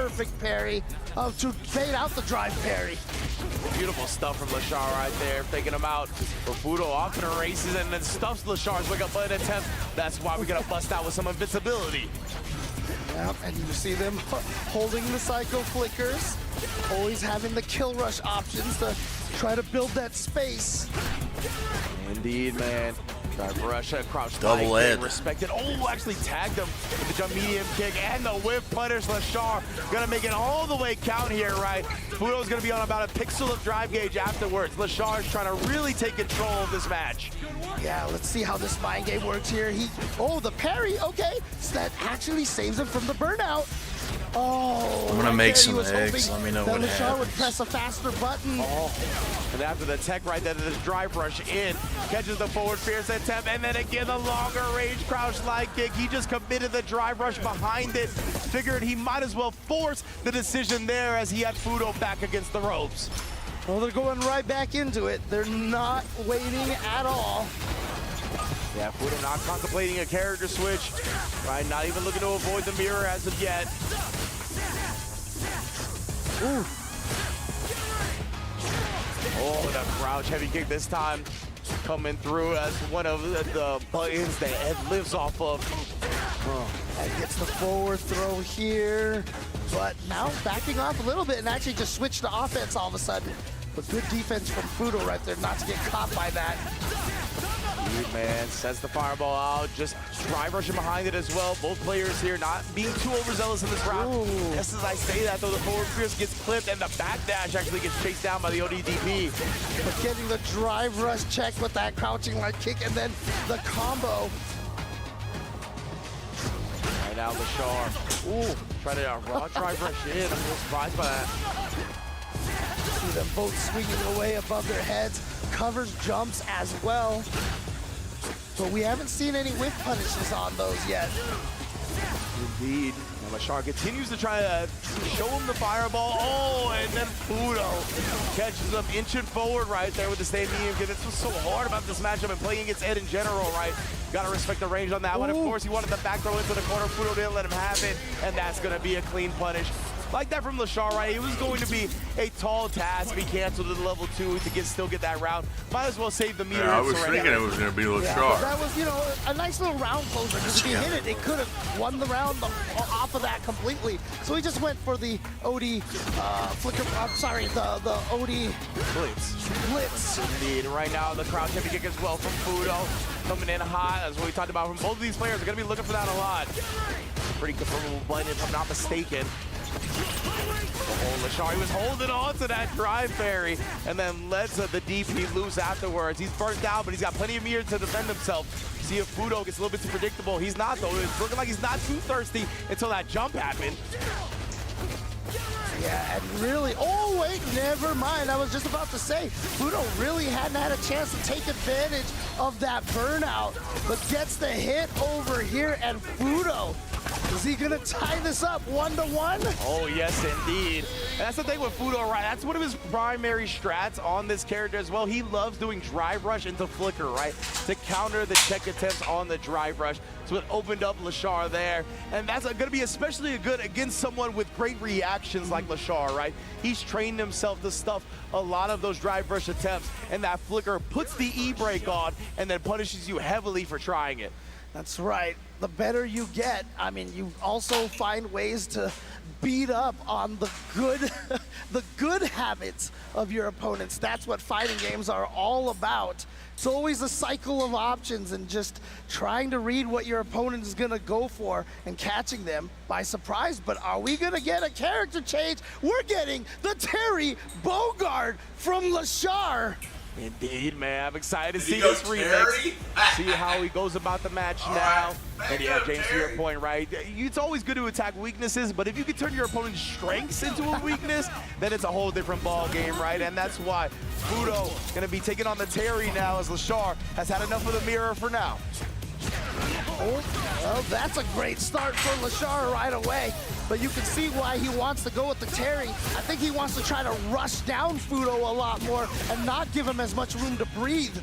perfect parry to bait out the drive parry. Beautiful stuff from Lashar right there, faking him out. But Fudo often erases and then stuffs Lashar's wake up button attempt. That's why we gotta bust out with some invincibility. Yep, and you see them holding the Psycho Flickers, always having the kill rush options to try to build that space. Indeed, man. Drive rush, crouch double ed. Respected. Oh, actually tagged him with the jump medium kick and the whip punish. Lashar gonna make it all the way count here, right? Fudo's gonna be on about a pixel of drive gauge afterwards. Lashar's trying to really take control of this match. Yeah, let's see how this mind game works here. Oh, the parry, okay. So that actually saves him from the burnout. Oh, I'm gonna make some eggs. Let me know what Lashar happens. would press a faster button. Oh, and after the tech right there, this drive rush in, catches the forward fierce attempt, and then again the longer range crouch slide kick. He just committed the drive rush behind it. Figured he might as well force the decision there as he had Fudo back against the ropes. Well, they're going right back into it. They're not waiting at all. Yeah, Fudo not contemplating a character switch, right? Not even looking to avoid the mirror as of yet. Ooh. Oh, the crouch heavy kick this time coming through as one of the buttons that Ed lives off of. Ed gets the forward throw here, but now backing off a little bit and actually just switched to offense all of a sudden. But good defense from Fudo right there, not to get caught by that. Dude, man, sends the fireball out, just drive rushing behind it as well. Both players here not being too overzealous in this round. Ooh. Just as I say that, though, the forward fierce gets clipped and the backdash actually gets chased down by the ODDP. But getting the drive rush check with that crouching light kick and then the combo. Right now, Lashar. Ooh, trying to raw drive rush in. I'm a little surprised by that. See them both swinging away above their heads. Covers jumps as well. But we haven't seen any whip punishes on those yet. Indeed. And Lashar continues to try to show him the fireball. Oh, and then Fudo catches him inching forward right there with the stay medium kick. That's what's so hard about this matchup and playing against Ed in general, right? Gotta respect the range on that one. Of course, he wanted the back throw into the corner. Fudo didn't let him have it, and that's gonna be a clean punish. Like that from Lashar, right? It was going to be a tall task. He canceled to level 2 to still get that round. Might as well save the meter. Yeah, I was thinking it was going to be Lashar. Yeah, that was, you know, a nice little round closer, because if he hit it, it could have won the round off of that completely. So he just went for the OD flicker, I'm sorry, the OD Blitz. Indeed. Right now, the crouch heavy kick as well from Fudo. Coming in hot, as what we talked about from both of these players. They're going to be looking for that a lot. Pretty confirmable button, if I'm not mistaken. Oh, Lashar, he was holding on to that drive parry and then lets the DP loose afterwards. He's burnt out, but he's got plenty of meter to defend himself. See if Fudo gets a little bit too predictable. He's not, though. It's looking like he's not too thirsty until that jump happened. Yeah, and really, oh wait, never mind. I was just about to say, Fudo really hadn't had a chance to take advantage of that burnout, but gets the hit over here, and Fudo, is he gonna tie this up 1-1? Oh, yes, indeed. And that's the thing with Fudo, right? That's one of his primary strats on this character as well. He loves doing drive rush into flicker, right? To counter the check attempts on the drive rush. So it opened up Lashar there. And that's going to be especially good against someone with great reactions like Lashar, right? He's trained himself to stuff a lot of those drive rush attempts. And that flicker puts the E-brake on and then punishes you heavily for trying it. That's right. The better you get, I mean, you also find ways to beat up on the good habits of your opponents. That's what fighting games are all about. It's always a cycle of options and just trying to read what your opponent is gonna go for and catching them by surprise. But are we gonna get a character change? We're getting the Terry Bogard from Lashar. Indeed, man. I'm excited to see this remix. See how he goes about the match now. And yeah, James, to your point, right? It's always good to attack weaknesses, but if you can turn your opponent's strengths into a weakness, then it's a whole different ball game, right? And that's why Fudo gonna be taking on the Terry now, as Lashar has had enough of the mirror for now. Oh, well, that's a great start for Lashar right away. But you can see why he wants to go with the Terry. I think he wants to try to rush down Fudo a lot more and not give him as much room to breathe.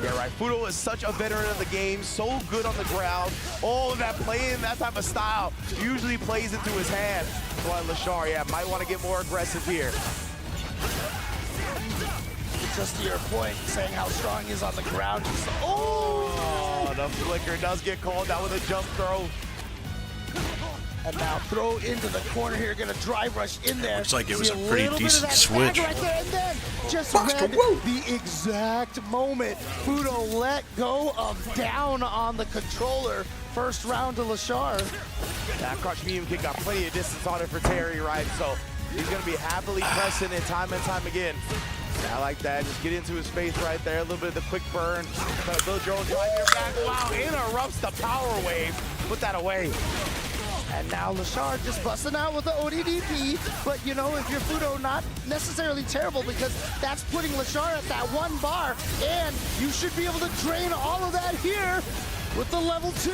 Yeah, right. Fudo is such a veteran of the game, so good on the ground. Oh, that playing that type of style usually plays into his hand. That's why Lashar, yeah, might want to get more aggressive here. Just to your point, saying how strong he is on the ground. Oh, the flicker does get called out with a jump throw. And now throw into the corner here, gonna drive rush in there. Looks like it was See a pretty little bit of decent that switch. tag right there, and then just read the exact moment Fudo let go of down on the controller. First round to Lashar. That crush medium kick got plenty of distance on it for Terry, right? So he's gonna be happily pressing it time and time again. I like that. Just get into his face right there. A little bit of the quick burn. Build your own drive here back. Wow, interrupts the power wave. Put that away. And now Lashar just busting out with the ODDP. But you know, if you're Fudo, not necessarily terrible because that's putting Lashar at that 1 bar. And you should be able to drain all of that here with the level 2.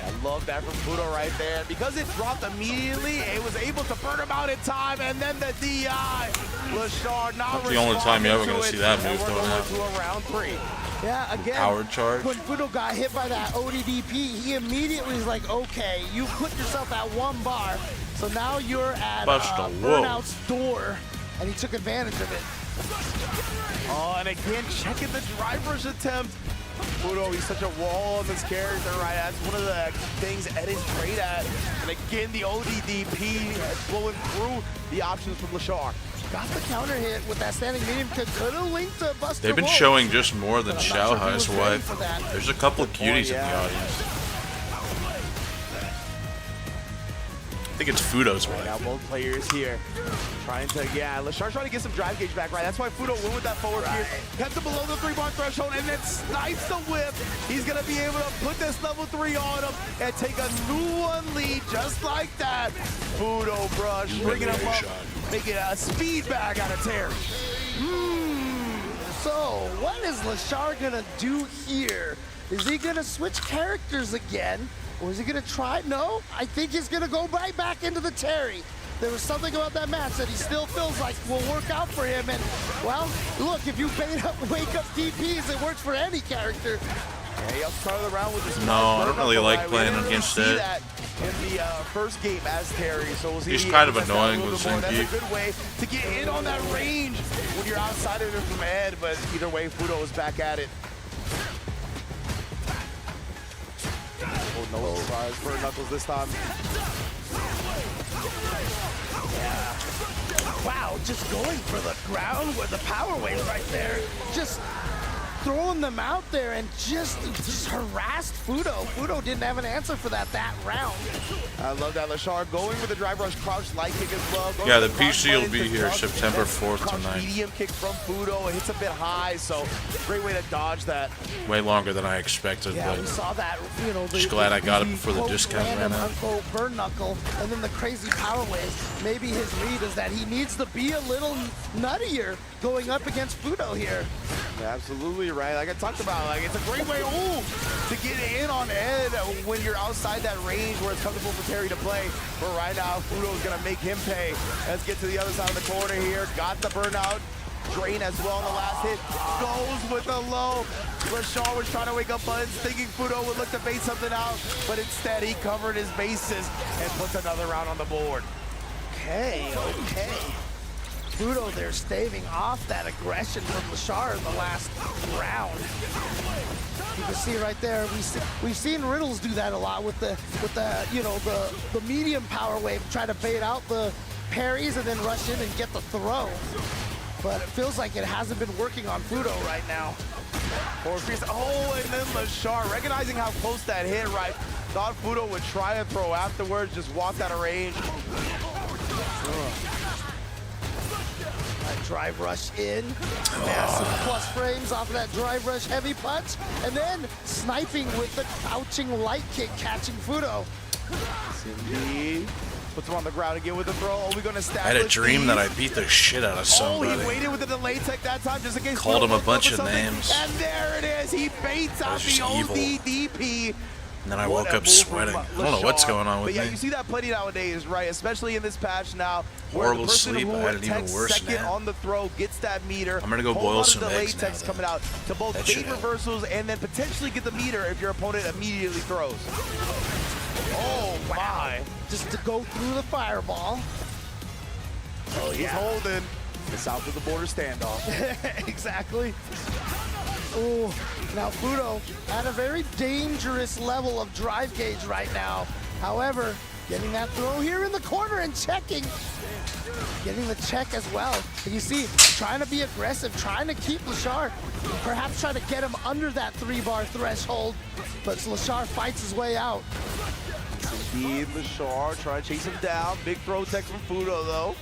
I love that from Fudo right there. Because it dropped immediately, it was able to burn him out in time, and then the DI. Lashar not the only time you're ever going to see that move going thrown out. to a round 3. Yeah, again, Power charge. when Fudo got hit by that ODDP, he immediately was like, okay, you put yourself at 1 bar, so now you're at Burnout's door, and he took advantage of it. Oh, and again, checking the driver's attempt. Fudo, he's such a wall on this character, right? That's one of the things Ed is great at. And again, the ODDP blowing through the options from Lashar. Got the counter hit with that standing medium kick. Could have linked to Buster They've been Wolf. showing just more than Xiaohai's Sure ready wife. for that. There's a couple of cuties in the audience. I think it's Fudo's wife. Now both players here trying to, Lashar's trying to get some drive gauge back, right? That's why Fudo went with that forward pierce. Kept it below the 3-bar threshold and then snipes the whip. He's going to be able to put this level 3 on him and take a 2-1 lead just like that. Fudo brush, bringing him up, making a speed bag out of Terry. So, what is Lashar gonna do here? Is he gonna switch characters again? Or is he gonna try? No, I think he's gonna go right back into the Terry. There was something about that match that he still feels like will work out for him. And, well, look, if you wake up DPs, it works for any character. Yeah, he'll start the round with this. No, I don't really like playing against it. That in the first game as Terry, so we'll see. He's kind of annoying with Zinky. That's a good way to get in on that range when you're outside of it from Ed, but either way, Fudo is back at it. Oh, no surprise for Knuckles this time. Yeah. Wow, just going for the ground with the power wave right there. Just throwing them out there and just harassed Fudo. Fudo didn't have an answer for that round. I love that. Lashar going with the drive rush crouch light kick as well. Yeah, the PC will be here September 4th crouch tonight. Medium kick from Fudo. It hits a bit high, so great way to dodge that. Way longer than I expected, Yeah, we but saw that, you know. just glad I got it before the discount ran out. Unquote burn knuckle, and then the crazy power wave. Maybe his read is that he needs to be a little nuttier going up against Fudo here. Yeah, absolutely right. Like I talked about, like it's a great way to get in on Ed when you're outside that range where it's comfortable for Terry to play. But right now, Fudo's gonna make him pay. Let's get to the other side of the corner here. Got the burnout. Drain as well on the last hit. Goes with a low. Lashar was trying to wake up Buttons, thinking Fudo would look to bait something out, but instead he covered his bases and puts another round on the board. Okay. Fudo there staving off that aggression from Lashar in the last round. You can see right there, we've seen Riddles do that a lot with the you know, the medium power wave, try to bait out the parries and then rush in and get the throw. But it feels like it hasn't been working on Fudo right now. Oh, and then Lashar, recognizing how close that hit, right? Thought Fudo would try to throw afterwards, just walked out of range. Drive rush in, massive plus frames off of that drive rush heavy punch, and then sniping with the crouching light kick, catching Fudo. Cindy puts him on the ground again with the throw. Are we going to stack? I had a dream that I beat the shit out of somebody. Oh, he waited with the delay tech that time just in case. Called him a bunch of names. And there it is. He baits out the just evil. ODDP. And then I What woke a up move sweating. from I don't know what's Lashar. going on with But yeah, me. you see that plenty nowadays, right? Especially in this patch now, where Horrible the person sleep. who I had it even takes worse second now. on the throw gets that meter. I'm gonna go Whole boil lot of some delay eggs now, text though. coming out to both That bait should help. reversals and then potentially get the meter if your opponent immediately throws. Oh my! Just to go through the fireball. Oh, he's holding the south of the border standoff. Exactly. Oh, now Fudo at a very dangerous level of drive gauge right now. However, getting that throw here in the corner and checking. Getting the check as well. And you see, trying to be aggressive, trying to keep Lashar, perhaps trying to get him under that 3-bar threshold. But Lashar fights his way out. Indeed, Lashar trying to chase him down. Big throw tech from Fudo, though.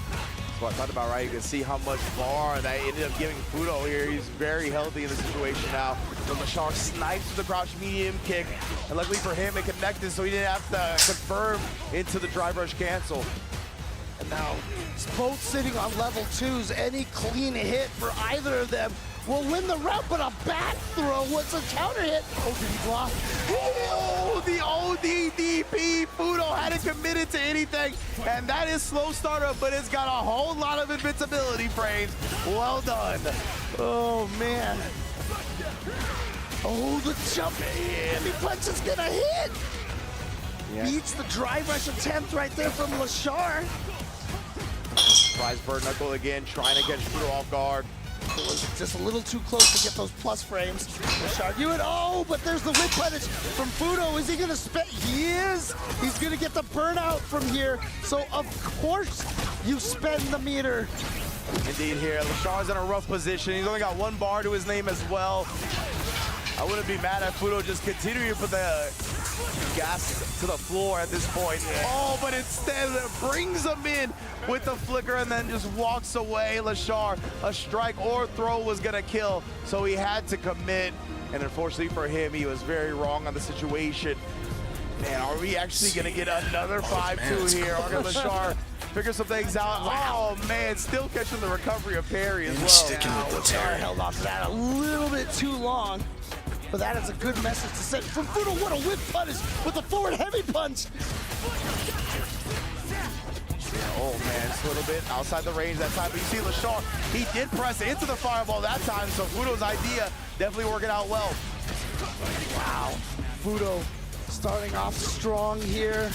That's what I talked about, right? You can see how much bar that ended up giving Fudo here. He's very healthy in this situation now. But Lashar snipes with the crouch medium kick. And luckily for him, it connected, so he didn't have to confirm into the drive rush cancel. And now, both sitting on level 2s. Any clean hit for either of them will win the round, but a back throw. What's a counter hit? Oh, did he block? Oh, the ODDP. Fudo hadn't committed to anything, and that is slow startup, but it's got a whole lot of invincibility frames. Well done. Oh, man. Oh, the jump in. He punch is gonna hit. Yeah. Beats the drive rush attempt right there from Lashar. Surprise bird knuckle again, trying to catch Fudo off guard. It was just a little too close to get those plus frames. Lashar, you and oh, but there's the whip punish from Fudo. Is he gonna spend? He is. He's gonna get the burnout from here. So of course you spend the meter. Indeed here, Lashar's in a rough position. He's only got 1 bar to his name as well. I wouldn't be mad at Fudo just continuing to put the gas to the floor at this point. Oh, but instead it brings him in with the flicker and then just walks away. Lashar, a strike or throw was gonna kill, so he had to commit. And unfortunately for him, he was very wrong on the situation. Man, are we actually gonna get another 5-2 here? Or can Lashar figure some things out? Oh man, still catching the recovery of parry as well. Sticking with the Lashar Terry. held on to that a little bit too long. But that is a good message to send from Fudo. What a whip punish with a forward heavy punch. Oh man, just a little bit outside the range that time. But you see Lashar, he did press into the fireball that time, so Fudo's idea definitely working out well. Wow, Fudo starting off strong here.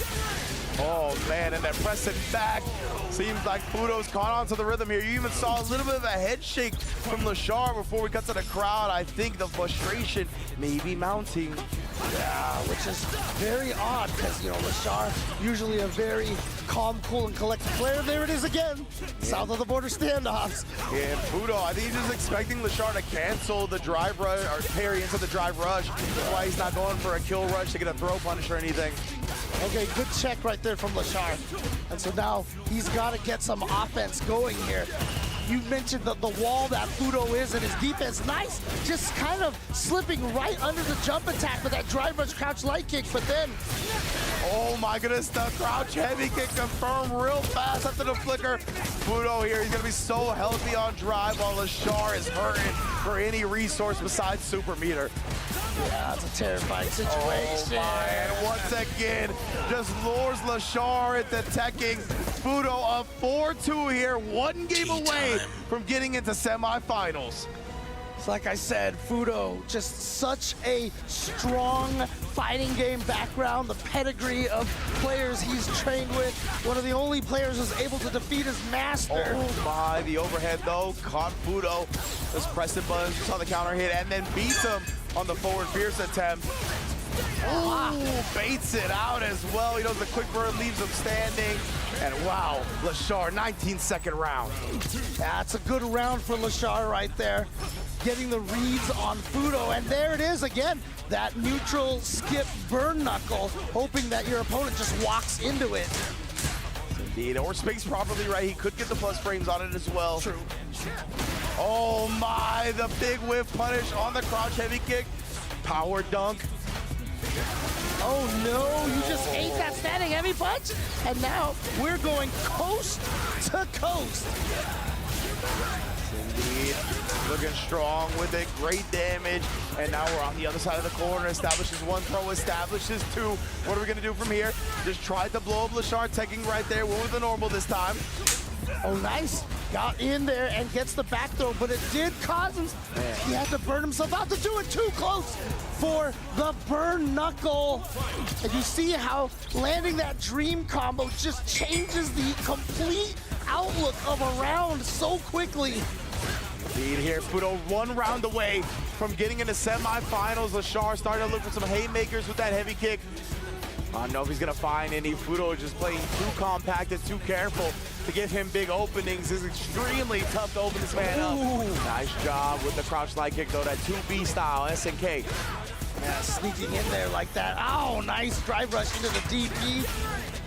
Oh man, and then pressing back. Seems like Fudo's caught onto the rhythm here. You even saw a little bit of a head shake from Lashar before we cut to the crowd. I think the frustration may be mounting. Yeah, which is very odd because, you know, Lashar, usually a very calm, cool, and collected player. There it is again. South of the border standoffs. Yeah, and Fudo, I think he's just expecting Lashar to cancel the drive rush, or parry into the drive rush. That's why he's not going for a kill rush to get a throw punish or anything. Okay, good check right there from Lashar. And so now he's got to get some offense going here. You mentioned the wall that Fudo is and his defense. Nice, just kind of slipping right under the jump attack with that drive rush crouch light kick, but then Oh my goodness, the crouch heavy kick confirmed real fast after the flicker. Fudo here, he's gonna be so healthy on drive while Lashar is hurting for any resource besides super meter. yeah, it's a terrifying situation. Oh my, and once again, just lures Lashar into teching. Fudo a 4-2 here, 1 game away from getting into semifinals. It's like I said, Fudo, just such a strong fighting game background, the pedigree of players he's trained with. One of the only players who's able to defeat his master. Oh my, the overhead though, caught Fudo. Just pressing buttons, saw the counter hit, and then beats him on the forward fierce attempt. Ooh, baits it out as well. He knows the quick burn leaves him standing. And wow, Lashar, 19-second round. That's a good round for Lashar right there. Getting the reads on Fudo, and there it is again. That neutral skip burn knuckle, hoping that your opponent just walks into it. Indeed, or spaced properly right, he could get the plus frames on it as well. True. Oh my, the big whiff punish on the crouch heavy kick. Power dunk. Oh no, you just ate that standing heavy punch, and now we're going coast to coast. Indeed, looking strong with it, great damage, and now we're on the other side of the corner. Establishes one throw, establishes two. What are we gonna do from here? Just tried to blow up Lashar, taking right there. Went with the normal this time. Oh, nice. Got in there and gets the back throw, but it did cause him. He had to burn himself out to do it too close for the burn knuckle. And you see how landing that dream combo just changes the complete outlook of a round so quickly. Indeed here, Fudo 1 round away from getting into semifinals. Lashar starting to look for some haymakers with that heavy kick. I don't know if he's gonna find any. Fudo is just playing too compact and too careful to give him big openings. It's extremely tough to open this man up. Nice job with the crouch slide kick though, that 2B style, SNK. Yeah, sneaking in there like that. Oh, nice drive rush into the DP.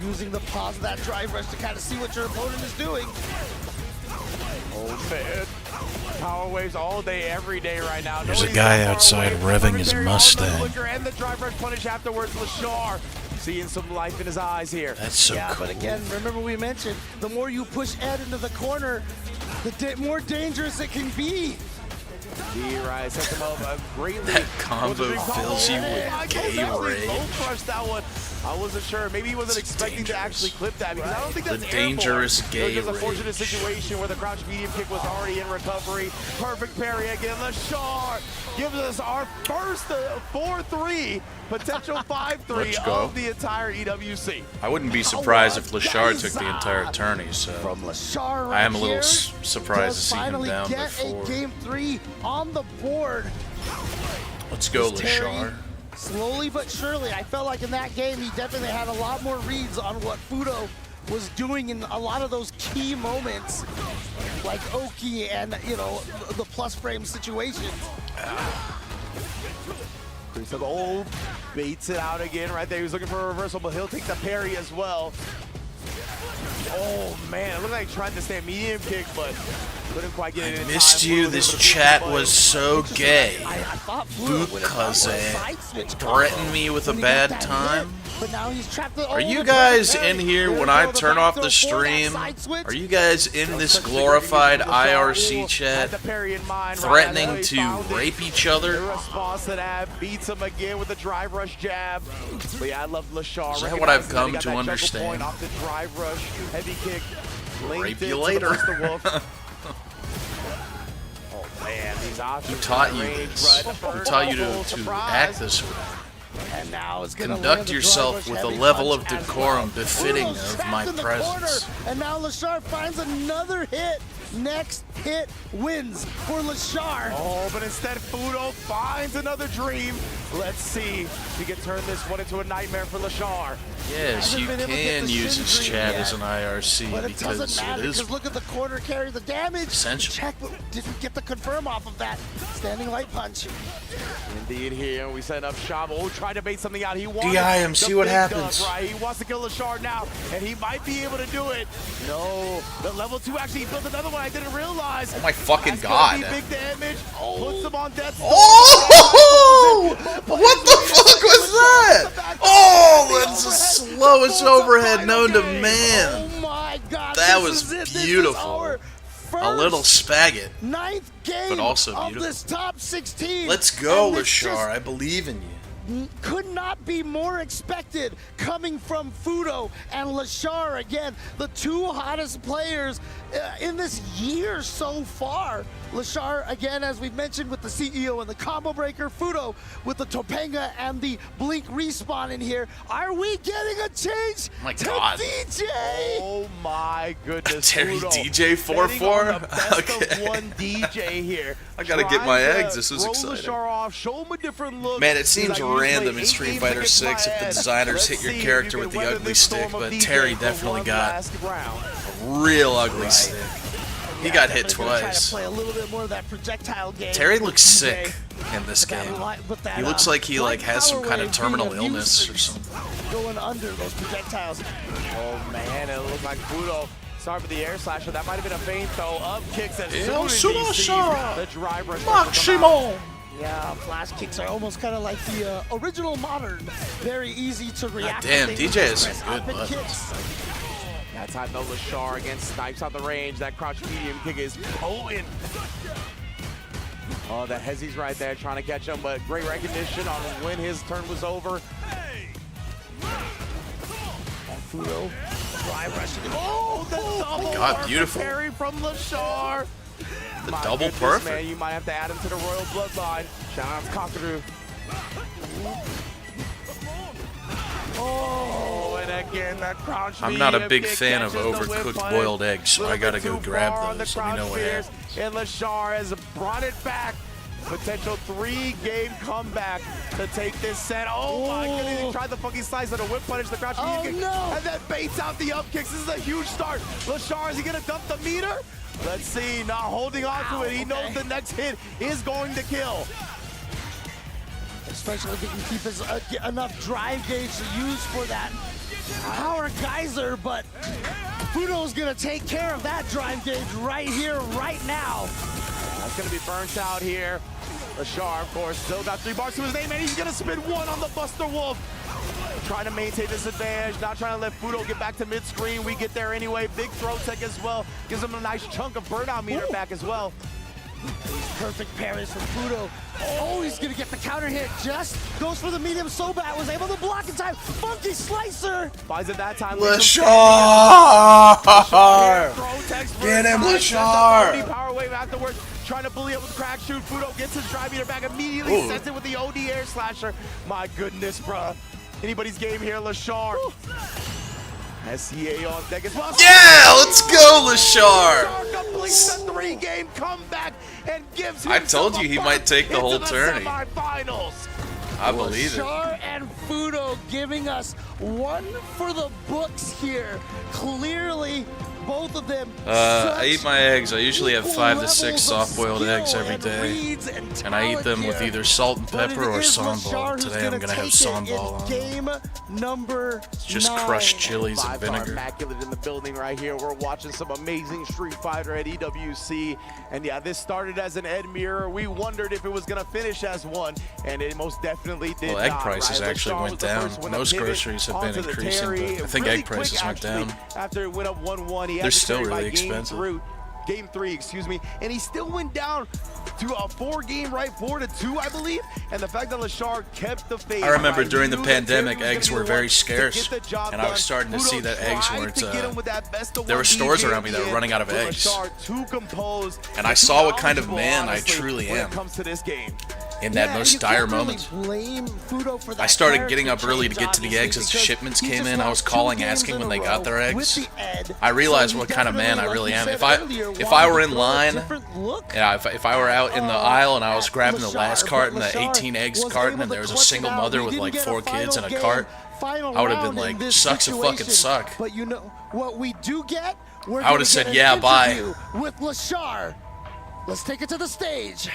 Using the pause of that drive rush to kind of see what your opponent is doing. Oh man, power waves all day, every day right now. There's a guy outside revving his Mustang. And the drive rush punish afterwards. Lashar seeing some life in his eyes here. That's so cool. But again, remember we mentioned, the more you push Ed into the corner, the more dangerous it can be. D-Rise sets him up greatly. That combo fills you with gay rage. Low crushed that one. I wasn't sure. Maybe he wasn't expecting to actually clip that because I don't think that's The dangerous gay It was a rage. fortunate situation where the crouch medium kick was already in recovery. Perfect parry again. Lashar gives us our first 4-3, potential 5-3 Let's go. of the entire EWC. I wouldn't be surprised if Lashar took the entire tourney, so From Lashar right I am a little here, surprised to does see him finally down get before. a game 3 on the board. Let's go, Terry, Lashar. slowly but surely, I felt like in that game he definitely had a lot more reads on what Fudo was doing in a lot of those key moments, like Oki and, you know, the plus frame situations. Oh, baits it out again right there. He was looking for a reversal, but he'll take the parry as well. Oh man, it looked like he tried to stay medium kick, but couldn't quite get it in Missed time. you. Fudo This able to beat chat the was so gay. I thought Fudo would have Because gone for a side switch threatened combo me with a when he got bad that time. hit, but now he's trapped. Are you guys in here when I turn off the stream? Are you guys in this glorified IRC chat threatening to rape each The other? response to that beats him again with a drive rush jab. But yeah, I love Lashar. Is that what I've Recognizing that come he got to that juggle understand? point off the drive rush, heavy kick. Rape linked you it to the later. Buster Wolf. Oh man, these options. Who taught you range, this? right? Who taught you to Surprise. act this way? And now it's gonna land Conduct the yourself drive rush with a heavy level punch of as decorum well. befitting Fudo's of trapped my in the presence. corner, and now Lashar finds another hit. Next hit wins for Lashar. Oh, but instead Fudo finds another dream. Let's see if he can turn this one into a nightmare for Lashar. Yes, Hasn't you been able to get can the use shin this dream chat yet. as an IRC But it because doesn't matter, it is because look at the corner carry, the damage. essential. Check, but didn't get the confirm off of that standing light punch. Indeed, here we set up Shab. Oh, tried to bait something out. He wants DI him, see what happens. Right, he wants to kill Lashar now, and he might be able to do it. No, the level 2 actually built another one. I didn't realize. Oh my fucking That's gonna god. be big damage. Puts him on death. Oh! What the fuck was that? Oh, that's the slowest overhead known to man. Oh my God! That this was is it. This is beautiful. our A little first spaggot. 9th game But also of beautiful. this top 16. Let's go, And it's Lashar. just I believe in you. could not be more expected coming from Fudo and Lashar. Again, the two hottest players in this year so far. Lashar, again, as we've mentioned, with the CEO and the combo breaker. Fudo with the Topanga and the Blink respawn in here. Are we getting a change My to God. DJ? Oh my goodness. Terry Fudo DJ 4-4? betting on the best Okay. of one DJ here. I gotta get my Trying to eggs. This was throw exciting. Lashar off, show him a different look. Man, it He's seems like, usually random in 8 Street games Fighter against 6 if the my head. designers Let's hit your see if character you with can the weather ugly this storm stick, of but DJ Terry for definitely one got last round. real ugly stick. He got hit Definitely gonna try to twice. play a little bit more of that projectile game. Terry looks DJ. sick in this But that game. but that, He looks like he light has some power kind of wave terminal being of illness use or something. Going under those projectiles. Oh man, it looked like Fudo. Sorry for the air slasher. That might have been a feint though. Up kicks as El soon as he sees Slasher! the drive rush. Maximo! Yeah, flash kicks are almost kind of like the original modern. Very easy to react. Damn, to DJ has some press good up and buttons. kicks. That time though, Lashar again snipes out the range. That crouch medium kick is potent. Oh, the Hezzy's right there trying to catch him, but great recognition on when his turn was over. Fudo, drive rushing. Oh, the double God, perfect beautiful. parry from Lashar. The My double goodness, perfect. Man, you might have to add him to the royal bloodline. Shout out to Cockadoo. Oh, and again, that crouch I'm not a medium big kick fan of catches the whip overcooked punish. boiled eggs, so I Little gotta bit go too grab far on the those. Let me know crouch what fears, happens. and Lashar has brought it back. Potential 3-game comeback to take this set. Oh my goodness, he tried the fucking slice of the whip punish, the crouch medium kick, no. and then baits out the up kicks. This is a huge start. Lashar, is he gonna dump the meter? Let's see, not holding on to it. He knows the next hit is going to kill. Especially if he can keep his enough drive gauge to use for that power geyser, but Fudo's gonna take care of that drive gauge right here, right now. That's gonna be burnt out here. Lashar, of course, still got 3 bars to his name, and he's gonna spin 1 on the Buster Wolf. Trying to maintain this advantage, not trying to let Fudo get back to mid-screen. We get there anyway. Big throw tech as well. Gives him a nice chunk of burnout meter back as well. Perfect parries from Fudo. Oh, he's gonna get the counter hit. Just goes for the medium so bad. Was able to block in time. Funky slicer. Finds it that time. Lashar! Get him, Lashar! Power wave afterwards. Trying to bully up with crack shoot. Fudo gets his drive meter back immediately. Sets it with the OD air slasher. My goodness, bruh. Anybody's game here, Lashar. SCA on deck as well. Yeah, let's go, Lashar! Lashar completes the 3-game comeback and gives I told you he might take the whole tourney. Semifinals. I believe it. Lashar and Fudo giving us one for the books here. Clearly, both of them. I eat my eggs. I usually have 5 to 6 soft-boiled eggs every day, and I eat them with either salt and pepper or sambal. Today I'm gonna have sambal on. Game number Just 9. crushed chilies and vinegar. Immaculate in the building right here. We're watching some amazing Street Fighter at EWC, and yeah, this started as an Ed mirror. We wondered if it was gonna finish as one, and it most definitely did. Well, egg not, prices right? actually Lashar went was the down. first one to Most pivot groceries have been onto the increasing, Terry. but I think Really egg prices quick, went actually, down. after it went up 1-1. He had They're the still Terry by really expensive. Game 3, excuse me, and he still went down to a 4-game right, 4-2, I believe. And the fact that Lashar kept the faith. I remember right? during He the knew that pandemic, Terry was eggs gonna were be the very one to scarce, get the job and I was done. starting to see Fudo that eggs tried weren't. to get him with that best-of-one There were stores DJ around me that were again, running out of but eggs. Lashar too composed, And I too saw what kind of knowledgeable, man I honestly, truly when am. it comes to this game. In that most dire moment. I started getting up early to get to the eggs as the shipments came in. I was calling, asking when they got their eggs. I realized what kind of man I really am. If I were in line, if I were out in the aisle and I was grabbing the last carton, the 18 eggs carton, and there was a single mother with like 4 kids in a cart, I would have been like, sucks a fucking suck. But you know what we do get? I would have said, yeah, bye. With Lashar. Let's take it to the stage.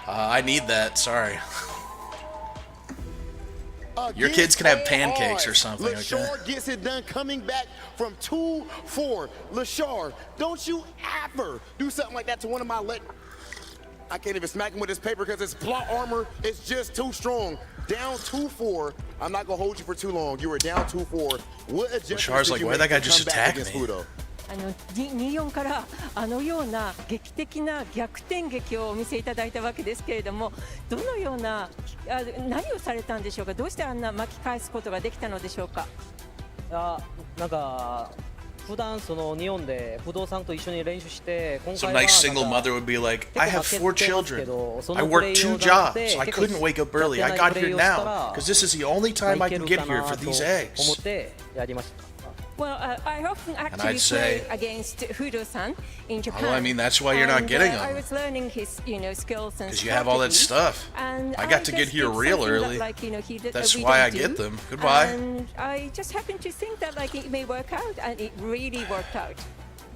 I need that, sorry. Your kids can have pancakes or something, okay? Lashar gets it done coming back from 2-4. Lashar, don't you ever do something like that to one of my I can't even smack him with this paper because his plot armor is just too strong. Down 2-4. I'm not gonna hold you for too long. You were down 2-4. What adjustments Lashar's did like, you why'd make that guy to just come back attack against me? Fudo? 2-4からあのような劇的な逆転劇をお見せいただいたわけですけれども、どのような何をされたんでしょうか。どうしてあんな巻き返すことができたのでしょうか。なんか普段その日本で不動産と一緒に練習して今回 Some は nice single mother would be like, I have 4 children. I work work 2 jobs. I couldn't wake up early. I got here now because this is the only time I can get here for these 思 eggs. ってやりました。 Well, I often actually I'd say- play against Fudo-san in Japan. Well, I mean, that's why you're not getting I them. was learning his, skills and Because you have all that strategies. stuff. And I got to get just here did real something that, early. like, he did, That's we why don't I get do. them. Goodbye. And I just happen to think that like it may work out, and it really worked out.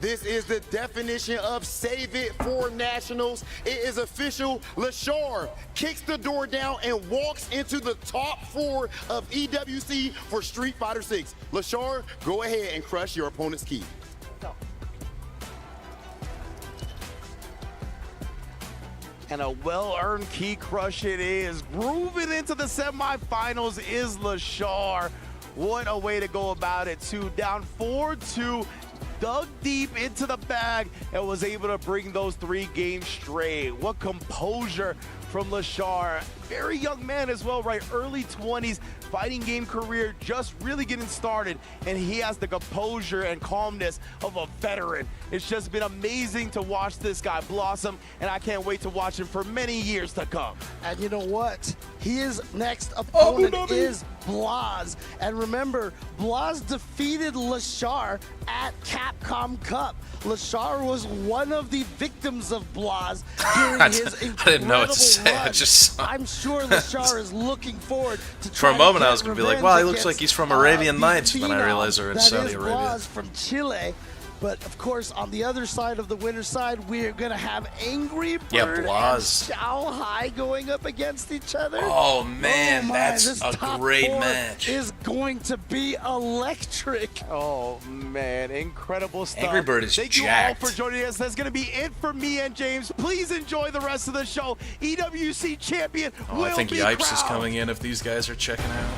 This is the definition of save it for nationals. It is official. Lashar kicks the door down and walks into the top 4 of EWC for Street Fighter 6. Lashar, go ahead and crush your opponent's key. And a well-earned key crush it is. Grooving into the semifinals is Lashar. What a way to go about it, too. Down 4-2, dug deep into the bag, and was able to bring those 3 games straight. What composure from Lashar. Very young man as well, right? Early 20s, fighting game career just really getting started, and he has the composure and calmness of a veteran. It's just been amazing to watch this guy blossom, and I can't wait to watch him for many years to come. And you know what? His next opponent is Blaz. And remember, Blaz defeated Lashar at Capcom Cup. Lashar was one of the victims of Blaz during his incredible I didn't know what to say. run. I just saw. I'm sure Lashar is looking forward to For a trying moment, to I was going to be like, revenge wow, he looks against, like he's from Arabian the Nights, but then I phenom realized they're in that Saudi is Arabia. Blaz from Chile. But of course, on the other side of the winner's side, we are going to have Angry Bird and Blaz. Xiaohai going up against each other. Oh man, that's this a top great 4 match. is going to be electric. Oh man, incredible stuff. Angry Bird is Thank jacked. you all for joining us. That's going to be it for me and James. Please enjoy the rest of the show. EWC champion Oh, will I think be Yipes is crowned. coming in if these guys are checking out.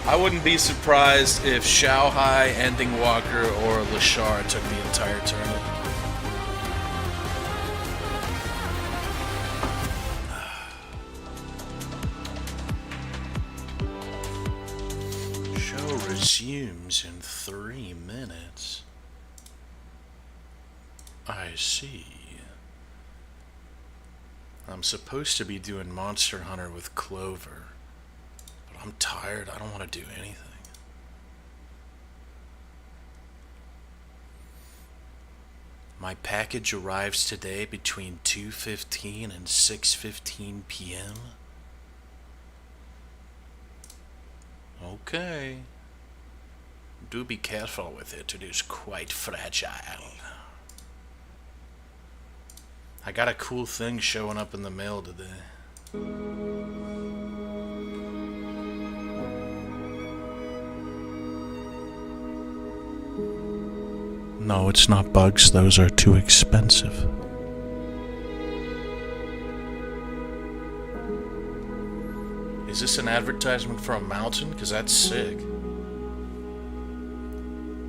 I wouldn't be surprised if Xiaohai, Ending Walker, or Lashar took the entire tournament. Show resumes in 3 minutes. I see. I'm supposed to be doing Monster Hunter with Clover. I'm tired. I don't want to do anything. My package arrives today between 2:15 and 6:15 p.m. Okay. Do be careful with it. It is quite fragile. I got a cool thing showing up in the mail today. No, it's not bugs. Those are too expensive. Is this an advertisement for a mountain? Because that's sick.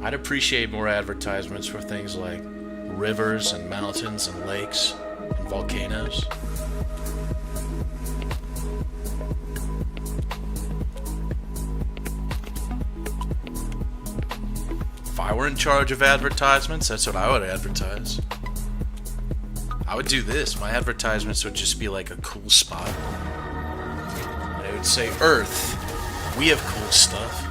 I'd appreciate more advertisements for things like rivers and mountains and lakes and volcanoes. If I were in charge of advertisements, that's what I would advertise. I would do this. My advertisements would just be like a cool spot. And it would say, Earth, we have cool stuff.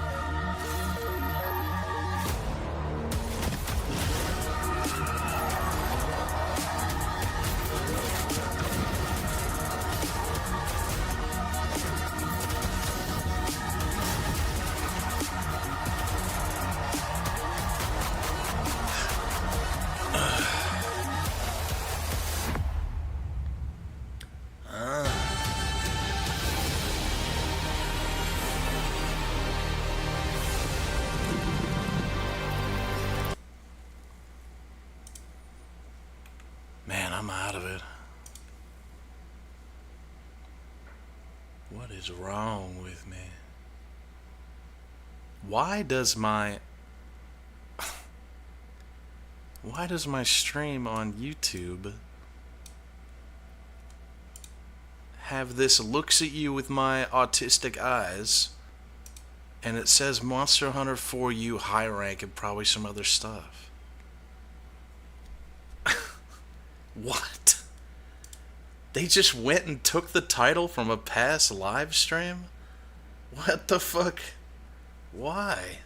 Man, I'm out of it. What is wrong with me? Why does my stream on YouTube have this looks at you with my autistic eyes and it says Monster Hunter 4U high rank and probably some other stuff? What? They just went and took the title from a past live stream? What the fuck? Why?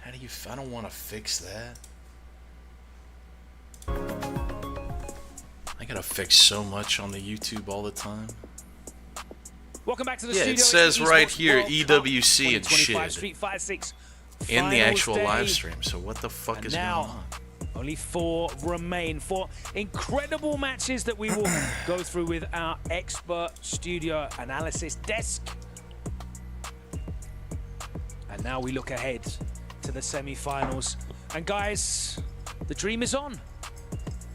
How do you... I don't want to fix that. I gotta fix so much on the YouTube all the time. Welcome back to the Yeah, studio. it says It's right Esports here, World Cup EWC and 2025 shid. Street Fighter 6 In the Finals actual day. live stream, so what the fuck is going on? Only 4 remain. 4 incredible matches that we will go through with our expert studio analysis desk. And now we look ahead to the semi-finals And guys, the dream is on.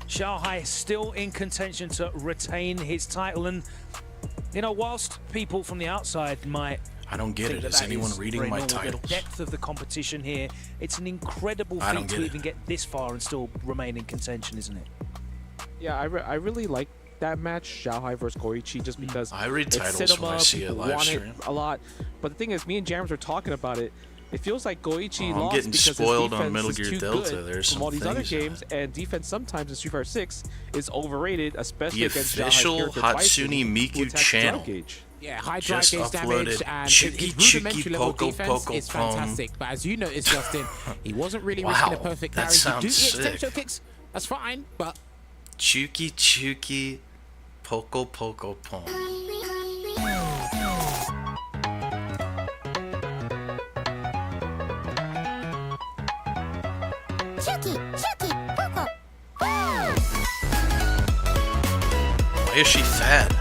Xiaohai still in contention to retain his title. And, you know, whilst people from the outside might I don't get it. Is anyone reading my titles? The depth of the competition here, it's an incredible feat to even get this far and still remain in contention, isn't it? Yeah, I really like that match, Xiaohai versus Goichi, just because I read titles when I see a live stream a lot. But the thing is, me and Jams were talking about it. It feels like Goichi lost getting because spoiled his on defense Metal is Gear too Delta. good There's from some all these other things, games, and defense sometimes in Street Fighter 6 is overrated, especially The against official Xiaohai's Hatsune Miku channel Yeah, high drive just gauge damage uploaded and Chuki his rudimentary Chuki level Poco defense Poco is Pom. fantastic. But as you noticed, Justin, he wasn't really Wow, risking a perfect that carry. He sounds do get sick. extension kicks, that's fine, but Chuki Chuki Poco Poco Pom. Why is she fat?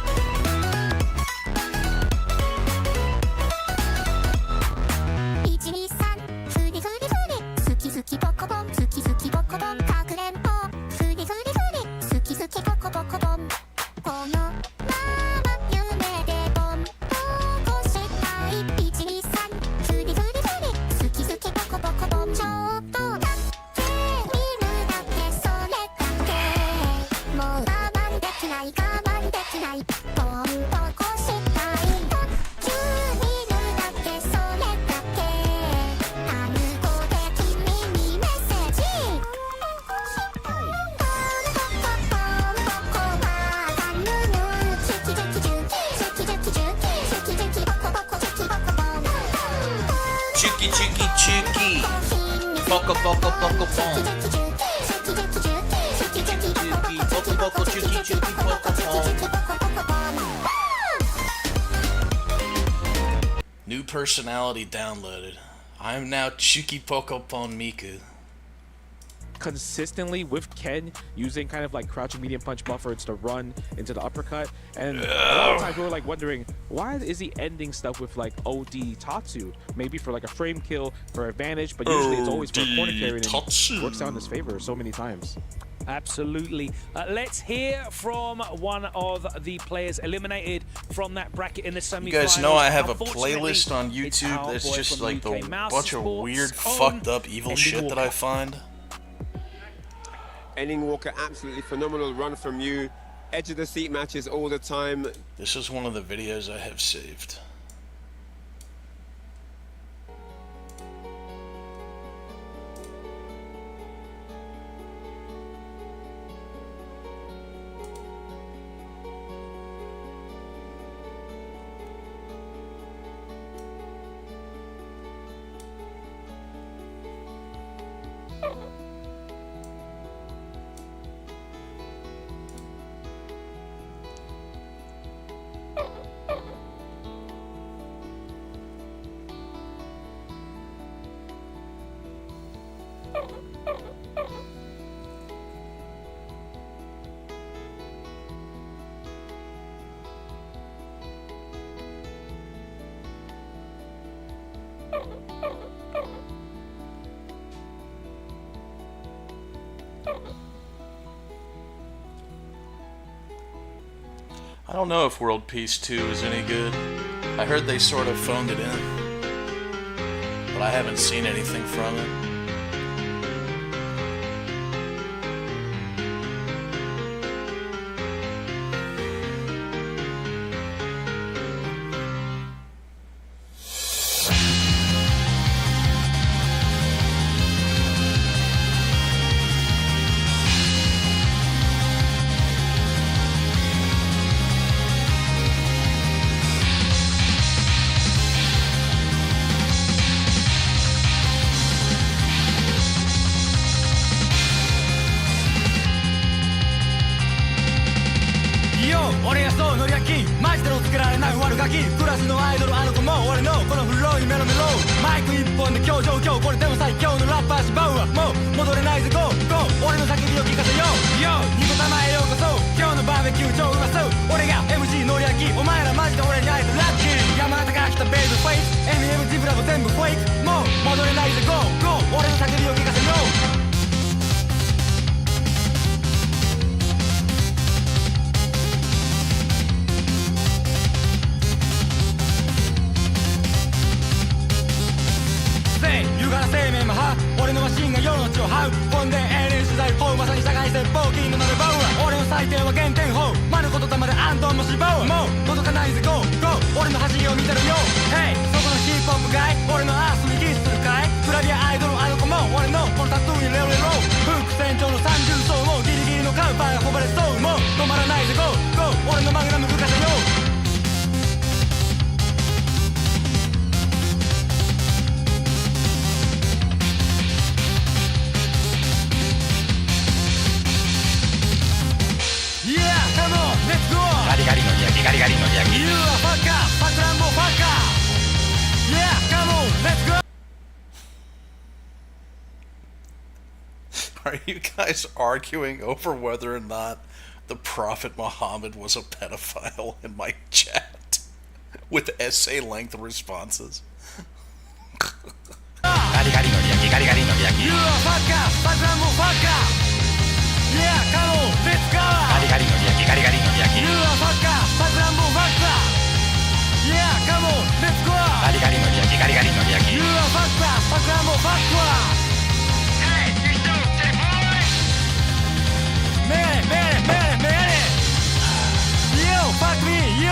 Chuki Chuki Chuki Poco Poco Poco Pom. Chuki Poco Poco Chuki Chuki Poco Pom. New personality downloaded. I am now Chuki Poco Pon Miku. Consistently with Ken using kind of like crouching medium punch buffer to run into the uppercut, and a lot of times we were like wondering, why is he ending stuff with like OD Tatsu? Maybe for like a frame kill for advantage, but usually it's always for a corner carry, and it works out in his favor so many times. Absolutely. Let's hear from one of the players eliminated from that bracket in the semifinals. You guys know I have a playlist on YouTube that's just like the bunch of weird, fucked up, evil shit that I find. Ending Walker, absolutely phenomenal run from you. Edge of the seat matches all the time. This is one of the videos I have saved. I don't know if World Peace 2 is any good. I heard they sort of phoned it in, but I haven't seen anything from it.俺がそう乗り飽きマジでつけられない悪ガキクラスのアイドルあの子も俺のこのフローにメロメロマイク一本で今日状況これでも最強のラッパー縛うわもう戻れないぜ GO GO 俺の叫びを聞かせよう YO ニコ玉へようこそ今日のバーベキュー超うまそう俺が MC 乗り飽きお前らマジで俺に会えてラッキー山形から来たベイブフェイス MEM ジブラも全部フェイクもう戻れないぜ GO GO 俺の叫びを聞かせようから生命も這う俺のマシンが世の地を這う本で永遠取材法まさに社会説法金の鍋バウア俺の最低は減点法魔の言霊でアントンも死亡もう届かないぜ GO GO 俺の走りを見てるよ Hey そこのヒップホップガイ俺のアースにキスするかいグラビアアイドルあの子も俺のこのタトゥーにレオレロ副船長の三重奏もギリギリのカウパーがこぼれそうもう止まらないぜ GO GO 俺のマグナム吹かせよガリガリのリヤギガリガリのリヤギ You are fucker さくらんぼファッカー Yeah come on let's go Are you guys arguing over whether or not the Prophet Muhammad was a pedophile in my chat with essay length responses? ガリガリのリヤギガリガリのリヤギ You are fucker さくらんぼファッカー Yeah come on let's go ガリガリのリヤギガリガリのリヤギ You are fucker さくらんぼファッカー Yeah come on let's go ガリガリのリヤギガリガリのリヤギ You are fucker さくらんぼファッカー Hey you still say boy メガネメガネメガネメガネ Yo fuck me yo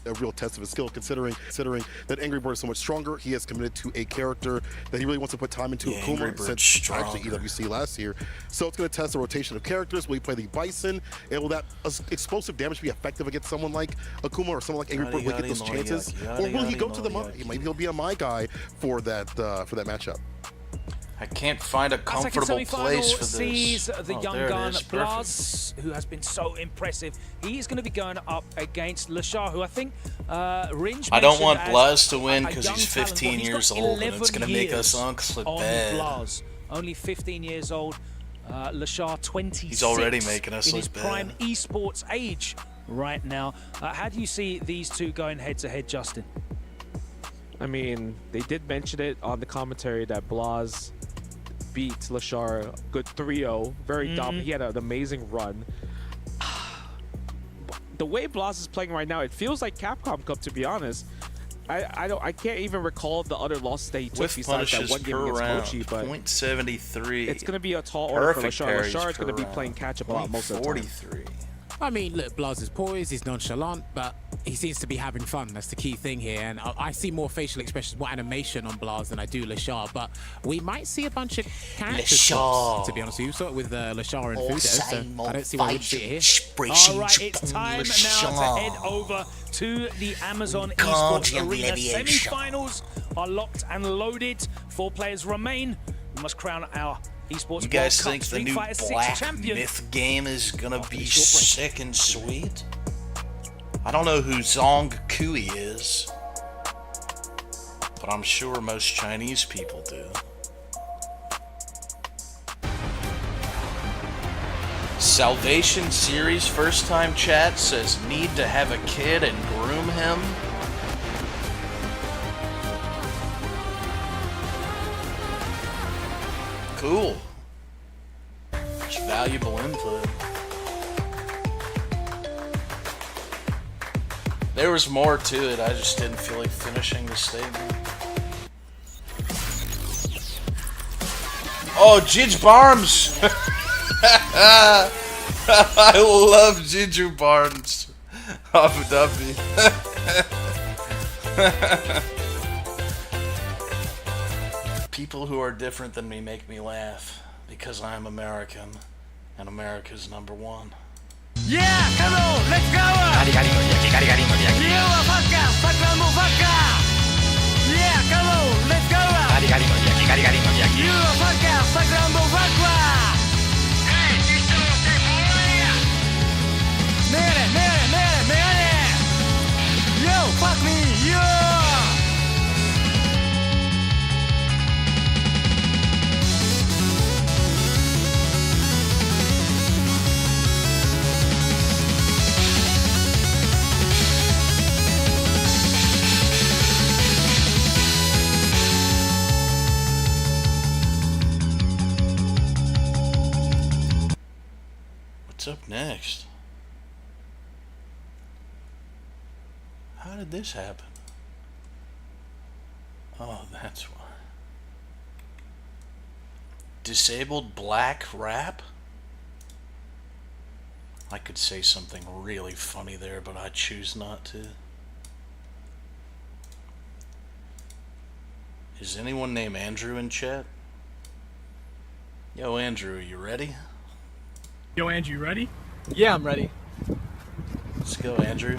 a real test of his skill, considering that Angry Bird is so much stronger. He has committed to a character that he really wants to put time into. Akuma since actually EWC last year. So it's going to test the rotation of characters. Will he play the Bison? And will that explosive damage be effective against someone like Akuma or someone like Angry Bird? Will he get those chances? Or will he go to the Mai? Maybe he'll be a Mai guy for that matchup. I can't find a comfortable place for this. Sees the young gun Blaz, Blaz, who has been so impressive. He's going to be going up against Lashar, who I think Ringe I don't want Blaz to win because he's 15 years old and it's going to make us unks look bad. Blaz. Only 15 years old. Lashar 26. He's already making us in look his bad. prime esports age right now. How do you see these two going head to head, Justin? I mean, they did mention it on the commentary that Blaz beat Lashar good 3-0, very dominant. He had an amazing run. The way Blaz is playing right now, it feels like Capcom Cup, to be honest. I can't even recall the other losses that he took besides that one game against Mochi, but 0.73. it's going to be a tall order for Perfect Lashar. parries Lashar is per going to be round. playing catch-up a lot most of the time. 43. I mean, look, Blaz is poised, he's nonchalant, but he seems to be having fun. That's the key thing here. And I see more facial expressions, more animation on Blaz than I do Lashar. But we might see a bunch of character swaps, to be honest with you. We saw it with Lashar and Fudo, so I don't see why we'd see it here. All right, it's time now to head over to the Amazon Esports Arena. Semi-finals are locked and loaded. 4 players remain. We must crown our Esports You guys World think Cup the new Street Fighter 6 Black champion. Myth game is gonna be sick and sweet? I don't know who Zong Kui is, but I'm sure most Chinese people do. Salvation Series first time chat says need to have a kid and groom him. Cool. It's valuable input. There was more to it, I just didn't feel like finishing the statement. Oh, Jij Barnes! I love Jij Barnes. Abu Dhabi. People who are different than me make me laugh because I am American and America's #1. Yeah, come on, let's go! ガリガリのリヤギガリガリのリヤギ You are fucker, さくらんぼファッカー Yeah, come on, let's go! ガリガリのリヤギガリガリのリヤギ You are fucker, さくらんぼファッカー Hey, you still say boy! メガネメガネメガネメガネ Yo, fuck me, yo! What's up next? How did this happen? Oh, that's why. Disabled black rap? I could say something really funny there, but I choose not to. Is anyone named Andrew in chat? Yo, Andrew, you ready? Yo, Andrew, you ready? Yeah, I'm ready. Let's go, Andrew.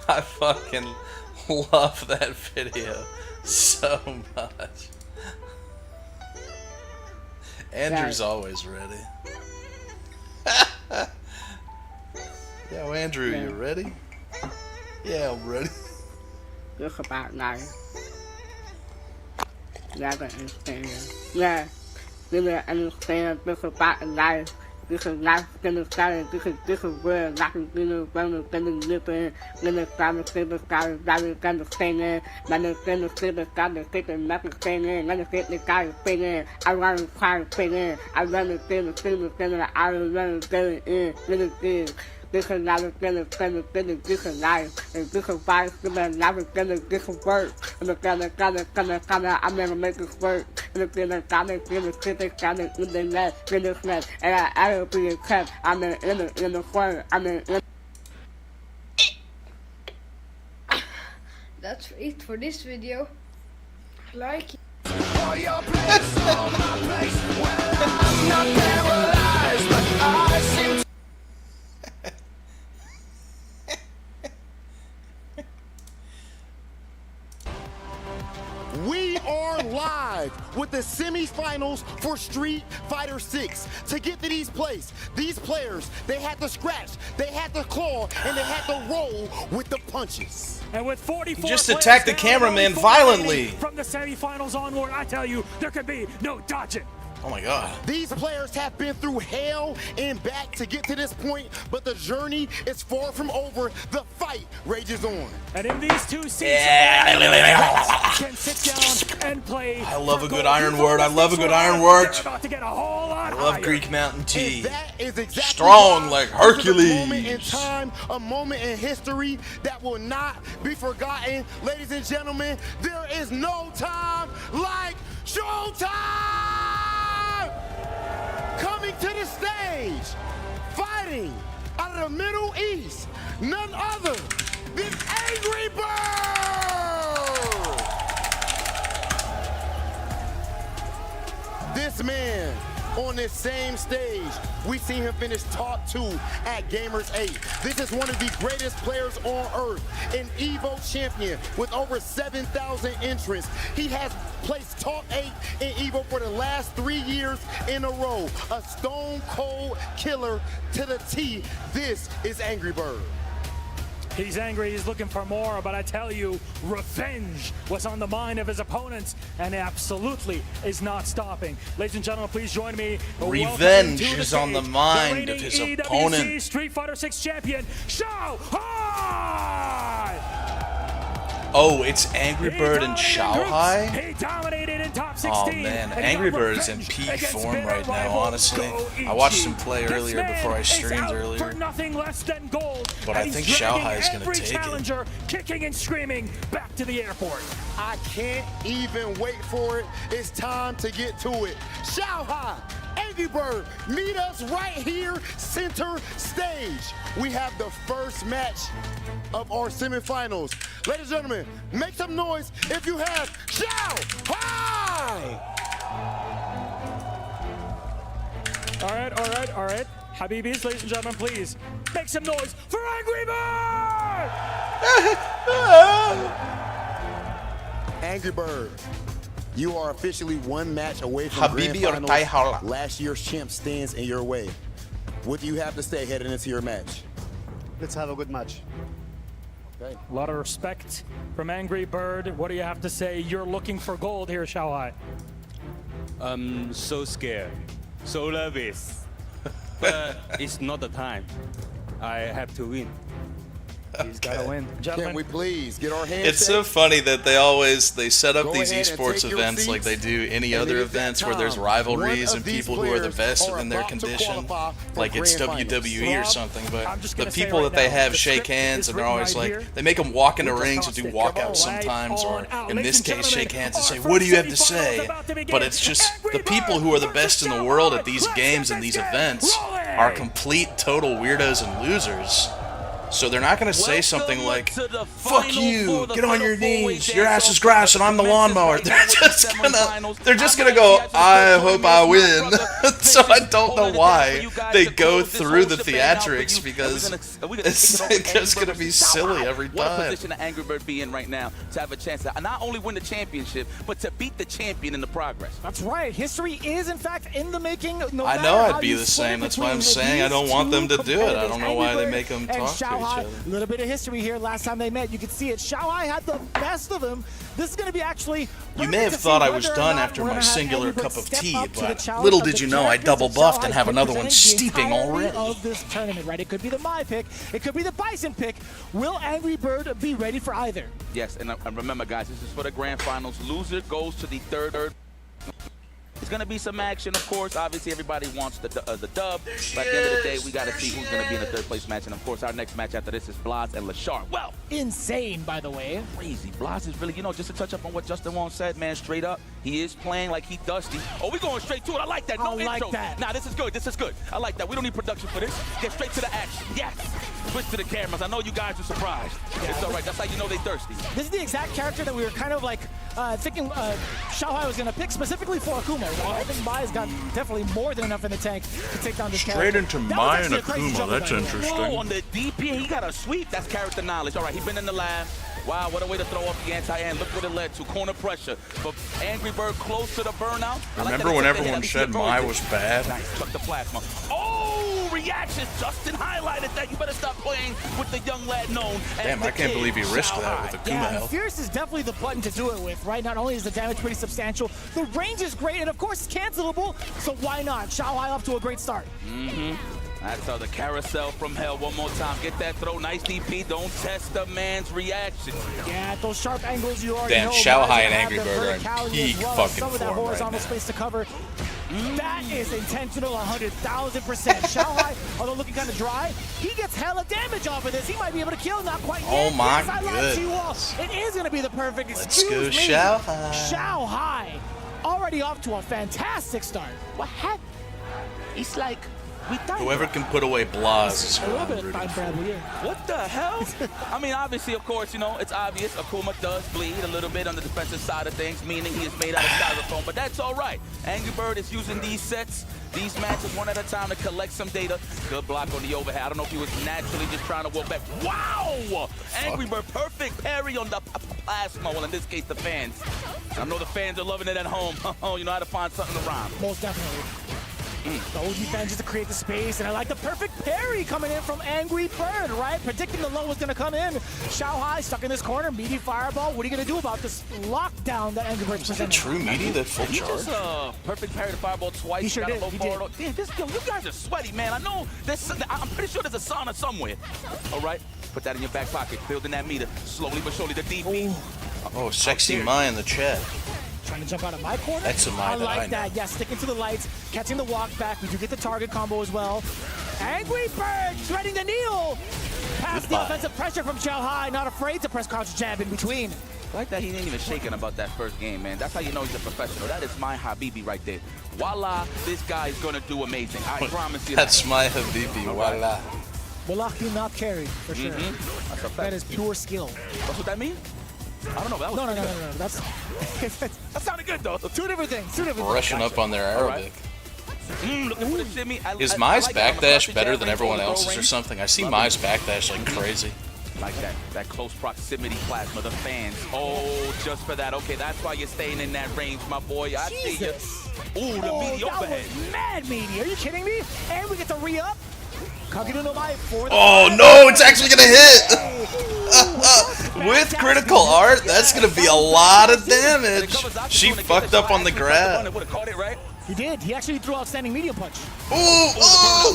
I fucking love that video so much. Andrew's always ready. Yo, Andrew, you ready? Yeah, I'm ready. Look about now. Yeah, I understand. Yeah, really understand. Look about life. This is life gonna start. This is where life is gonna live in. Gonna start to see the sky. Gonna stay in. Gonna see the sky. Gonna see the nothing thing. Gonna see the guy thing. I want to try thing. I want to see the thing. I want to get in. Really good. This is not gonna this is life, and this is why it's gonna this work. And I'm gonna make this work. And it's gonna sit in the net, and I'll be a cut. I'm in the front. I'm in. That's it for this video. Like it. We are live with the semifinals for Street Fighter 6. To get to these players, they had to scratch, they had to claw, and they had to roll with the punches. And with 44 He just attacked the cameraman violently. From the semifinals onward, I tell you, there could be no dodging. Oh my God. These players have been through hell and back to get to this point, but the journey is far from over. The fight rages on. And in these two seasons, can sit down and play. I love a good iron word. I love a good iron word. About to get a whole lot I love higher. Greek mountain tea. That is exactly strong like Hercules. A moment in time, a moment in history that will not be forgotten. Ladies and gentlemen, there is no time like showtime! Coming to the stage, fighting out of the Middle East, none other than Angry Bird! This man on this same stage, we seen him finish top 2 at Gamers 8. This is one of the greatest players on earth, an Evo champion with over 7,000 entrants. He has placed top 8 in Evo for the last 3 years in a row. A stone cold killer to the T. This is Angry Bird. He's angry, he's looking for more, but I tell you, revenge was on the mind of his opponents, and absolutely is not stopping. Ladies and gentlemen, please join me. Revenge is on the mind of his EWC opponent. Street Fighter 6 champion, Xiaohai! Oh, it's Angry Bird and Xiaohai? He dominated in top 16. Oh man, Angry Bird is in peak form right now, honestly. I watched him play earlier before I streamed earlier. For nothing less than gold. But I think Xiaohai is going to take challenger kicking and screaming back to the airport. I can't even wait for it. It's time to get to it. Xiaohai, Angry Bird, meet us right here, center stage. We have the first match of our semifinals. Ladies and gentlemen, make some noise if you have Xiaohai! All right. Habibis, ladies and gentlemen, please make some noise for Angry Bird! Angry Bird, you are officially one match away from Habibi Grand or Finals. Taihala? Last year's champ stands in your way. What do you have to say heading into your match? Let's have a good match. Okay. A lot of respect from Angry Bird. What do you have to say? You're looking for gold here, Xiaohai. I'm so scared, so nervous, but it's not the time. I have to win. He's got to win. Can we please get our hands? It's so funny that they set up these esports events like they do any other events where there's rivalries and people who are the best within their condition, like it's WWE or something. But the people that they have shake hands and they're always like, they make them walk into rings and do walkouts sometimes, or in this case shake hands and say, what do you have to say? But it's just the people who are the best in the world at these games and these events are complete total weirdos and losers. So they're not going to say something like, fuck you, get on your knees, your ass is grass and I'm the lawnmower. They're just gonna go, I hope I win. So I don't know why they go through the theatrics, because it's just going to be silly every time. What position the Angry Bird be in right now to have a chance to not only win the championship, but to beat the champion in the progress? That's right. History is, in fact, in the making. I know I'd be the same. That's why I'm saying I don't want them to do it. I don't know why they make them talk to each other. A little bit of history here. Last time they met, you could see it. Xiaohai had the best of him. This is going to be actually... You may have thought I was done after my singular cup of tea, but little did you know I double buffed and have another one steeping already. Of this tournament, right? It could be the My pick. It could be the Bison pick. Will Angry Bird be ready for either? Yes, and remember, guys, this is for the grand finals. Loser goes to the third. It's going to be some action, of course. Obviously, everybody wants the dub. But at the end of the day, we got to see who's going to be in the third place match. And, of course, our next match after this is Blaz and Lashar. Well, insane, by the way. Crazy. Blaz is really, just to touch up on what Justin Wong said, man, straight up, he is playing like he dusty. Oh, we're going straight to it. I like that. No intro. Nah, this is good. This is good. I like that. We don't need production for this. Get straight to the action. Yes. Switch to the cameras. I know you guys are surprised. Yeah, it's all right. That's how you know they thirsty. This is the exact character that we were kind of like thinking Xiaohai was going to pick specifically for Akuma. I think Mai's got definitely more than enough in the tank to take down this character. Straight into Mai and Akuma. That's interesting. Whoa, on the DP, he got a sweep. That's character knowledge. All right, he's been in the lab. Wow, what a way to throw off the anti-end. Look what it led to. Corner pressure. But Angry Bird close to the burnout. Remember when everyone said Mai was bad? Nice. Chuck the plasma. Oh, reaction. Justin highlighted that. You better stop playing with the young lad known as Damn, I can't believe he risked that with Akuma health. Fierce is definitely the button to do it with, right? Not only is the damage pretty substantial, the range is great, and of course it's cancelable, so why not? Xiaohai off to a great start. That's the carousel from hell. One more time. Get that throw. Nice DP. Don't test the man's reaction. Yeah, those sharp angles you already know. Damn, Xiaohai and Angry Bird are in peak fucking some of that form horizontal space to cover. That is intentional 100,000%. Xiaohai, although looking kind of dry, he gets hella damage off of this. He might be able to kill, not quite yet. Oh my goodness. It is going to be the perfect excuse. Let's go Xiaohai. Xiaohai already off to a fantastic start. What happened? He's like... Whoever can put away Blaz is a little bit of time travel, yeah. What the hell? I mean, obviously, of course, it's obvious Akuma does bleed a little bit on the defensive side of things, meaning he is made out of styrofoam, but that's all right. Angry Bird is using these sets, these matches one at a time to collect some data. Good block on the overhead. I don't know if he was naturally just trying to walk back. Wow! Angry Bird, perfect parry on the plasma, well, in this case, the fans. I know the fans are loving it at home. You know how to find something to rhyme. Most definitely. The OG fans just to create the space, and I like the perfect parry coming in from Angry Bird, right? Predicting the low was going to come in. Xiaohai stuck in this corner, meaty fireball. What are you going to do about this lockdown that Angry Bird's presenting? True meaty, that full charge? Just perfect parry the fireball twice. He sure did. Damn, you guys are sweaty, man. I know I'm pretty sure there's a sauna somewhere. All right, put that in your back pocket, building that meter. Slowly but surely, the DP. Oh, sexy Mai in the chat. Trying to jump out of my corner. That's a Mai I like that. Yeah, sticking to the lights, catching the walk back. We do get the target combo as well. Angry Bird threading the needle. Past the offensive pressure from Xiaohai, not afraid to press crouch jab in between. I like that he ain't even shaking about that first game, man. That's how you know he's a professional. That is my Habibi right there. Voila, this guy is going to do amazing. I promise you. That's my Habibi, voila. Wallahi not carried, for sure. That is pure skill. That's what that means? I don't know. That was no. That's that sounded good though. Two different things. Brushing up on their Arabic. Looking for the shimmy. Is Mai's backdash better than everyone else's or something? I see Mai's backdash like crazy. Like that close proximity plasma, the fans. Oh, just for that. Okay, that's why you're staying in that range, my boy. I see you. Ooh, the meaty overhead. That was mad meaty. Are you kidding me? And we get to re-up. Oh no, it's actually gonna hit! With critical art, that's gonna be a lot of damage. She fucked up on the grab. He did. He actually threw outstanding medium punch. Ooh!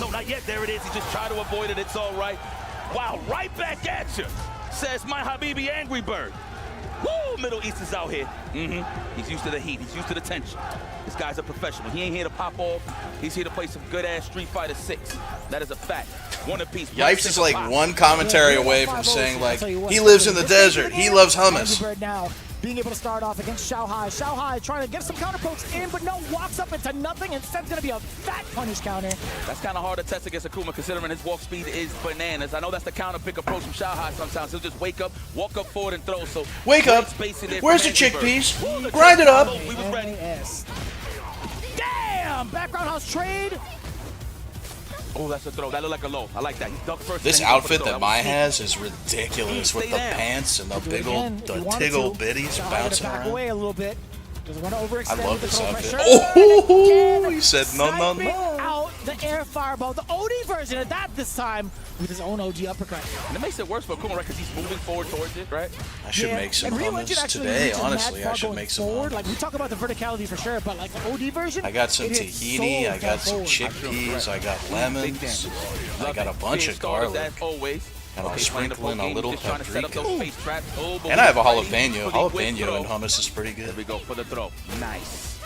No, not yet. There it is. He just tried to avoid it. It's all right. Wow, right back at you, says my Habibi Angry Bird. Woo, Middle East is out here. He's used to the heat. He's used to the tension. This guy's a professional. He ain't here to pop off. He's here to play some good-ass Street Fighter 6. That is a fact. One apiece. Yipes is like one commentary away from saying, like, he lives in the desert. He loves hummus. Now, being able to start off against Xiaohai. Xiaohai trying to get some counter pokes in, but no, walks up into nothing. Instead, it's going to be a fat punish counter. That's kind of hard to test against Akuma, considering his walk speed is bananas. I know that's the counter pick approach from Xiaohai sometimes. He'll just wake up, walk up forward, and throw. So wake up. Where's the chickpeas? Grind it up. We was ready. Damn! Background house trade. Oh, that's a throw. That looked like a low. I like that. He ducked first. This outfit that Mai has is ridiculous with the pants and the big old, the tiggle bitties bouncing back around. away a little bit. Doesn't want to overextend. I love this outfit. Pressure. Oh, he said no, no, no. Out the air fireball, the OD version of that this time with his own OG uppercut. And it makes it worse for Akuma, right? Because he's moving forward towards it, right? I should make some hummus today. Honestly, I should make some hummus. Like we talk about the verticality for sure, but like the OD version, I got some tahini, I got some chickpeas, I got lemons, I got a bunch of garlic. And I'll sprinkle in a little paprika. And I have a jalapeno. Jalapeno and hummus is pretty good. There we go for the throw. Nice.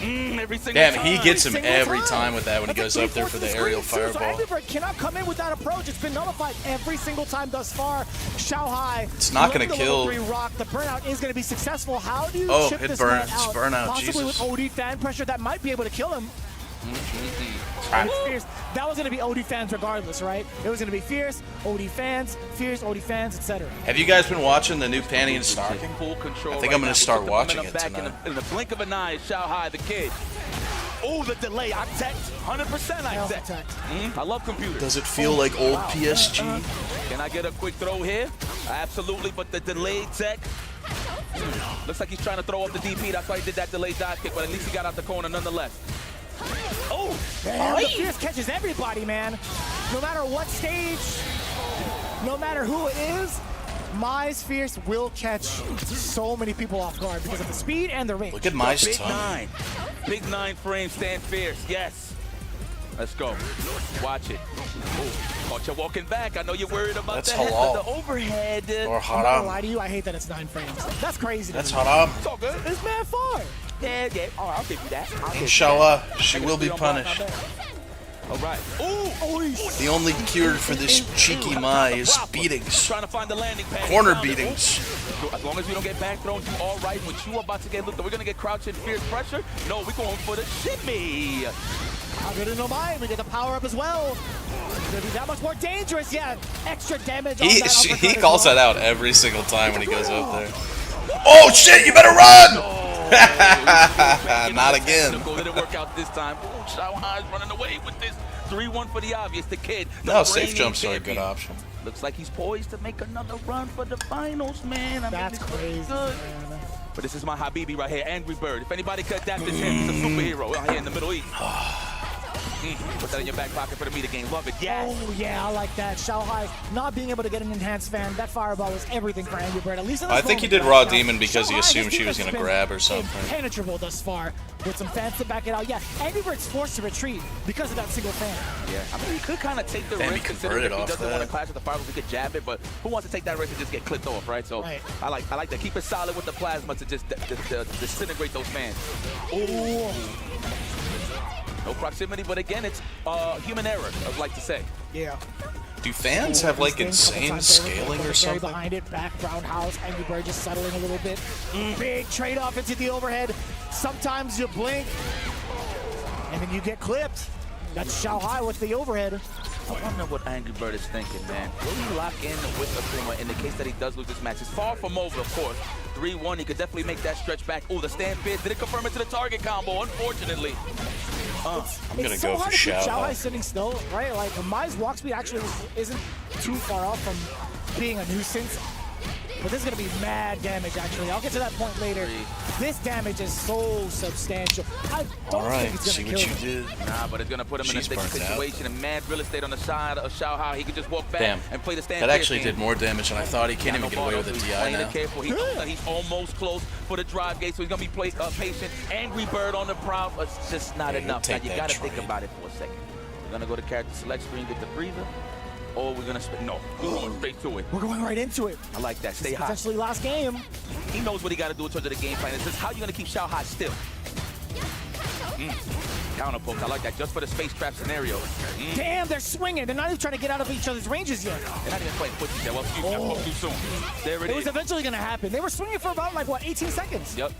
Every single Damn, he gets him every time with that when he goes up there for the aerial fireball. Angry Bird cannot come in with that approach. It's been nullified every single time thus far. Xiaohai. It's not going to kill. The burnout is going to be successful. How do you chip it this burns. man out? Burnout, Possibly Jesus. with OD fan pressure that might be able to kill him. Fierce. That was going to be OD fans regardless, right? It was going to be fierce, OD fans, etc. Have you guys been watching the new Panty and Stocking? Full control. I think I'm going to start watching it tonight. In the blink of an eye, Xiaohai, the kid. Oh, the delay. I tech. 100% I tech. I love computers. Does it feel like old PSG? Can I get a quick throw here? Absolutely, but the delayed tech. Looks like he's trying to throw up the DP. That's why he did that delayed dive kick, but at least he got out the corner nonetheless. Oh! Damn, the Fierce catches everybody, man. No matter what stage, no matter who it is, Mai's Fierce will catch so many people off guard because of the speed and the range. Look at Mai's Big tongue. 9. Big 9 frame stand Fierce. Yes. Let's go. Watch it. Oh, caught you walking back. I know you're worried about the overhead. Or I'm not haram. gonna lie to you, I hate that it's 9 frames. That's crazy. That's haram. It's all good. It's mad far. Yeah. All right, I'll give you that. Inshallah, she will be punished. All right. Ooh. The only cure for this cheeky Mai is beatings. Trying to find the landing pad. Corner beatings. As long as we don't get back thrown, you all right. What you about to get looked at, we're going to get crouching fierce pressure. No, we're going for the shimmy. How good is no mind? We get the power up as well. It's going to be that much more dangerous. Yeah, extra damage on that uppercut He as calls well. that out every single time when he goes up there. Oh shit, you better run! Not again. Didn't work out this time. Oh, Xiaohai's running away with this. 3-1 for the obvious. The kid. No, safe jumps are a good option. Looks like he's poised to make another run for the finals, man. That's crazy, man. But this is my Habibi right here, Angry Bird. If anybody could adapt this him, he's a superhero out here in the Middle East. Put that in your back pocket for the meter game. Love it. Yes. Oh, yeah, I like that. Xiaohai not being able to get an enhanced fan. That fireball was everything for Angry Bird. At least in this I think he moment, did Raw right? Demon because he Xiaohai, assumed his she was defense going to has grab been or something. Impenetrable thus far with some fans to back it out. Yeah, Angry Bird's forced to retreat because of that single fan. Yeah, I mean, he could kind of take the Damn, he risk considering converted if he off doesn't want to that. clash with the fireballs, he could jab it, but who wants to take that risk and just get clipped off, right? So I like that. Keep it solid with the plasma to just disintegrate those fans. Oh. No proximity, but again, it's human error, I'd like to say. Yeah. Do fans have like insane scaling or something? Behind it, back roundhouse, Angry Bird just settling a little bit. Big trade-off into the overhead. Sometimes you blink, and then you get clipped. That's Xiaohai with the overhead. I wonder what Angry Bird is thinking, man. Will he lock in with Akuma in the case that he does lose this match? It's far from over, of course. 3-1, he could definitely make that stretch back. Oh, the stand fierce. Did it confirm it to the target combo, unfortunately. I'm going to so go for hard to keep Xiaohai Xiaohai. sitting still, right? Like, Mai's walk speed actually isn't too far off from being a nuisance. But this is going to be mad damage, actually. I'll get to that point later. This damage is so substantial. I don't think it's going to kill him. Nah, but it's going to put him in a sticky situation and mad real estate on the side of Xiaohai. He could just walk back Damn. and play the stand That fierce actually game. did more damage than I thought. He can't even get away with a DI now. He knows that he's almost close for the drive gate, so he's going to be patient. Angry Bird on the prowl, but it's just not enough. Now, you got to think about it for a second. We're going to go to character select screen, get the breather. or we're gonna no, we're going straight to it. We're going right into it. I like that. Stay It's high. potentially last game. He knows what he got to do in terms of the game plan. It's just how you gonna keep Xiaohai still. Counter poke. I like that. Just for the space trap scenario. Damn, they're swinging. They're not even trying to get out of each other's ranges yet. They're not even playing footsie there. Well, excuse me, I spoke too soon. There it is. Was eventually going to happen. They were swinging for about, like, what, 18 seconds? Yep.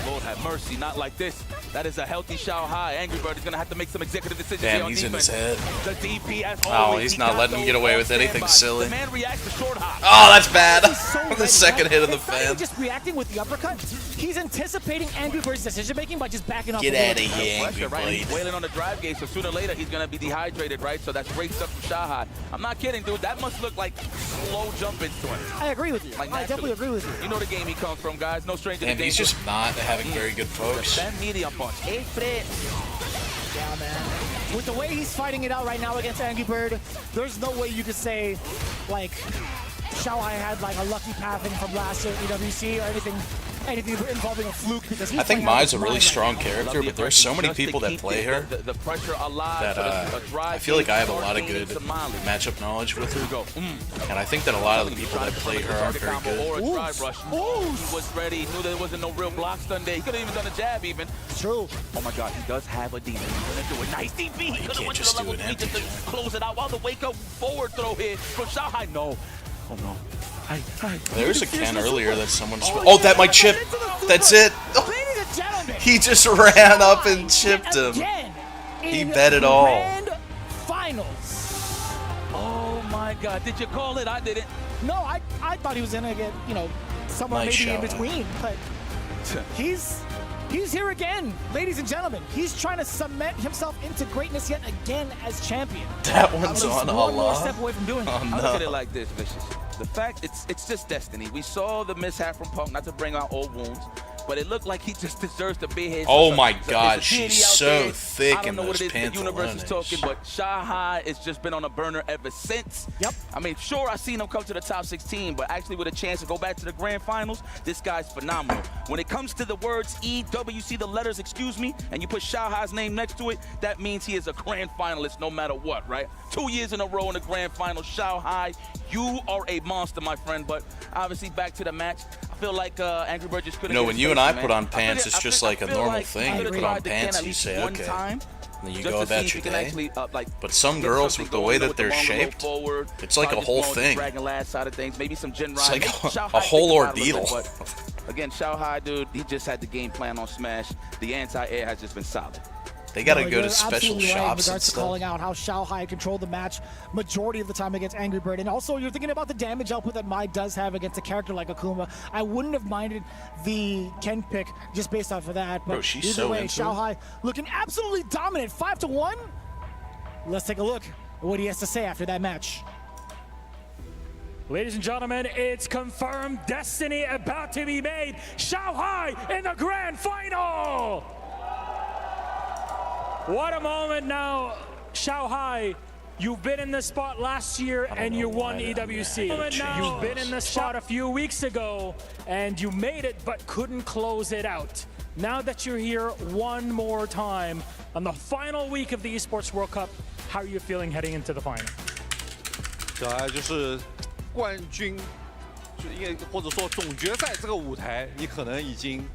Lord have mercy, not like this. That is a healthy Xiaohai. Angry Bird is going to have to make some executive decisions here Damn, on he's in defense. his head. The DP as Oh, always. he's not letting him get away with anything silly. The man reacts to short hop. Oh, that's bad. So The second hit of the It's not even fan. just reacting with the uppercut. He's anticipating Angry Bird's decision making by just backing up. Get a out little of bit. here, Pressure, Angry right? He's Blade. wailing on the drive gate, so sooner or later he's going to be dehydrated, right? So that's great stuff from Xiaohai. I'm not kidding, dude. That must look like slow jump into him. I agree with you. Like I definitely agree with you. You know the game he comes from, guys. No stranger to Damn, the game. he's just not having very good pokes. That medium punch. Hey, Fred. Yeah, man. With the way he's fighting it out right now against Angry Bird, there's no way you could say, like, Xiaohai had, like, a lucky pathing from last year at EWC or anything involving a fluke. Because I think Mai's a really strong character, but there's so many people that play her the pressure alive that I feel like I have a lot of good matchup knowledge with her. And I think that a lot of the people that play her aren't very good. He was ready. He knew there wasn't no real block stun there. He could have even done a jab even. True. Oh my God, he does have a DP. He's gonna do a nice DP. He could have went to the level 3 just to close it out while the wake up forward throw here from Xiaohai. No. Oh no. There was a Ken earlier that someone just... Oh, that might chip. That's it. Oh. He just ran up and chipped him. He bet it all. Grand Finals. Oh my God. Did you call it? I didn't. No, I thought he was gonna get, you know, somewhere Nice maybe in shot. between, but he's here again, ladies and gentlemen. He's trying to cement himself into greatness yet again as champion. That one's on one more Allah. step away from doing it. Oh, I look at no. it like this, Vicious. The fact, it's just destiny. We saw the mishap from Punk, not to bring out old wounds, but it looked like he just deserves to be here. Oh my There's a God, deity she's out so there. thick I don't in know what those it is the universe is talking, pantalones. but Xiaohai has just been on a burner ever since. Yep. I mean, sure, I've seen him come to the top 16, but actually with a chance to go back to the grand finals, this guy's phenomenal. When it comes to the words EWC, the letters, excuse me, and you put Xiaohai's name next to it, that means he is a grand finalist no matter what, right? 2 years in a row in the grand final. Xiaohai, you are a monster, my friend, but obviously back to the match. I feel like Angry Bird just couldn't. You know, when you and I put on pants, it's just like a normal thing. You put on pants, you say, okay. And then you go about your day. But some girls, with the way that they're shaped, it's like a whole thing. It's like a whole ordeal. Again, Xiaohai, dude, he just had the game plan on Smash. The anti-air has just been solid. They got to No, go you're to special absolutely right in shops and regards to stuff. calling out how Xiaohai controlled the match majority of the time against Angry Bird. And also, you're thinking about the damage output that Mai does have against a character like Akuma. I wouldn't have minded the Ken pick just based off of that. But Bro, she's either so way, into it. Xiaohai looking absolutely dominant, 5-1. Let's take a look at what he has to say after that match. Ladies and gentlemen, it's confirmed. Destiny about to be made. Xiaohai in the grand final. What a moment now, Xiaohai. You've been in this spot last year and you won EWC. You've been in this spot a few weeks ago and you made it but couldn't close it out. Now that you're here one more time on the final week of the Esports World Cup, how are you feeling heading into the final? 对啊，就是冠军，就应该或者说总决赛这个舞台，你可能已经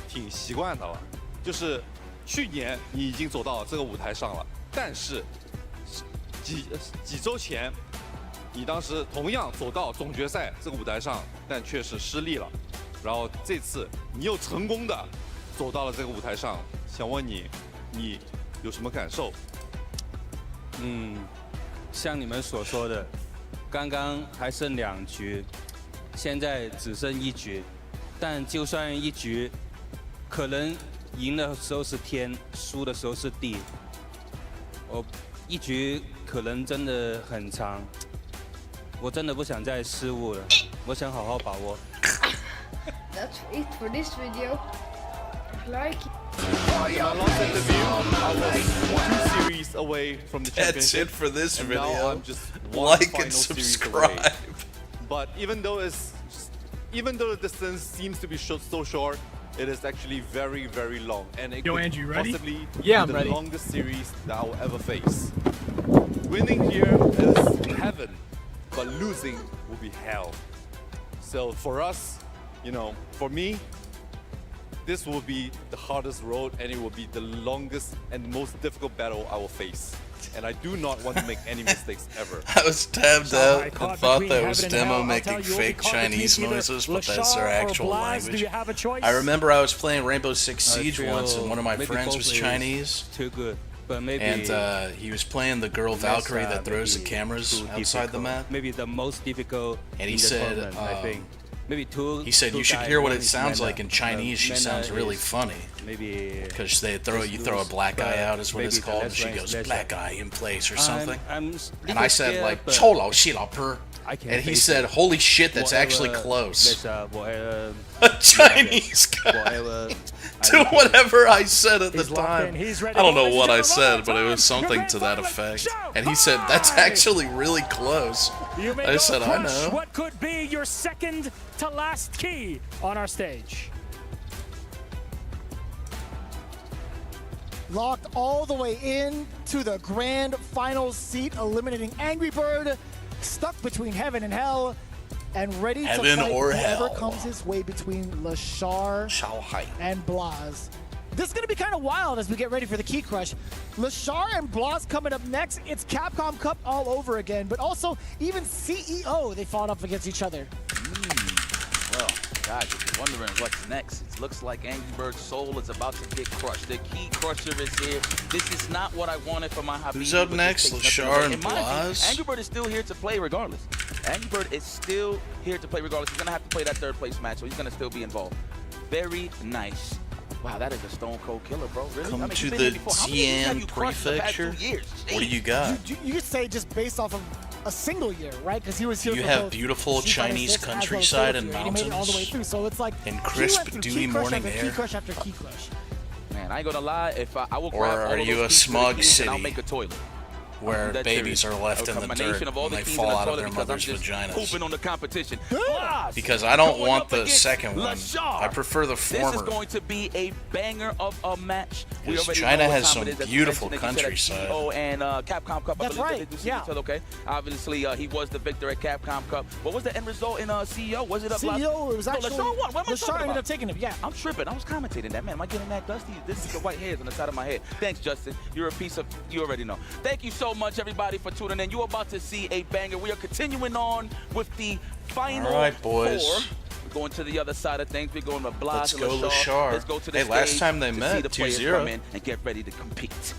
挺习惯的了。就是去年你已经走到这个舞台上了，但是几周前，你当时同样走到总决赛这个舞台上，但却是失利了。然后这次你又成功的走到了这个舞台上，想问你，你有什么感受？像你们所说的，刚刚还剩2局，现在只剩1局，但就算1局，可能赢的时候是天，输的时候是地。1局可能真的很长，我真的不想再失误了，我想好好把握。That's it for this video. Like it. I lost interview. I was 2 series away from the championship. That's it for this and video. Now I'm just one Like final and series subscribe. away. But even though the distance seems to be so short, it is actually very, very long, and it Yo, could Andrew, ready? possibly Yeah, be I'm ready. the longest series that I will ever face. winning here is heaven, but losing will be hell. So for us, you know, for me, this will be the hardest road and it will be the longest and most difficult battle I will face. And I do not want to make any mistakes ever. I was tabbed out and thought that was Demo making fake Chinese noises, but that's their actual language. I remember I was playing Rainbow Six Siege once and one of my friends was Chinese. Too good. But maybe and he was playing the girl Valkyrie that throws the cameras outside the map. Maybe the most difficult. And he said, I think. Maybe he said you should hear what it sounds like in Chinese. She sounds really funny. Maybe because you throw a black eye out is what it's called. And she goes black eye in place or something. And I said like 臭老细老婆. And he said, holy shit, that's actually close. A Chinese guy. To whatever I said at the time. I don't know what I said, but it was something to that effect. And he said, that's actually really close. I said, I know. What could be your second to last key on our stage? Locked all the way in to the grand final seat, eliminating Angry Bird, stuck between heaven and hell, and ready to fight whoever comes his way between Lashar Xiaohai and Blaz. This is going to be kind of wild as we get ready for the Key Crush. Lashar and Blaz coming up next. It's Capcom Cup all over again, but also even CEO, they fought up against each other. Well, guys, if you're wondering what's next, it looks like Angry Bird's soul is about to get crushed. The Key Crusher is here. This is not what I wanted for my hobby. Who's up next? Lashar and Blaz? Angry Bird is still here to play regardless. Angry Bird is still here to play regardless. He's going to have to play that third place match, so he's going to still be involved. Very nice. Wow, that is a stone cold killer, bro. Really? Come to the Tian Prefecture. What do you got? You could say just based off of a single year, right? Because he was here. You have beautiful Chinese countryside and mountains. He made it all the way through, so it's like and crisp, dewy morning air. Key crush after key crush. Man, I ain't gonna lie. If I will grab or all are of you those a smug city? I'll make a toilet. Where babies are left in the dirt when they fall out of their mother's vaginas. On the competition. Because I don't want the second one. I prefer the former. This is going to be a banger of a match. China has some beautiful countryside. And Capcom Cup. That's right. Yeah. Okay. Obviously, he was the victor at Capcom Cup. What was the end result in CEO? Was it up? CEO. It was actually. Lashar won. What am I Lashar ended up taking it. Yeah. I'm tripping. I was commentating that. Man, am I getting that dusty? This is the white hairs on the side of my head. Thanks, Justin. You're a piece of. You already know. Thank you so much, everybody, for tuning in. You're about to see a banger. We are continuing on with the final four. We're going to the other side of things. We're going to Blaz. Let's go Lashar. Let's go to the hey, stage last time they met, 2-0. And get ready to compete.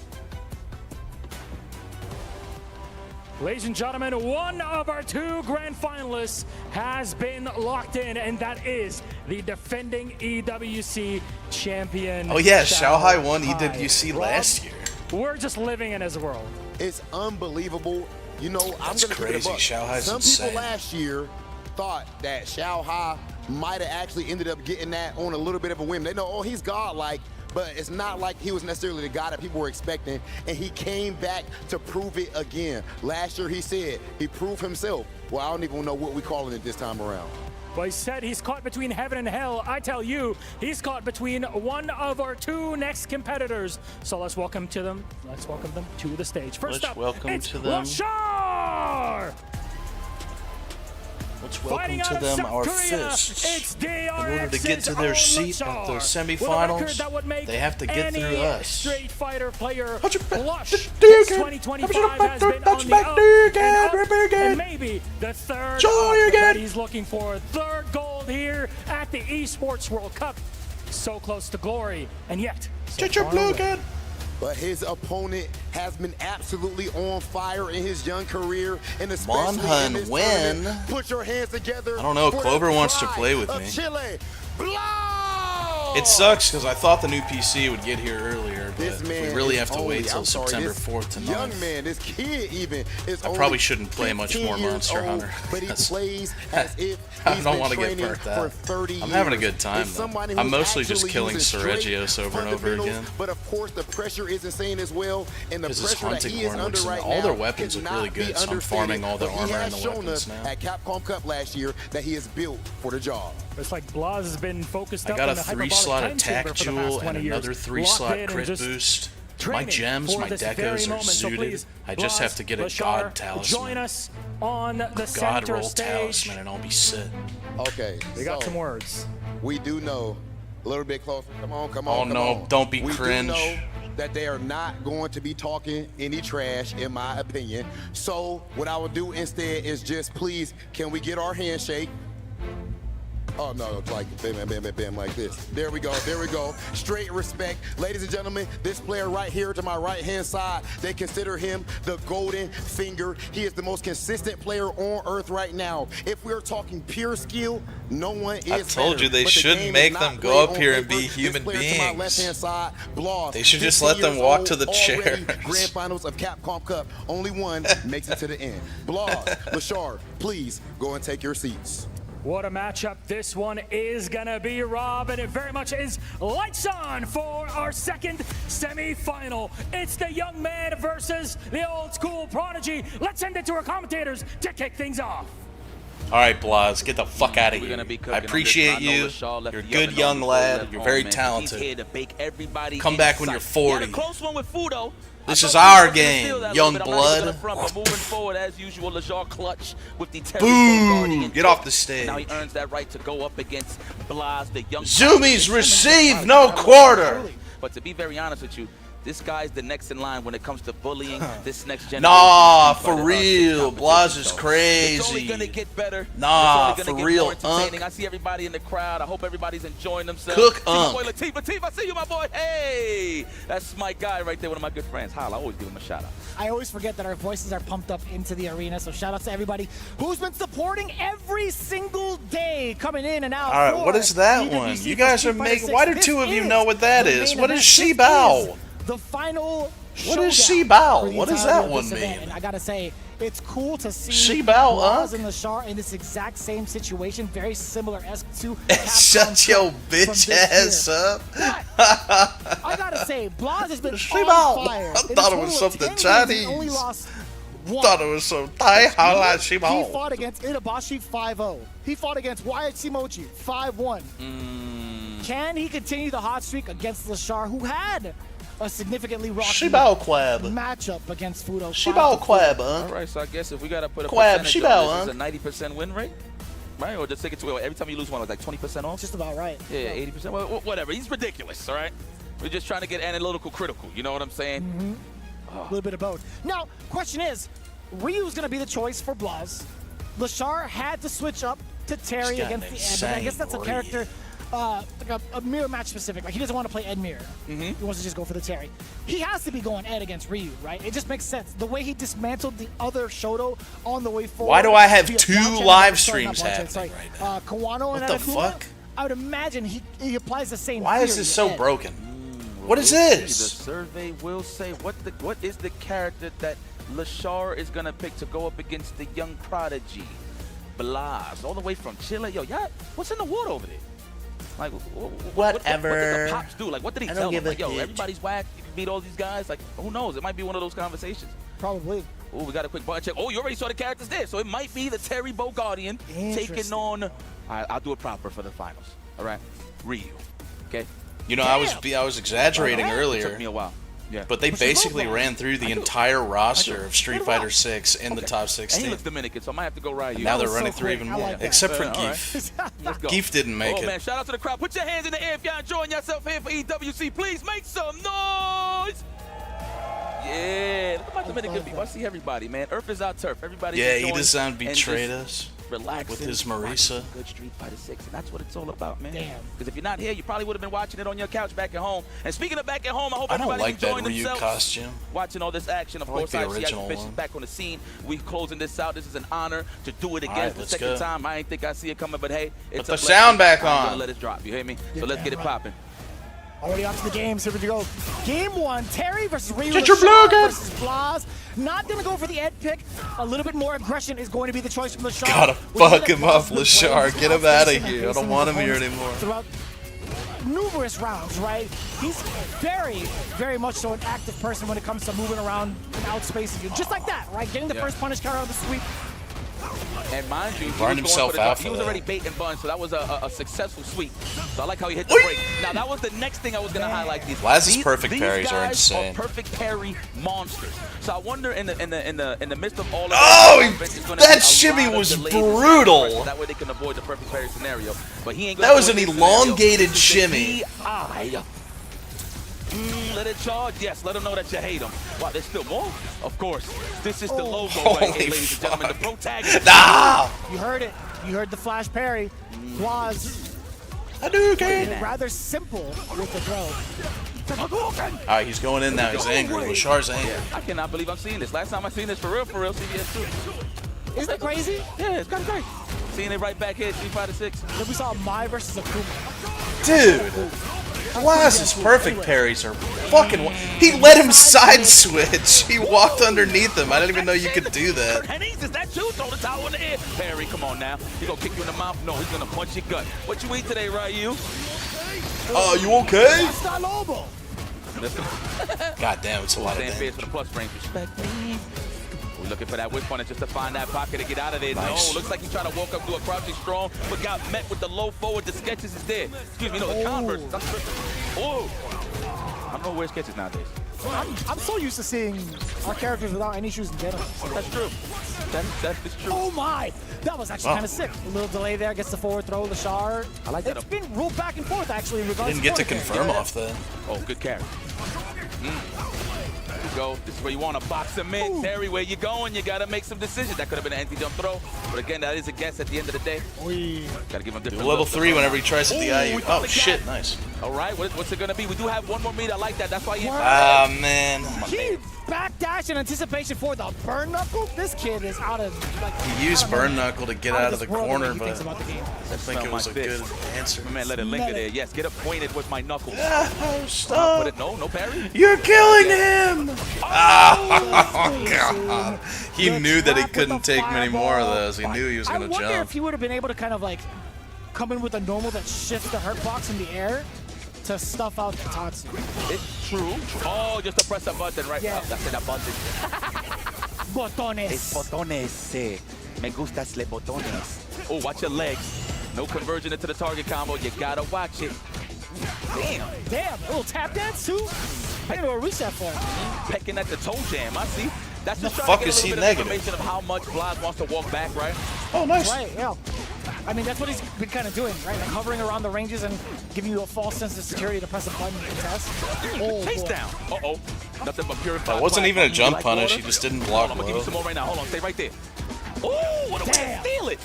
Ladies and gentlemen, one of our two grand finalists has been locked in, and that is the defending EWC champion. Oh yeah, Xiaohai won EWC last year. We're just living in his world. It's unbelievable. You know, that's I'm going to crazy. Xiaohai's some insane. people last year thought that Xiaohai might have actually ended up getting that on a little bit of a whim. They know, oh, he's godlike, but it's not like he was necessarily the guy that people were expecting, and he came back to prove it again. Last year, he said he proved himself. Well, I don't even know what we're calling it this time around. Well, he said he's caught between heaven and hell. I tell you, he's caught between one of our two next competitors. So let's welcome them to the stage. First up, it's Lashar! Let's welcome to them our fists. In order to get to their seat at the semifinals, they have to get through us. Street Fighter player Lush. 2025 has been on the up, and maybe the third that he's looking for. Third gold here at the Esports World Cup. So close to glory, and yet so far away. But his opponent has been absolutely on fire in his young career, and especially in this tournament. Put your hands together. I don't know. Clover wants to play with me. It sucks because I thought the new PC would get here earlier, but we really have to wait till September 4th to 9th. Young man, this kid even is I probably shouldn't play much more Monster Hunter. But he plays as if I don't want to get burnt out. I'm having a good time though. I'm mostly just killing Seregios over and over again. But of course, the pressure is insane as well, and the pressure that he is under right now. All their weapons look really good, so I'm farming all their armor and the weapons now. At Capcom Cup last year, that he is built for the job. It's like Blaz has been focused I up got on a the 3-slot attack jewel and another 3-slot crit boost. My gems, my decos are zooted. I just have to get a God talisman. Join us on the God center roll stage. talisman and I'll be set. Okay. They got some words. We do know a little bit closer. Come on, come Oh on. no, don't be we cringe. Do know that they are not going to be talking any trash, in my opinion. So what I will do instead is just please, can we get our handshake? Oh, no, it's like bam, bam, bam, bam, bam, like this. There we go, there we go. Straight respect. Ladies and gentlemen, this player right here to my right-hand side, they consider him the golden finger. He is the most consistent player on earth right now. If we're talking pure skill, no one is I told better. you they But the shouldn't game make is them not go played up on here and paper. be human This player to my beings. left-hand side, Bloss, They should just 15 let them years walk old, to the already chairs. Grand Finals of Capcom Cup. Only one makes it to the end. Bloss, Lashar, please go and take your seats. What a matchup this one is gonna be, Rob, and it very much is lights on for our second semi-final. It's the young man versus the old school prodigy. Let's send it to our commentators to kick things off. All right, Blas, get the fuck out of here. I appreciate you. You're a good young lad. You're very talented. Come back when you're 40. Close one with Fudo. This is our game, young blood. Moving forward, as usual, Lashar clutch with the Boom! Get off the stage. Now he earns that right to go up against Blas, the young. Zoomies receive no quarter. But to be very honest with you, this guy's the next in line when it comes to bullying this next generation. Nah, for real. Blas is crazy. It's only gonna get better. Nah, it's only for gonna get real, more entertaining. I see everybody in the crowd. I hope everybody's enjoying themselves. Cook See my boy Latif, I see you, my boy. Hey, that's my guy right there, one of my good friends. Hal, I always give him a shout out. I always forget that our voices are pumped up into the arena, so shout out to everybody who's been supporting every single day, coming in and out. All right, what is that one? You guys are making. Why do two of you know what that is? What is Shibao? The final. What is Shibao? What does that one mean? And I gotta say, it's cool to see Shibao, Blas and Lashar in this exact same situation, very similar-esque to Shut your bitch ass up. I gotta say, Blas has been Shibao. on fire. I thought it was something Chinese. Only lost one. Thought it was some Thai. How like He Shibao? fought against Itabashi 5-0. He fought against Wyatt Simochi 5-1. Can he continue the hot streak against Lashar, who had a significantly rocky matchup against Fudo? Shibao Quab, huh? All right, so I guess if we got to put a Quab, percentage Shibao, on this, it's a 90% win rate, right? Or just take it to every time you lose one, it's like 20% off? Just about right. Yeah, 80%, well, whatever. He's ridiculous, all right? We're just trying to get analytical critical, you know what I'm saying? A little bit of both. Now, question is, Ryu's going to be the choice for Blas. Lashar had to switch up to Terry against the Ed, but I guess that's a character, like a mirror match specific. Like, he doesn't want to play Ed mirror. He wants to just go for the Terry. He has to be going Ed against Ryu, right? It just makes sense. The way he dismantled the other Shoto on the way forward. Why do I have via two Blanchet live and- sorry, not streams Blanchet, sorry, happening Kawano What and the Arakuma, fuck? I would imagine he applies the same Why is theory this to so Ed. broken? What is We'll see. this? The survey will say what is the character that Lashar is gonna pick to go up against the young prodigy, Blas, all the way from Chile. Yo, yeah, what's in the water over there? Like, what did the pops do? Like, what did he tell them? Like, yo, everybody's whack. You can beat all these guys. Like, who knows? It might be one of those conversations. Probably. Oh, we got a quick button check. Oh, you already saw the characters there, so it might be the Terry Bo Guardian taking on. All right, I'll do it proper for the finals. All right, Ryu. Okay. You know, I was exaggerating It earlier. took me a while. Yeah. But they basically ran through the entire roster of Street Fighter 6 in the top And 16. he looks Dominican, so I might have to go Ryu. And now they're running through even more. Except for Geef. Let's go. Geef didn't make Oh, it. man, shout out to the crowd. Put your hands in the air if y'all enjoying yourself here for EWC. Please make some noise. Yeah, look at my Dominican people. I see everybody, man. Earth is our turf. Everybody. Yeah, he designed betrayed us. Relax with his Marisa. Good Street Fighter 6, and that's what it's all about, man. Damn. Because if you're not here, you probably would have been watching it on your couch back at home. And speaking of back at home, I hope I don't everybody's like that enjoying Ryu themselves. costume. Watching all this action, of I like course, the I see original Activision's one. back on the scene. We closing this out. This is an honor to do it again All right, for the let's second go. time. I ain't think I see it coming, but hey, it's Put a the sound blessing. back I ain't on. gonna let it drop. You hear me? So let's get it popping. Already on to the games. Here we go. Game one, Terry versus Ryu. Get your Lashar blue versus Blas. Not going to go for the Ed pick. A little bit more aggression is going to be the choice from Lashar. Gotta We know fuck that him Blas up, has been Lashar. playing Get him offensive out of and here. I facing don't want him his here opponents anymore. Throughout numerous rounds, right? He's very, very much so an active person when it comes to moving around and outspacing you. Just like that, right? Getting the first punish counter on the sweep. And mind you, burned himself out. He was already bait and bun, so that was a successful sweep. So I like how he hit the break. Now that was the next thing I was gonna highlight. Laz's perfect parries are These insane. guys are perfect parry monsters. So I wonder in the midst of all of that shimmy was brutal. That way they can avoid the perfect parry scenario. But he ain't. That was an elongated shimmy. Let it charge. Yes, let them know that you hate them. Wow, there's still more? Of course. This is the logo right here, ladies and gentlemen. The protagonist. Nah! You heard it. You heard the flash parry. Flaws. Hadouken! Rather simple with the throw. Alright, he's going in now. He's angry. Lashar's angry. I cannot believe I'm seeing this. Last time I seen this for real, CBS 2. Isn't that crazy? Yeah, it's kind of great. Seeing it right back here, 3-5-6. Then we saw Mai versus Akuma. Dude! Laz's perfect parries are fucking. He let him side switch. He walked underneath him. I didn't even know you could do that. Hennies, is that you? Throw the towel in the air. Parry, come on now. He gonna kick you in the mouth? No, he's gonna punch your gut. What you eat today, Ryu? You okay? God damn, it's a lot of damage. For the plus range. Respect me. We're looking for that whip on it just to find that pocket to get out of there. Nice. No, looks like he tried to walk up to a crouching strong, but got met with the low forward. The sketches is there. Excuse me, no, the Converse. Oh, I don't know where sketches nowadays. I'm so used to seeing our characters without any shoes in general. That's true. That is true. Oh my! That was actually kind of sick. A little delay there, gets the forward throw, Lashar. I like that. It's been ruled back and forth actually in regards Didn't get to confirm off that. Oh, good carry. Go. This is where you want to box him in. Terry, where you going? You got to make some decisions. That could have been an anti-jump throw. But again, that is a guess at the end of the day. Got to give him different Level 3 whenever he tries to DI you. Oh, shit. Nice. All right. What's it going to be? We do have one more meet. I like that. That's why he... Ah, man. He backdash in anticipation for the burn knuckle. This kid is out of... He used burn knuckle to get out of the corner, but I I think it was a good answer. My man, let it linger there. Yes, get acquainted with my knuckles. Stop. Put it, no parry. You're killing him! Oh, God. He knew that he couldn't take many more of those. He knew he was going to I wonder jump. if he would have been able to kind of like come in with a normal that shifts the hurt box in the air to stuff out the Tatsu. It's true. Oh, just to press a button, right? Yeah. That's it, a button. Botones. Es botones. Me gustas le botones. Oh, watch your legs. No conversion into the target combo. You gotta watch it. Damn. Damn, a little tap dance too? I didn't know a reset for him. Pecking at the toe jam, I see. That's just The trying fuck to is get a he little bit of negative? information of how much Blas wants to walk back, right? Oh, nice. Right, yeah. I mean, that's what he's been kind of doing, right? Like hovering around the ranges and giving you a false sense of security to press a button and contest. Oh, Chase boy. down. Uh-oh. Nothing but pure. That wasn't even a jump punish. He just didn't block I'm gonna give you some low. more right now. Hold on, stay right there. Oh, what a way to steal it.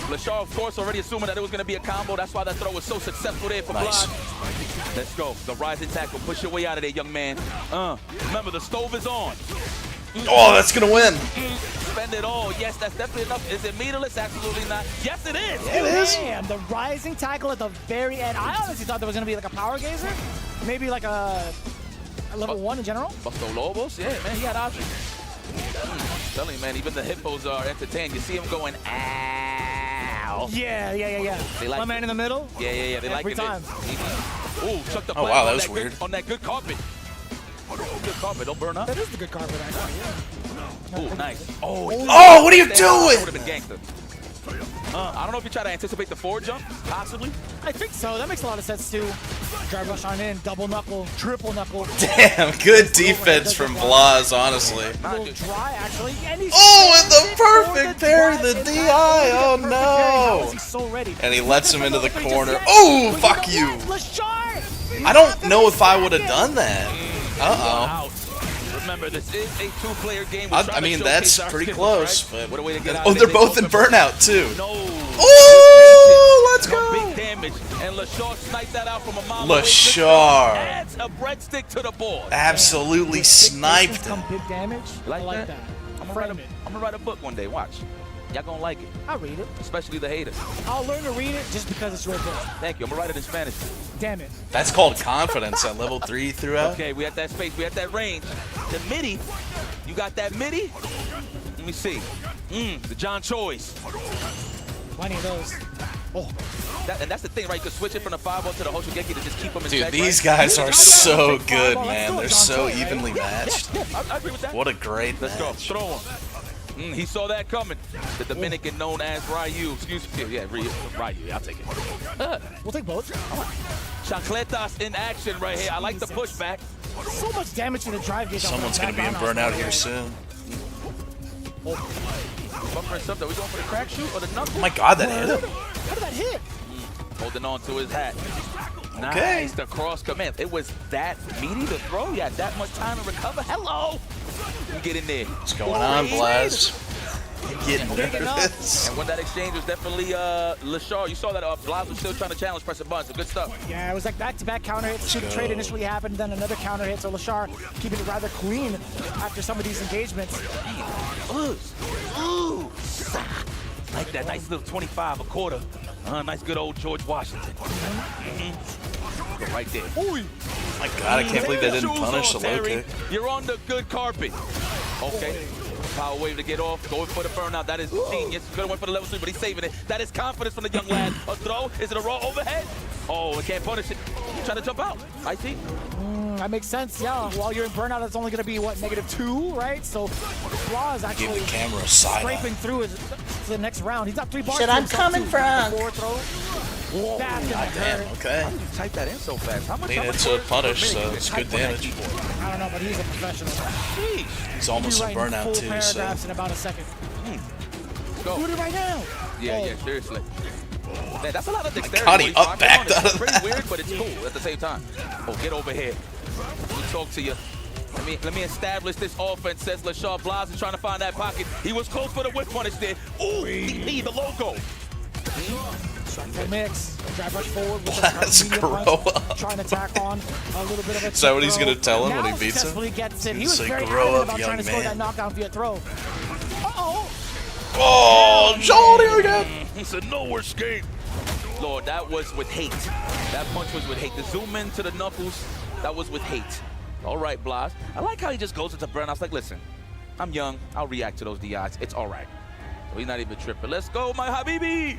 Lashar, of course, already assuming that it was going to be a combo. That's why that throw was so successful there for Nice. Blas. Let's go. The rising tackle. Push your way out of there, young man. Remember, the stove is on. Oh, that's going to win. Spend it all. Yes, that's definitely enough. Is it meterless? Absolutely not. Yes, it is. It is. Damn, the rising tackle at the very end. I honestly thought there was going to be like a power gazer. Maybe like a level 1 in general. Busto Lobos? Yeah, man, he had options. Telling you, man, even the hippos are entertained. You see him going, ow. Yeah. They like My man in the middle? Yeah, they like Every it. time. Ooh, chuck the Oh, flag wow, on that was good- weird. on that good carpet. Good carpet, don't burn up. That is the good carpet, actually. Yeah. Ooh, nice. Oh, what are you That doing? would have been gangster. I don't know if you try to anticipate the forward jump, possibly. I think so. That makes a lot of sense, too. Drive rush on in, double knuckle, triple knuckle. Damn, good defense from Blas, honestly. A little dry, actually. And he's Oh, and the perfect parry, the DI. Oh, no. He's so ready. And he lets him into the corner. Oh, fuck you. Lashar! I don't know if I would have done that. Uh-oh. Remember, this is a two-player game. I mean, that's pretty close. But what a way to get out oh, of they're there. both in burnout, too. No. Oh, let's go. Big damage. And Lashar sniped that out from a mile Lashar. adds a breadstick to the board. Absolutely sniped Come him. big damage. I like that. I'm gonna write a book one day. Watch. Y'all gonna like it. I'll read it. Especially the haters. I'll learn to read it just because it's your book. Thank you. I'm gonna write it in Spanish. Damn it. That's called confidence at level 3 throughout. Okay, we at that space. We at that range. The midi. You got that midi? Let me see. The John Choice. Plenty of those. Oh. And that's the thing, right? You can switch it from the 5-0 to the Hoshigeki to just keep them in Dude, check, these right? guys are so good, Fireball, man. They're let's go, so John Toy, evenly right? matched. Yeah, I agree with that. What a great Let's go. match. Throw him. He saw that coming. The Dominican known as Ryu. Excuse me. Yeah, Ryu. I'll take it. We'll take both. Chacletas in action right here. I like the pushback. So much damage to the drive gauge. Someone's going to be in burnout here soon. Buffering stuff. Are we going for the crack shoot or the knuckle? Oh my god, that hit him. How did that hit? Holding on to his hat. Okay. Nice, the cross command. It was that meaty to throw. You had that much time to recover. Hello. Get in there. What's going on, Blaz? Getting nervous. And when that exchange was definitely Lashar. You saw that Blaz was still trying to challenge pressing buttons. So good stuff. Yeah, it was like back-to-back counter hits. The trade initially happened, then another counter hit. So Lashar keeping it rather clean after some of these engagements. Ooh. Like that nice little 25 a quarter. Nice good old George Washington. Right there. Ooh. My god, I can't believe they didn't punish the low kick. You're on the good carpet. Okay. Power wave to get off. Going for the burnout. That is genius. Could have went for the level 3, but he's saving it. That is confidence from the young lad. A throw. Is it a raw overhead? Oh, it can't punish it. Trying to jump out. I see. That makes sense, yeah. While you're in burnout, it's only going to be, what, -2, right? So Blaz actually give the camera a side scraping through to the next round. He's got 3 bars. Shit, I'm coming from. 4 throw. Damn, okay. You type that in so fast. How much? I mean, it's a punish, so it's good damage. I don't know, but he's a professional. He's almost a burnout, full too, paragraphs so. in about a second. Go. Do it right now. Yeah, seriously. Man, that's a lot of dexterity. God, he up-backed out of It's pretty weird, but it's cool at the same time. Oh, get over here. Let me talk to you. Let me establish this offense, says Lashar. Blaz is trying to find that pocket. He was close for the whip punish there. Ooh, the logo. The mix. Drive rush forward with Blaz grow punch, trying to tack on a little bit of a Is that what he's going to tell him now when he beats him? successfully gets it. He He's was like, very grow adamant up, about young trying to score that man. knockdown via throw. Uh-oh. Oh, Jordy again. He said, no escape. Lord, that was with hate. That punch was with hate. The zoom in to the knuckles, that was with hate. All right, Blaz. I like how he just goes into burn. I was like, listen, I'm young. I'll react to those DIs. It's all right. So he's not even tripping. Let's go, my Habibi.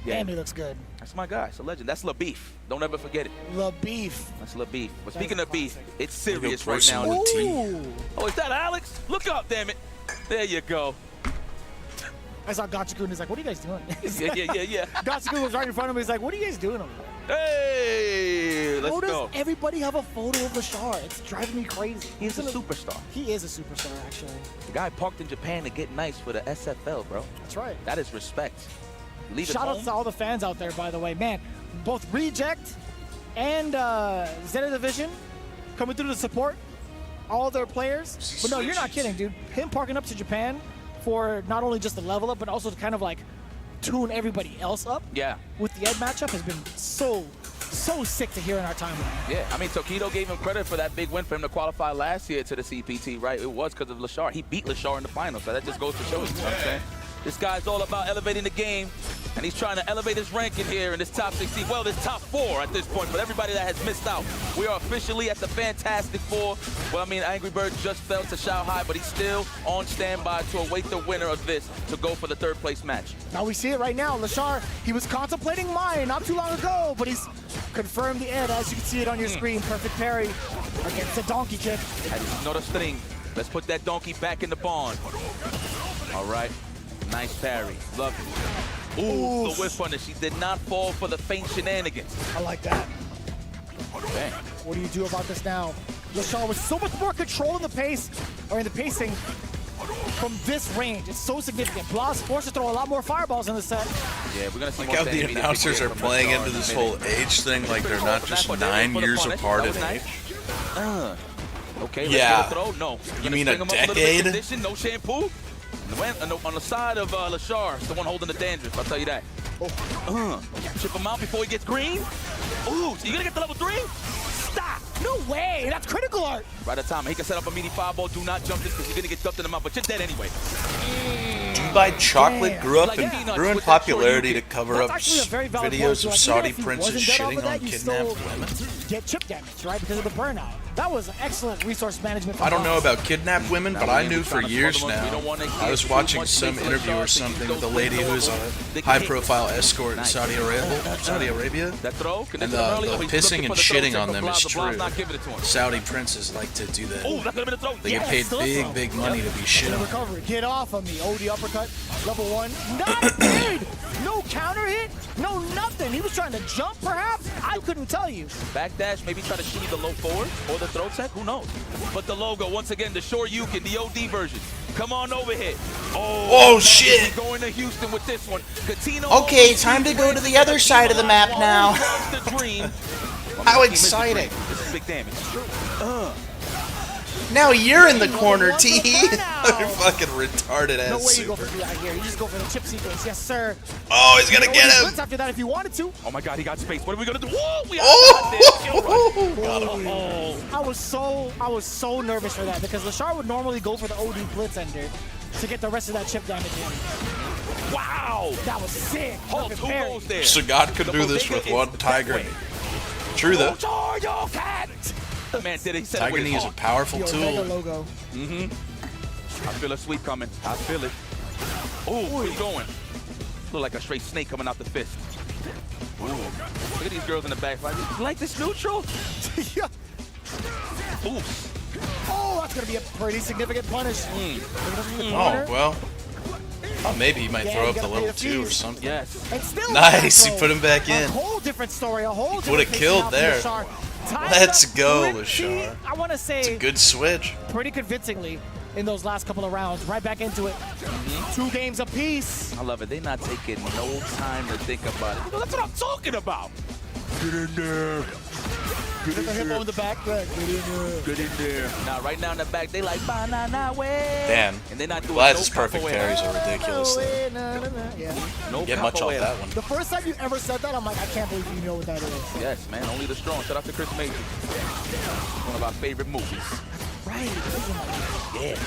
Yeah. Damn, he looks good. That's my guy. It's a legend. That's La Beef. Don't ever forget it. La Beef. That's La Beef. But speaking of beef, it's serious right person now. with Oh, is that Alex? Look up, damn it. There you go. I saw Gachiku and he's like, what are you guys doing? Yeah. Gachiku was right in front of me. He's like, what are you guys doing over there? Hey, let's How go. does everybody have a photo of Lashar? It's driving me crazy. He's a superstar. He is a superstar, actually. The guy parked in Japan to get nice for the SFL, bro. That's right. That is respect. Leave Shout it out home. to all the fans out there, by the way. Man, both Reject and Zeta Division coming through to support all their players. But no, you're not kidding, dude. Him parking up to Japan for not only just the level up, but also to kind of like tune everybody else up. Yeah. With the Ed matchup has been so sick to hear in our timeline. Yeah, I mean, Tokido gave him credit for that big win for him to qualify last year to the CPT, right? It was because of Lashar. He beat Lashar in the finals, so that just goes to show you, what I'm saying? This guy's all about elevating the game, and he's trying to elevate his ranking here in this top 16. Well, this top 4 at this point, but everybody that has missed out. We are officially at the Fantastic Four. Well, I mean, Angry Bird just fell to Xiaohai, but he's still on standby to await the winner of this to go for the 3rd place match. Now we see it right now. Lashar, he was contemplating mine not too long ago, but he's confirmed the Ed, as you can see it on your screen. Perfect parry against the donkey kick. Not a string. Let's put that donkey back in the barn. All right. Nice parry. Love it. Ooh, the whip punish. She did not fall for the feint shenanigans. I like that. Bang. What do you do about this now? Lashar with so much more control in the pace, or in the pacing from this range. It's so significant. Blaz forced to throw a lot more fireballs in the set. Yeah, we're gonna see Like more how the announcers are playing into this whole age thing, like they're not just 9 years apart in age. Okay, Yeah. let's get a throw. No. You mean a decade? No shampoo. On the side of Lashar, it's the one holding the dandruff, I'll tell you that. Chip him out before he gets green. Ooh, so you gonna get the level 3? Stop! No way! That's critical art! Right at time. He can set up a meaty fireball. Do not jump this because you're gonna get dumped in the mouth, but you're dead anyway. Dubai Chocolate grew up Like in peanuts grew in with that popularity to short cover That's up actually a very valid videos point. of Like, Saudi even if he princes wasn't dead off shitting of that, on you kidnapped still women. get chip damage, right? Because of the burnout. That was excellent resource management. I don't know about kidnapped women, but I knew for years now. I was watching some interview or something with a lady who's a high-profile escort in Saudi Arabia, and the pissing and shitting on them is true. Saudi princes like to do that. They get paid big money to be shit on. Recovery. Get off of me. OD uppercut. Level 1. Not paid. No counter hit. No nothing. He was trying to jump, perhaps. I couldn't tell you. Backdash, maybe try to shoot the low forward or the throw tech. Who knows? But the logo, once again, the short Yukin, the OD version. Come on over here. Oh shit! Going to Houston with this one. Okay, time to go to the other side of the map now. How exciting! This is big damage. Now you're in the corner, Teehee. You're fucking retarded ass. No way you go for the here. You just go for the chip sequence. Yes, sir. Oh, he's gonna get him. Blitz after that if you wanted to. Oh my God, he got space. What are we gonna do? Whoa, we I was so nervous for that because Lashar would normally go for the OD blitz ender to get the rest of that chip damage in. Wow, that was sick. Oh, 2 goals there. Sagat could do this with one Tiger. True though. The man did it. He said Tiger Knee is a powerful tool. Logo. I feel a sweep coming. I feel it. Oh, where you going? Look like a straight snake coming out the fist. Ooh. Look at these girls in the back. You like this neutral? Yeah. Oops. Oh, that's gonna be a pretty significant punish. Oh well. Oh, maybe he might throw up the level 2 or something. Yes. And still nice, he put him back in. A whole different story. A whole different. Would have killed there. Let's go, Lashar. I want to say it's a good switch. Pretty convincingly in those last couple of rounds. Right back into it. 2 games apiece. I love it. They're not taking no time to think about it. That's what I'm talking about. Get in there. Get in the hip on the back. Get in there. Get in there. Now, right now in the back, they like banana way. Damn. And they're not doing Glaz's perfect parries are ridiculous. Yeah. No get much off that one. The first time you ever said that, I'm like, I can't believe you know what that is. Yes, man. Only the strong. Shout out to Chris Major. One of our favorite movies. Right. Yeah.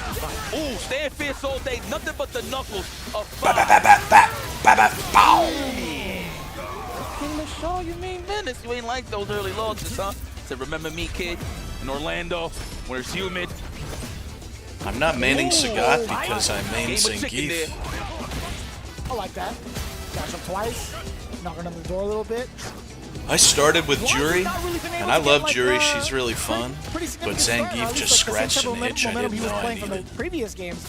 Ooh, stand fierce all day. Nothing but the knuckles of King Lashar, you mean business. You ain't like those early losses, huh? Said, remember me, kid, in Orlando, when it's humid. I'm not maining Sagat because I main Zangief. I like that. Dash him twice. Knocking on the door a little bit. I started with Jury, and I love Jury. She's really fun, but Zangief just scratched an itch I didn't know I from the needed. previous games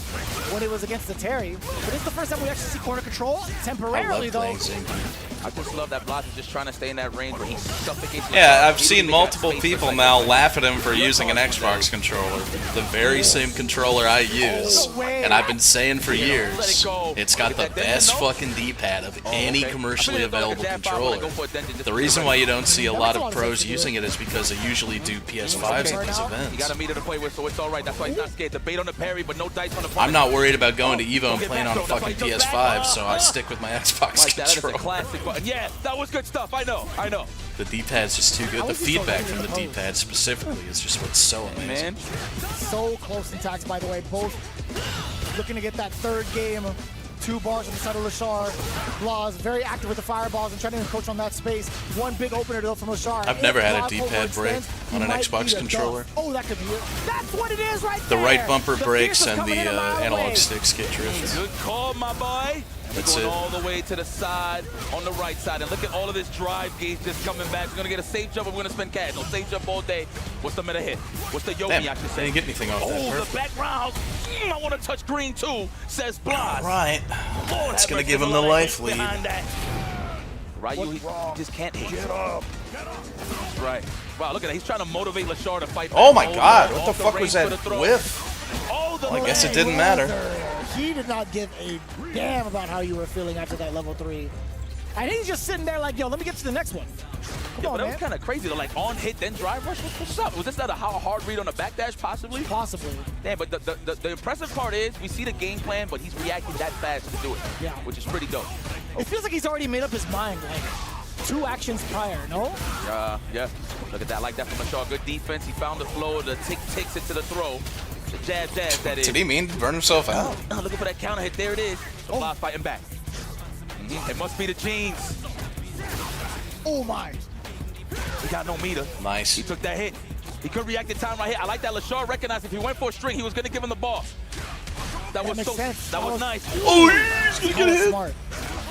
when it was against the Terry. But it's the first time we actually see corner control temporarily, I love playing Zangief. I just love that Blas is just trying to stay in that range where he suffocates. Yeah, I've seen multiple people now laugh at him for using an Xbox controller, the very same controller I use, and I've been saying for years, it's got the best fucking D-pad of any commercially available controller. The reason why you don't see a lot of pros using it is because they usually do PS5s at these events. You got a meter to play with, so it's all right. That's why he's not scared. The bait on the parry, but no dice on the punch. I'm not worried about going to Evo and playing on a fucking PS5, so I stick with my Xbox That is a controller. classic button. Yeah, that was good stuff. I know. The D-pad's just too good. The feedback from the D-pad specifically is just what's so amazing. So close in tax, by the way. Both looking to get that third game. 2 bars on the side of Lashar. Blas very active with the fireballs and trying to encroach on that space. One big opener though from Lashar. I've never had a D-pad break on an Xbox controller. Oh, that could be it. That's what it is right The there. right bumper breaks and the analog sticks get drifted. Good call, my boy. That's going it. all the way to the side, on the right side. And look at all of this drive gauge just coming back. We're going to get a safe jump, and we're going to spend cash. No safe jump all day. What's the meta hit? What's the Yomi, I should say? Didn't get anything off that. Oh, Perfect. the background. I want to touch green, too, says Blas. Right. It's going to give him the life lead. Right, you just can't hit. Get up. That's right. Wow, look at that. He's trying to motivate Lashar to fight back. Oh my god, what the fuck was that whiff? Well, I guess it didn't matter. He did not give a damn about how you were feeling after that level 3. And he's just sitting there like, yo, let me get to the next one. Come on, but that man. was kind of crazy though, like on hit, then drive rush. What's up? Was this not a hard read on the backdash, possibly? Possibly. Damn, but the impressive part is we see the game plan, but he's reacting that fast to do it. Yeah. Which is pretty dope. It feels like he's already made up his mind, like 2 actions prior, no? Yeah. Look at that, like that from Lashar. Good defense. He found the flow, the takes it to the throw. The jab, that is. Did he mean to burn himself out? Looking for that counter hit. There it is. So Blas fighting back. It must be the jeans. Oh my. He got no meter. Nice. He took that hit. He could react in time right here. I like that Lashar recognized if he went for a string, he was going to give him the ball. That was so. That was nice. Oh, he's gonna get hit. Smart.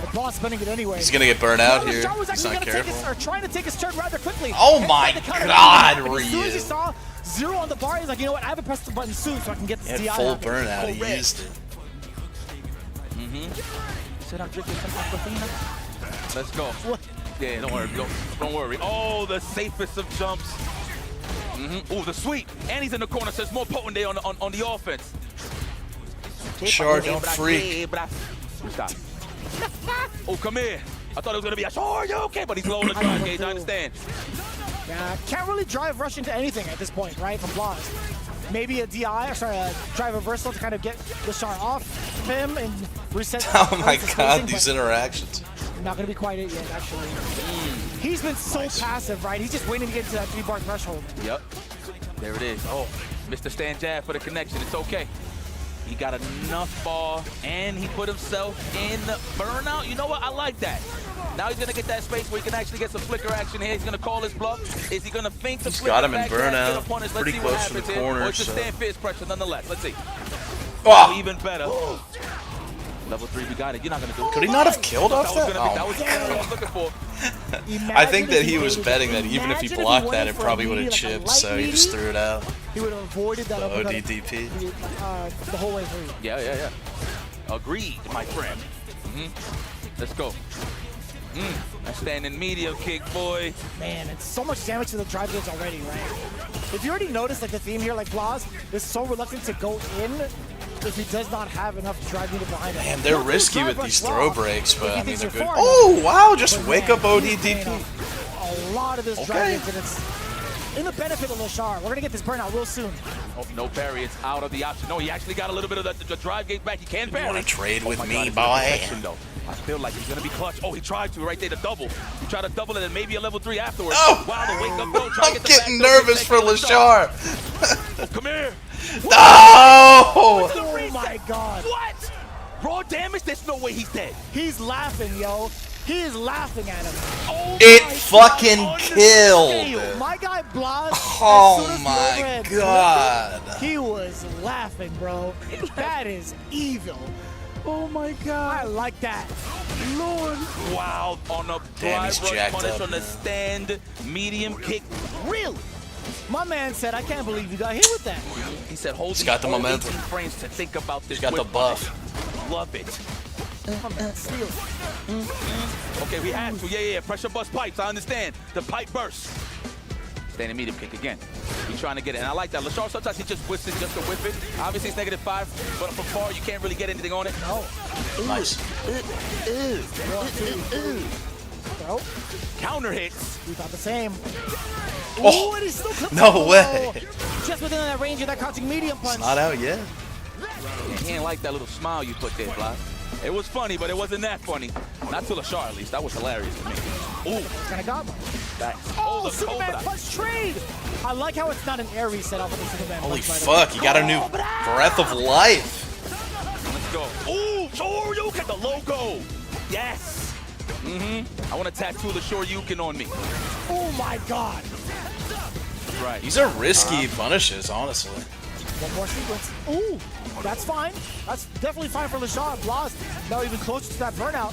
The boss spinning it anyway. He's gonna get burned out here. Lashar was He's actually not careful. trying to take his turn rather quickly. Oh my God, As soon as he Ryu. saw 0 on the bar, he's like, you know what? I haven't pressed the button soon, so I can get He this had DI full out. burnout. He Correct. used it. Said I'm drinking some aquafina. Let's go. Yeah, don't worry. Don't worry. Oh, the safest of jumps. Oh, the sweep. And he's in the corner, so it's more potent there on the offense. Lashar, don't freak. Stop. Oh, come here. I thought it was going to be a sure, you okay? But he's low on the drive gauge, I understand. Yeah, can't really drive rush into anything at this point, right, from Blaz. Maybe a DI, or sorry, a drive reversal to kind of get Lashar off him and reset. Oh my God, these interactions. Not going to be quite it yet, actually. He's been so passive, right? He's just waiting to get to that 3-bar threshold. Yep. There it is. Oh, Mr. Stan Jab for the connection. It's okay. He got enough ball, and he put himself in burnout. You know what? I like that. Now he's going to get that space where he can actually get some flicker action here. He's going to call his bluff. Is he going to think the He's flicker got him in back burnout. Let's Pretty see what close to the happens here. corner, Or it's just so. stand fierce pressure nonetheless. Let's see. Oh. Even better. Level 3, we got it. You're not going to do it. Could he not have killed off that? That was what I was looking for. I think that he was betting that even if he blocked that, it probably would have chipped, so he just threw it out. He would have avoided that ODDP. the whole way through. Yeah. Agreed, my friend. Let's go. A standing medium kick, boy. Man, it's so much damage to the drive gauge already, right? If you already noticed, like the theme here, like Blaz is so reluctant to go in if he does not have enough drive meter behind him. Man, they're risky with these throw breaks, but I mean, they're good. Oh, wow, just wake up ODDP. A lot of this drive gauge, and it's in the benefit of Lashar. We're going to get this burnout real soon. Oh, no parry. It's out of the option. No, he actually got a little bit of the drive gauge back. He can parry. You want to trade with me, God, boy? I feel like he's going to be clutch. Oh, he tried to right there, the double. He tried to double it and maybe a level 3 afterwards. Oh! Wow, the wake up though. I'm getting nervous for Lashar. Oh, come here. No! Oh my God. What? Raw damage? There's no way he's dead. He's laughing, yo. He is laughing at him. Oh it fucking killed. My guy Blaz. Oh my God. He was laughing, bro. That is evil. Oh my God. I like that. Lord. Wow, on a Damn, drive he's jacked punish up, on the man. stand, medium kick. Really? My man said, I can't believe you got hit with that. He said, hold He's got the momentum. 18 frames to think about this. He's got the whip buff. punish. Love it. Steal. Okay, we had to. Yeah. Pressure bust pipes. I understand. The pipe burst. Standing medium kick again. He's trying to get it. And I like that. Lashar, sometimes he just whips it just to whip it. Obviously, it's -5, but from far, you can't really get anything on it. No. Nice. Bro. Counter hits. We thought the same. Oh, ooh, and he still comes no up. way. Just within that range of that crouching medium punch. It's not out yet. Yeah, he ain't like that little smile you put there, Bly. It was funny, but it wasn't that funny. Not to Lashar, at least. That was hilarious to me. Ooh. Kind of got me. Oh, the Superman Cobra. punch trade! I like how it's not an air reset off of the Superman Holy punch. fuck, you got a new breath of life. Let's go. Ooh, Shoryuken, the logo. Yes. I want to tattoo the Shoryuken on me. Oh my God. Right. These are risky punishes, honestly. One more sequence. Ooh, that's fine. That's definitely fine for Lashar. Blaz now even closer to that burnout.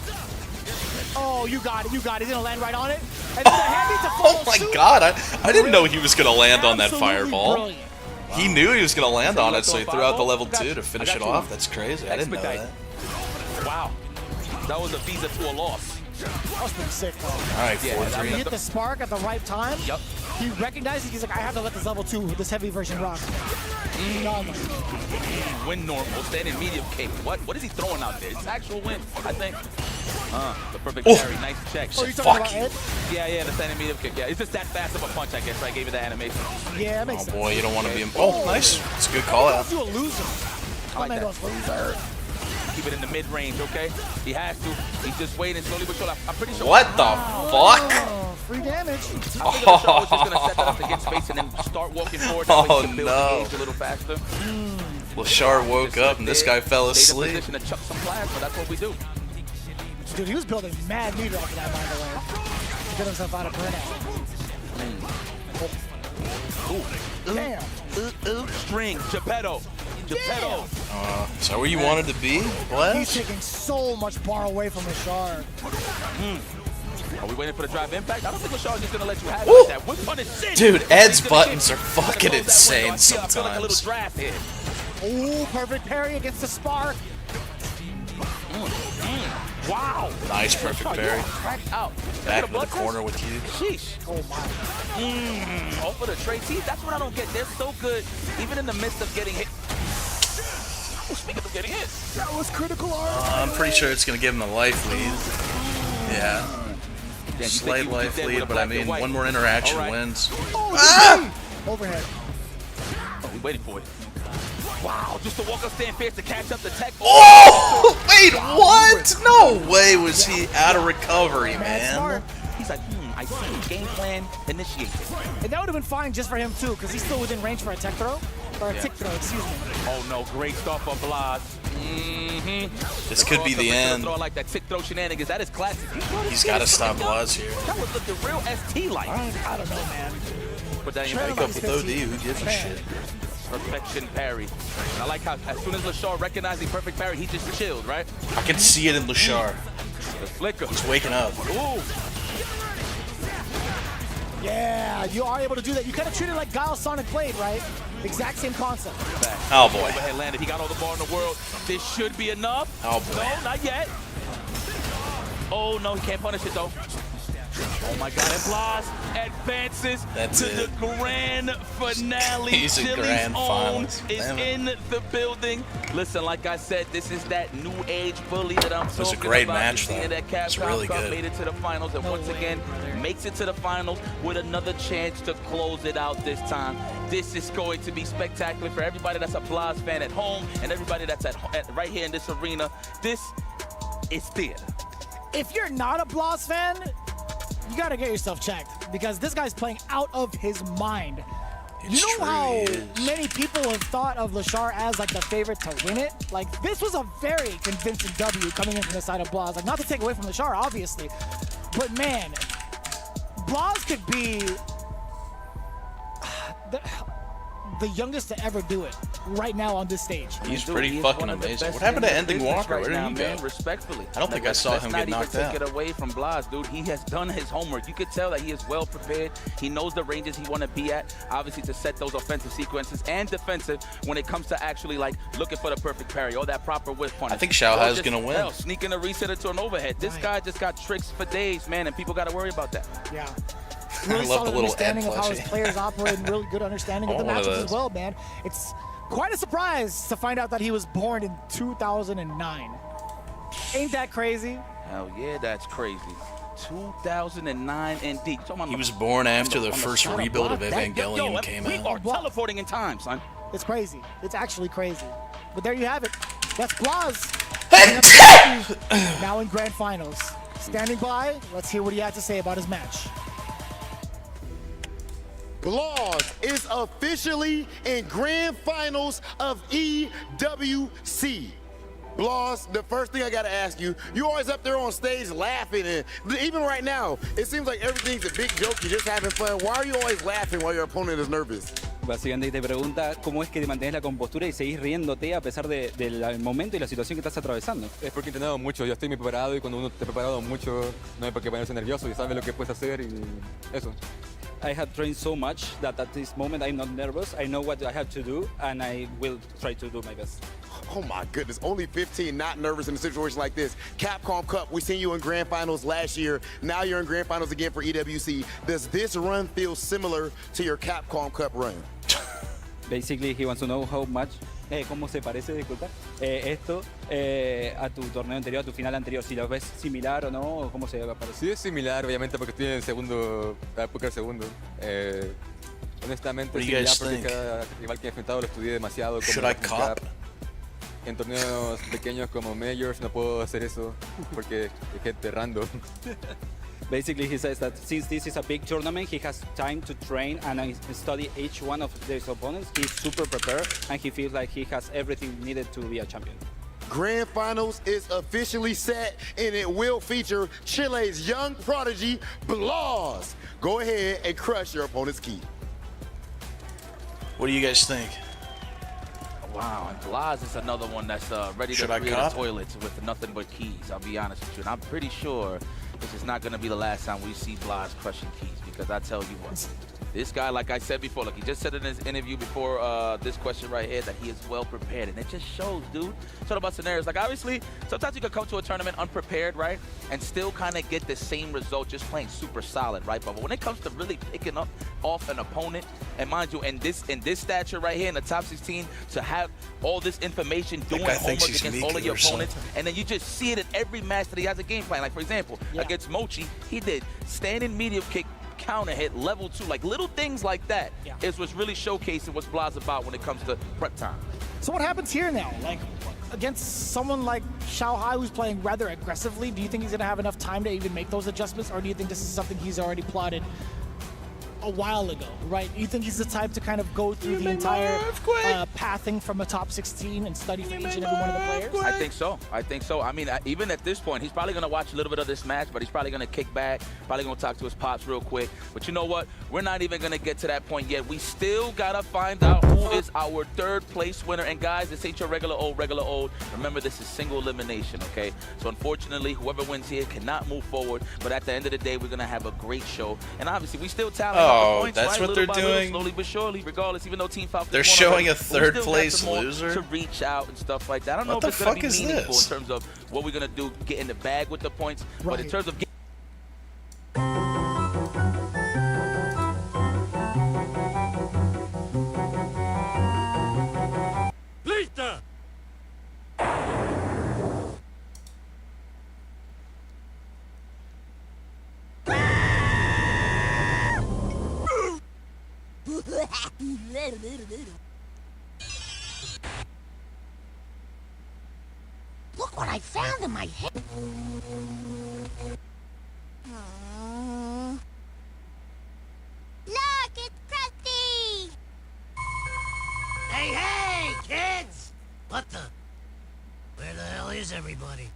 Oh, you got it. You got it. He's going to land right on it. And then the heavy to follow Oh my suit. God, I didn't know he was going to land on that Absolutely fireball. brilliant. He knew he was going to land on it, so he threw out the level 2 to finish it off. That's crazy. I didn't know that. Wow. That was a visa to a loss. That was pretty sick, though. All right, He 4-3. hit the spark at the right time. Yep. He recognized it. He's like, I have to let this level 2, this heavy version rock. Win normal, standing medium kick. What is he throwing out there? It's actual win, I think. The perfect parry. Nice check. Oh, you talking about Ed? Yeah, the standing medium kick. Yeah, it's just that fast of a punch, I guess. I gave you that animation. Yeah, that makes Oh sense. boy, you don't want to be in. Oh, nice. It's a good call out. You a loser. I like My man that. goes loser. Keep it in the mid-range, okay? He has to. He's just waiting slowly but surely. I'm pretty sure. What the fuck? Oh, free damage. I think Lashar was just going to set that up to get space and then start walking forward. That way he can build the gauge a little faster. Lashar woke up and this guy fell Stay in asleep. position to chuck some plasma. That's what we do. Dude, he was building mad meter off of that, by the way. To get himself out of burnout. Damn. String, Geppetto. Geppetto. Is that where you wanted to be? What? He's taking so much bar away from Lashar. Are we waiting for the drive impact? I don't think Lashar's just gonna let you have it like that. Whip punish shit. Dude, Ed's buttons are fucking insane I feel like a little sometimes. draft here. Ooh, perfect parry against the spark. Wow. Nice perfect parry. Cracked out. Back into the corner with you. Sheesh. Oh my. Oh, for the Trey. See, that's what I don't get. They're so good, even in the midst of getting hit. Oh, speaking of getting hit. That was critical art. I'm pretty sure it's going to give him a life lead. Yeah. Slight life lead, but I mean, one more interaction wins. Oh, overhead. Oh, we waiting for it. Wow, just to walk up stand fierce to catch up the tech. Oh! Wait, what? No way was he out of recovery, man. He's like, I see. Game plan initiated. And that would have been fine just for him, too, because he's still within range for a tech throw. Or a tick throw, excuse me. Oh, no. Great start for Blas. This could be the end. Throw like that tick throw shenanigans. That is classic. He's got to stop Blas here. That was looking real ST-like. I don't know, man. Put that in Break up with OD. Who gives a shit? Perfection parry. And I like how as soon as Lashar recognized the perfect parry, he just chilled, right? I can see it in Lashar. The flicker. He's waking up. Ooh. Yeah, you are able to do that. You kind of treat it like Guile Sonic Blade, right? Exact same concept. Oh boy. Overhead landed. He got all the bar in the world. This should be enough. Oh boy. No, not yet. Oh no, he can't punish it though. Oh my God, and Blas advances to the grand finale. He's in Chili's grand own finals. is in the building. Listen, like I said, this is that new age bully that I'm talking about. It was a great match, Seeing though. that It's really Cup good. made it to the finals, and once again, makes it to the finals with another chance to close it out this time. This is going to be spectacular for everybody that's a Blas fan at home and everybody that's at right here in this arena. This is theater. If you're not a Blas fan, you got to get yourself checked because this guy's playing out of his mind. You know how many people have thought of Lashar as like the favorite to win it? Like this was a very convincing W coming in from the side of Blas. Like not to take away from Lashar, obviously, but man, Blas could be the youngest to ever do it right now on this stage. He's pretty fucking amazing. What happened to Ending Walker? Where did he go? Respectfully. I don't think I saw him get knocked out. Take it away from Blas, dude. He has done his homework. You could tell that he is well prepared. He knows the ranges he want to be at, obviously to set those offensive sequences and defensive when it comes to actually like looking for the perfect parry or that proper whiff punish. I think Xiaohai is gonna win. Sneaking a reset into an overhead. This guy just got tricks for days, man, and people got to worry about that. Yeah. I Really love the solid little understanding Ed of how his plushie. players operate and really good understanding of the One of matches as those. well, man. It's quite a surprise to find out that he was born in 2009. Ain't that crazy? Hell yeah, that's crazy. 2009 indeed. He was born after the first side of rebuild of Blas. Evangelion came We out. are teleporting in time, son. It's crazy. It's actually crazy. But there you have it. That's Blas. Now in grand finals. Standing by, let's hear what he had to say about his match. Blas is officially in grand finals of EWC. Blas, the first thing I gotta ask you, you're always up there on stage laughing, and even right now, it seems like everything's a big joke, you're just having fun. Why are you always laughing while your opponent is nervous? Básicamente te pregunta cómo es que te mantienes la compostura y seguís riéndote a pesar del momento y la situación que estás atravesando. Es porque he entrenado mucho, yo estoy muy preparado y cuando uno está preparado mucho no hay por qué ponerse nervioso y sabe lo que puedes hacer y eso. I have trained so much that at this moment I'm not nervous. I know what I have to do and I will try to do my best. Oh my goodness, only 15 not nervous in a situation like this. Capcom Cup, we seen you in grand finals last year. Now you're in grand finals again for EWC. Does this run feel similar to your Capcom Cup run? Basically, he wants to know how much, cómo se parece, disculpa, esto a tu torneo anterior, a tu final anterior, si lo ves similar o no, o cómo se parece. Sí es similar, obviamente, porque estoy en el segundo, la época del segundo. Honestamente, What do you similar guys porque think? cada rival que he enfrentado lo estudié demasiado. Should como I cop? En torneos pequeños como Majors no puedo hacer eso porque hay gente random. Basically, he says that since this is a big tournament, he has time to train and study each one of his opponents. He's super prepared and he feels like he has everything needed to be a champion. Grand Finals is officially set, and it will feature Chile's young prodigy, Blas. Go ahead and crush your opponent's key. What do you guys think? Wow, and Blas is another one that's ready to create a toilet with nothing but keys. I'll be honest with you, and I'm pretty sure this is not going to be the last time we see Blas crushing keys, because I tell you what, this guy, like I said before, like he just said in his interview before this question right here, that he is well prepared, and it just shows, dude. It's all about scenarios. Like, obviously, sometimes you can come to a tournament unprepared, right, and still kind of get the same result just playing super solid, right? But when it comes to really picking up off an opponent, and mind you, in this stature right here in the top 16, to have all this information, doing homework against all of your opponents, and then you just see it in every match that he has a game plan. Like, for example, against Mochi, he did standing medium kick, counter hit, level 2, like little things like that is what's really showcasing what's Blas about when it comes to prep time. So what happens here now? Like, against someone like Xiaohai, who's playing rather aggressively, do you think he's going to have enough time to even make those adjustments, or do you think this is something he's already plotted a while ago, right? You think he's the type to kind of go through the entire pathing from a top 16 and study for each and every one of the players? I think so. I think so. I mean, even at this point, he's probably going to watch a little bit of this match, but he's probably going to kick back, probably going to talk to his pops real quick. But you know what? We're not even going to get to that point yet. We still got to find out who is our third place winner. And guys, this ain't your regular old. Remember, this is single elimination, okay? So unfortunately, whoever wins here cannot move forward. But at the end of the day, we're going to have a great show. And obviously, we still talented. Oh, that's what they're doing? Slowly but surely, regardless, even though Team Falcons they're showing a third place loser to reach out and stuff like that. I don't know if it's going to be meaningful in terms of what we're going to do, get in the bag with the points, but in terms of Lista! Look what I found in my head. Look, it's Krusty! Hey, kids! What the? Where the hell is everybody?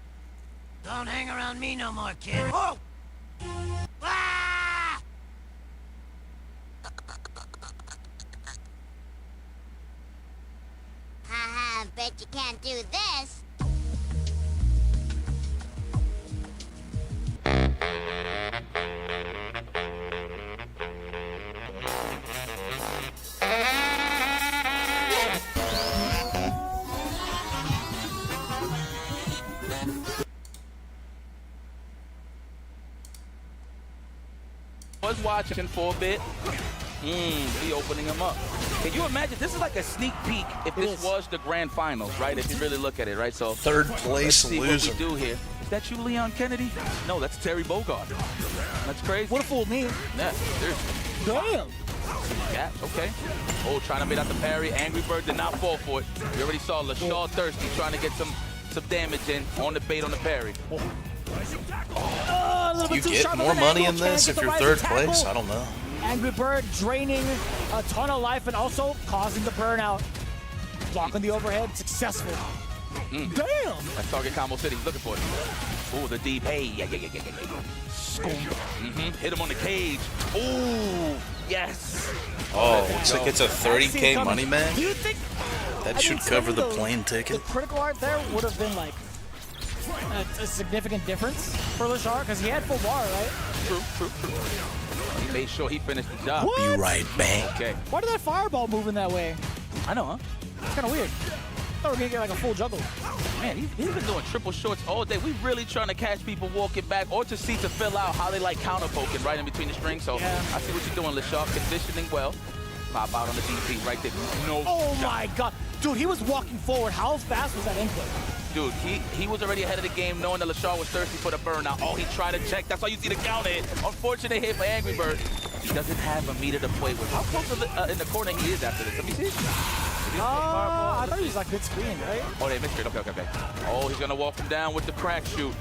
Don't hang around me no more, kid. Oh! Ah! Haha, bet you can't do this. was watching for a bit. He opening him up. Can you imagine? This is like a sneak peek if this was the grand finals, right? If you really look at it, right? So third place let's see loser. what we do here. Is that you, Leon Kennedy? No, that's Terry Bogard. That's crazy. What a fool me. Yeah, seriously. Damn. Yeah, okay. Oh, trying to bait out the parry. Angry Bird did not fall for it. We already saw Lashar thirsty trying to get some damage in on the bait on the parry. Do you get more money in this if you're third place? I don't know. Angry Bird draining a ton of life and also causing the burnout. Blocking the overhead, successful. Damn! That's target combo city. Looking for it. Oh, the deep. Hey, yeah. Hit him on the cage. Oh, yes. Oh, looks like it's a 30K money match. Do you think that should cover the plane ticket? The critical art there would have been like a significant difference for Lashar because he had full bar, right? True. He made sure he finished the job. What? Be right back. Okay. Why did that fireball move in that way? I know, huh? It's kind of weird. I thought we were gonna get like a full juggle. Man, he's been doing triple shorts all day. We really trying to catch people walking back or to see to fill out how they like counter poking right in between the strings. So I see what you're doing, Lashar. Conditioning well. Pop out on the DP right there. No. Oh my God. Dude, he was walking forward. How fast was that input? Dude, he was already ahead of the game knowing that Lashar was thirsty for the burnout. Oh, he tried to check. That's why you see the counter hit. Unfortunate hit for Angry Bird. He doesn't have a meter to play with. How close in the corner he is after this? Let me see. I thought he was like mid-screen, right? Oh, they missed it. Okay. Oh, he's going to walk him down with the crack shoot.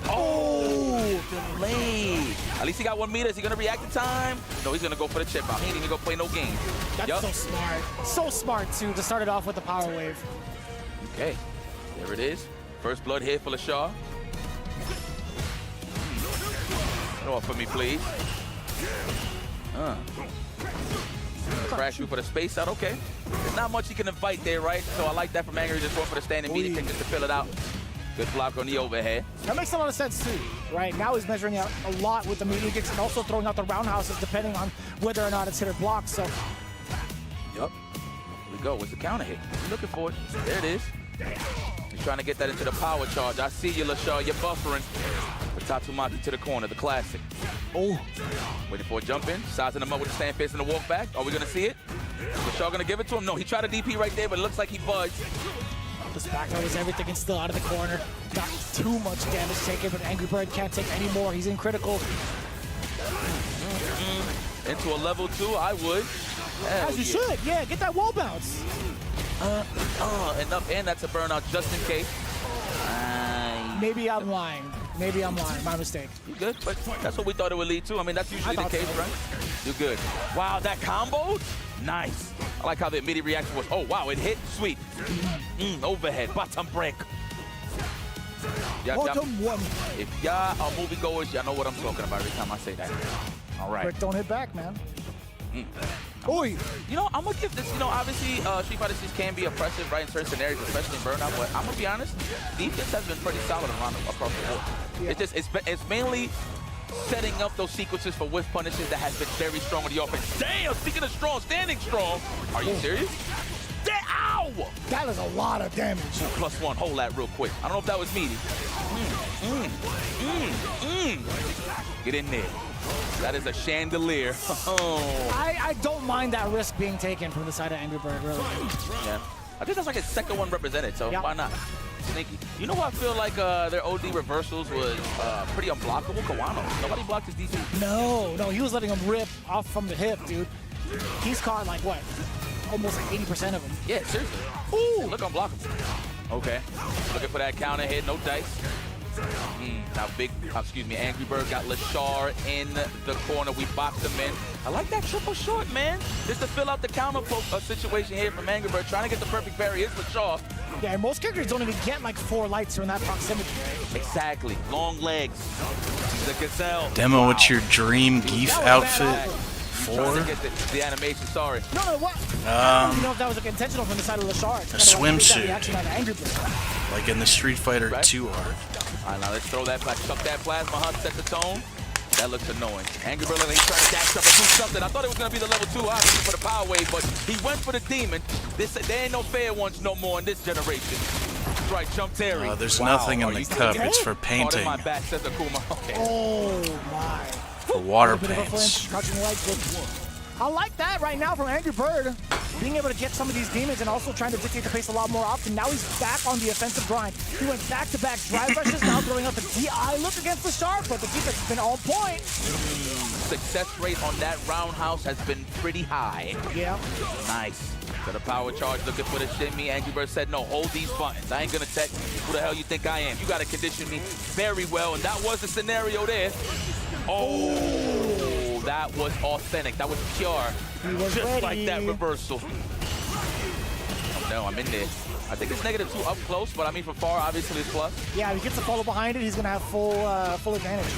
Oh, delayed. At least he got 1 meter. Is he going to react in time? No, he's going to go for the chip out. He ain't even going to play no game. That's so smart. So smart, too, to start it off with the power wave. Okay. There it is. First blood here for Lashar. Get off for me, please. Crash through for the space out, okay. There's not much he can invite there, right? So I like that from Angry, just going for the standing media kick just to fill it out. Good block on the overhead. That makes a lot of sense too, right? Now he's measuring out a lot with the media kicks and also throwing out the roundhouses depending on whether or not it's hit or blocked, so. Yup. Here we go. What's the counter hit? He's looking for it. There it is. He's trying to get that into the power charge. I see you, Lashar. You're buffering. But Tatsumaki to the corner, the classic. Oh. Waiting for a jump in. Sizing him up with the stand face and the walk back. Are we going to see it? Lashar going to give it to him? No, he tried a DP right there, but it looks like he budged. This back throw is everything and still out of the corner. Not too much damage taken, but Angry Bird can't take any more. He's in critical. Into a level 2, I would. As you should, yeah, get that wall bounce. Enough, and that's a burnout just in case. Maybe I'm lying. Maybe I'm lying. My mistake. You good? But that's what we thought it would lead to. I mean, that's usually the case, right? You're good. Wow, that combo? Nice. I like how the immediate reaction was, oh, wow, it hit. Sweet. Overhead. Bottom break. Bottom one. If y'all are moviegoers, y'all know what I'm talking about every time I say that. All right. Brick don't hit back, man. Oi. You know, I'm going to give this, you know, obviously Street Fighter 6 can be oppressive, right, in certain scenarios, especially in Burnout, but I'm going to be honest, defense has been pretty solid around across the board. Yeah. It's mainly setting up those sequences for whiff punishes that has been very strong on the offense. Damn, speaking of strong, standing strong. Are you serious? Ow! That is a lot of damage. +1, hold that real quick. I don't know if that was meaty. Get in there. That is a chandelier. I don't mind that risk being taken from the side of Angry Bird, really. Yeah. I think that's like his second one represented, so why not? Sneaky. You know what I feel like their OD reversals was pretty unblockable? Kawano. Nobody blocked his DC. No, he was letting him rip off from the hip, dude. He's caught like what? Almost like 80% of them. Yeah, seriously. Ooh, look unblockable. Okay. Looking for that counter hit, no dice. Now Angry Bird got Lashar in the corner. We boxed him in. I like that triple short, man. Just to fill out the counter situation here from Angry Bird, trying to get the perfect parry. It's Lashar. Yeah, most characters don't even get like 4 lights from that proximity, right? Exactly. Long legs. The gazelle. Demo with your dream Geef outfit. 4? The animation, sorry. No, what? I don't even know if that was intentional from the side of Lashar. A swimsuit. Angry Bird. Like in the Street Fighter 2 arc. All right, now let's throw that back. Chuck that plasma hunt, set the tone. That looks annoying. Angry Bird, he's trying to dash up and do something. I thought it was going to be the level 2 obviously for the power wave, but he went for the demon. There ain't no fair ones no more in this generation. That's right, jump Terry. There's nothing in the cup. It's for painting. My back, says Akuma. Okay. Oh, my. For water paints. I like that right now from Angry Bird. Being able to get some of these demons and also trying to dictate the pace a lot more often. Now he's back on the offensive grind. He went back-to-back drive rushes, now throwing out the DI look against the Sharp, but the defense has been on point. Success rate on that roundhouse has been pretty high. Yeah. Nice. Got a power charge looking for the shimmy. Angry Bird said, no, hold these buttons. I ain't gonna tech. Who the hell you think I am? You gotta condition me very well, and that was the scenario there. Oh, that was authentic. That was pure. Just ready. Like that reversal. Oh no, I'm in there. I think it's -2 up close, but I mean from far, obviously it's plus. Yeah, if he gets the follow behind it, he's gonna have full advantage.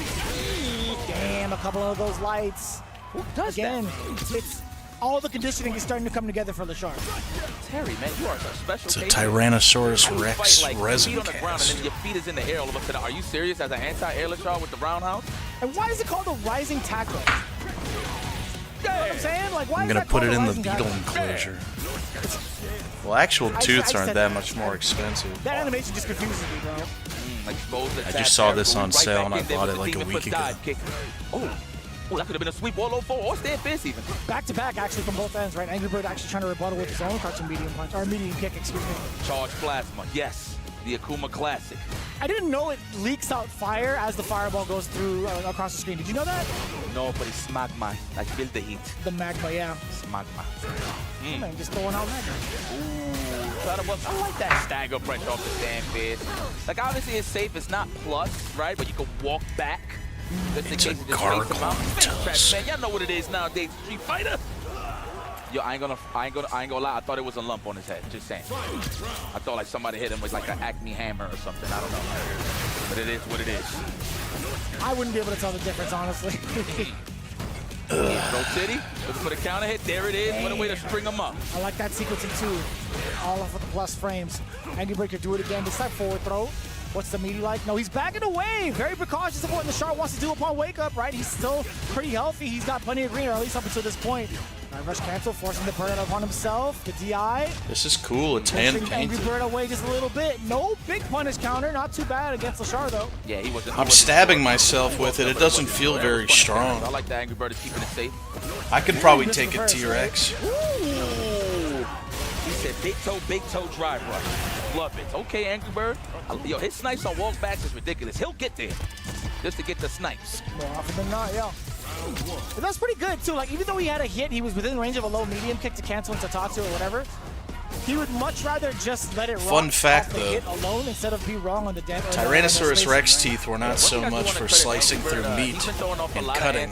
Damn, a couple of those lights. Who does that? It's all the conditioning is starting to come together for the Shark. Terry, man, you are a special It's a case. Tyrannosaurus Rex like resin feet on the ground and cast. then your feet is in the air all of a sudden. Are you serious as an anti-air Lashar with the roundhouse? And why is it called a rising tackle? You know what I'm saying? Like, why I'm is gonna that put called it a in the rising beetle tackle? enclosure. Well, actual tooths aren't that much more expensive. That animation just confuses me, bro. I just saw this on sale and I bought it like a week ago. Oh, that could have been a sweep all over or stand fist even. Back-to-back, actually, from both ends, right? Angry Bird actually trying to rebuttal with his own crouching medium punch, or medium kick, excuse me. Charge plasma, yes. The Akuma classic. I didn't know it leaks out fire as the fireball goes through across the screen. Did you know that? No, but it's magma. I feel the heat. The magma, yeah. It's magma. Man, just throwing out magma. Ooh, I like that stagger punch off the stand fist. Like, obviously it's safe. It's not plus, right? But you can walk back. It's a gargoyle tusk. Man, y'all know what it is nowadays. Street Fighter. Yo, I ain't gonna lie. I thought it was a lump on his head. Just saying. I thought like somebody hit him with like an Acme hammer or something. I don't know. But it is what it is. I wouldn't be able to tell the difference, honestly. Pro City, looking for the counter hit. There it is. What a way to string him up. I like that sequencing too. All off of the plus frames. Angry Bird could do it again. This time forward throw. What's the meaty like? No, he's backing away. Very precautious of what Lashar wants to do upon wake up, right? He's still pretty healthy. He's got plenty of green, or at least up until this point. Rush cancel, forcing the burn upon himself. The DI. This is cool. It's hand Angry painted. Bird away just a little bit. No big punish counter. Not too bad against Lashar, though. Yeah, he wasn't. I'm stabbing myself with it. It doesn't feel very strong. I like the Angry Bird is keeping it safe. I could probably take a T-Rex. He said big toe drive rush. Love it. Okay, Angry Bird. Yo, his snipes on walk backs is ridiculous. He'll get there just to get the snipes. More often than not, yeah. But that's pretty good too. Like even though he had a hit, he was within range of a low medium kick to cancel into Tatsu or whatever. He would much rather just let it rock Fun fact, off the though. hit alone instead of be wrong on the dead. Tyrannosaurus Rex teeth were not so much for slicing through meat and cutting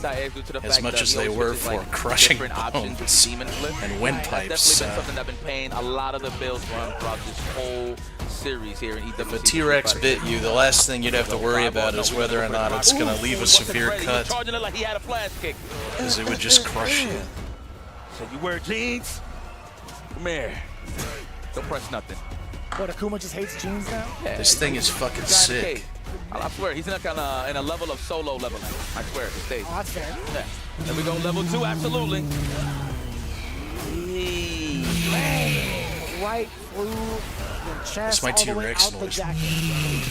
as much as they were for crushing bones and windpipes. That's definitely been something I've been paying a lot of the bills on throughout this whole series here in EWC. If a T-Rex bit you, the last thing you'd have to worry about is whether or not it's going to leave a severe cut, because it would just crush you. So you wear jeans? Come here. Don't press nothing. What, Akuma just hates jeans now? Yeah, This thing is fucking sick. I swear, he's in a level of solo leveling. I swear, he stays. Oh, that's fair. Yeah. There we go, level 2, absolutely. Right through the chest, That's my all the way T-Rex out the noise. jacket.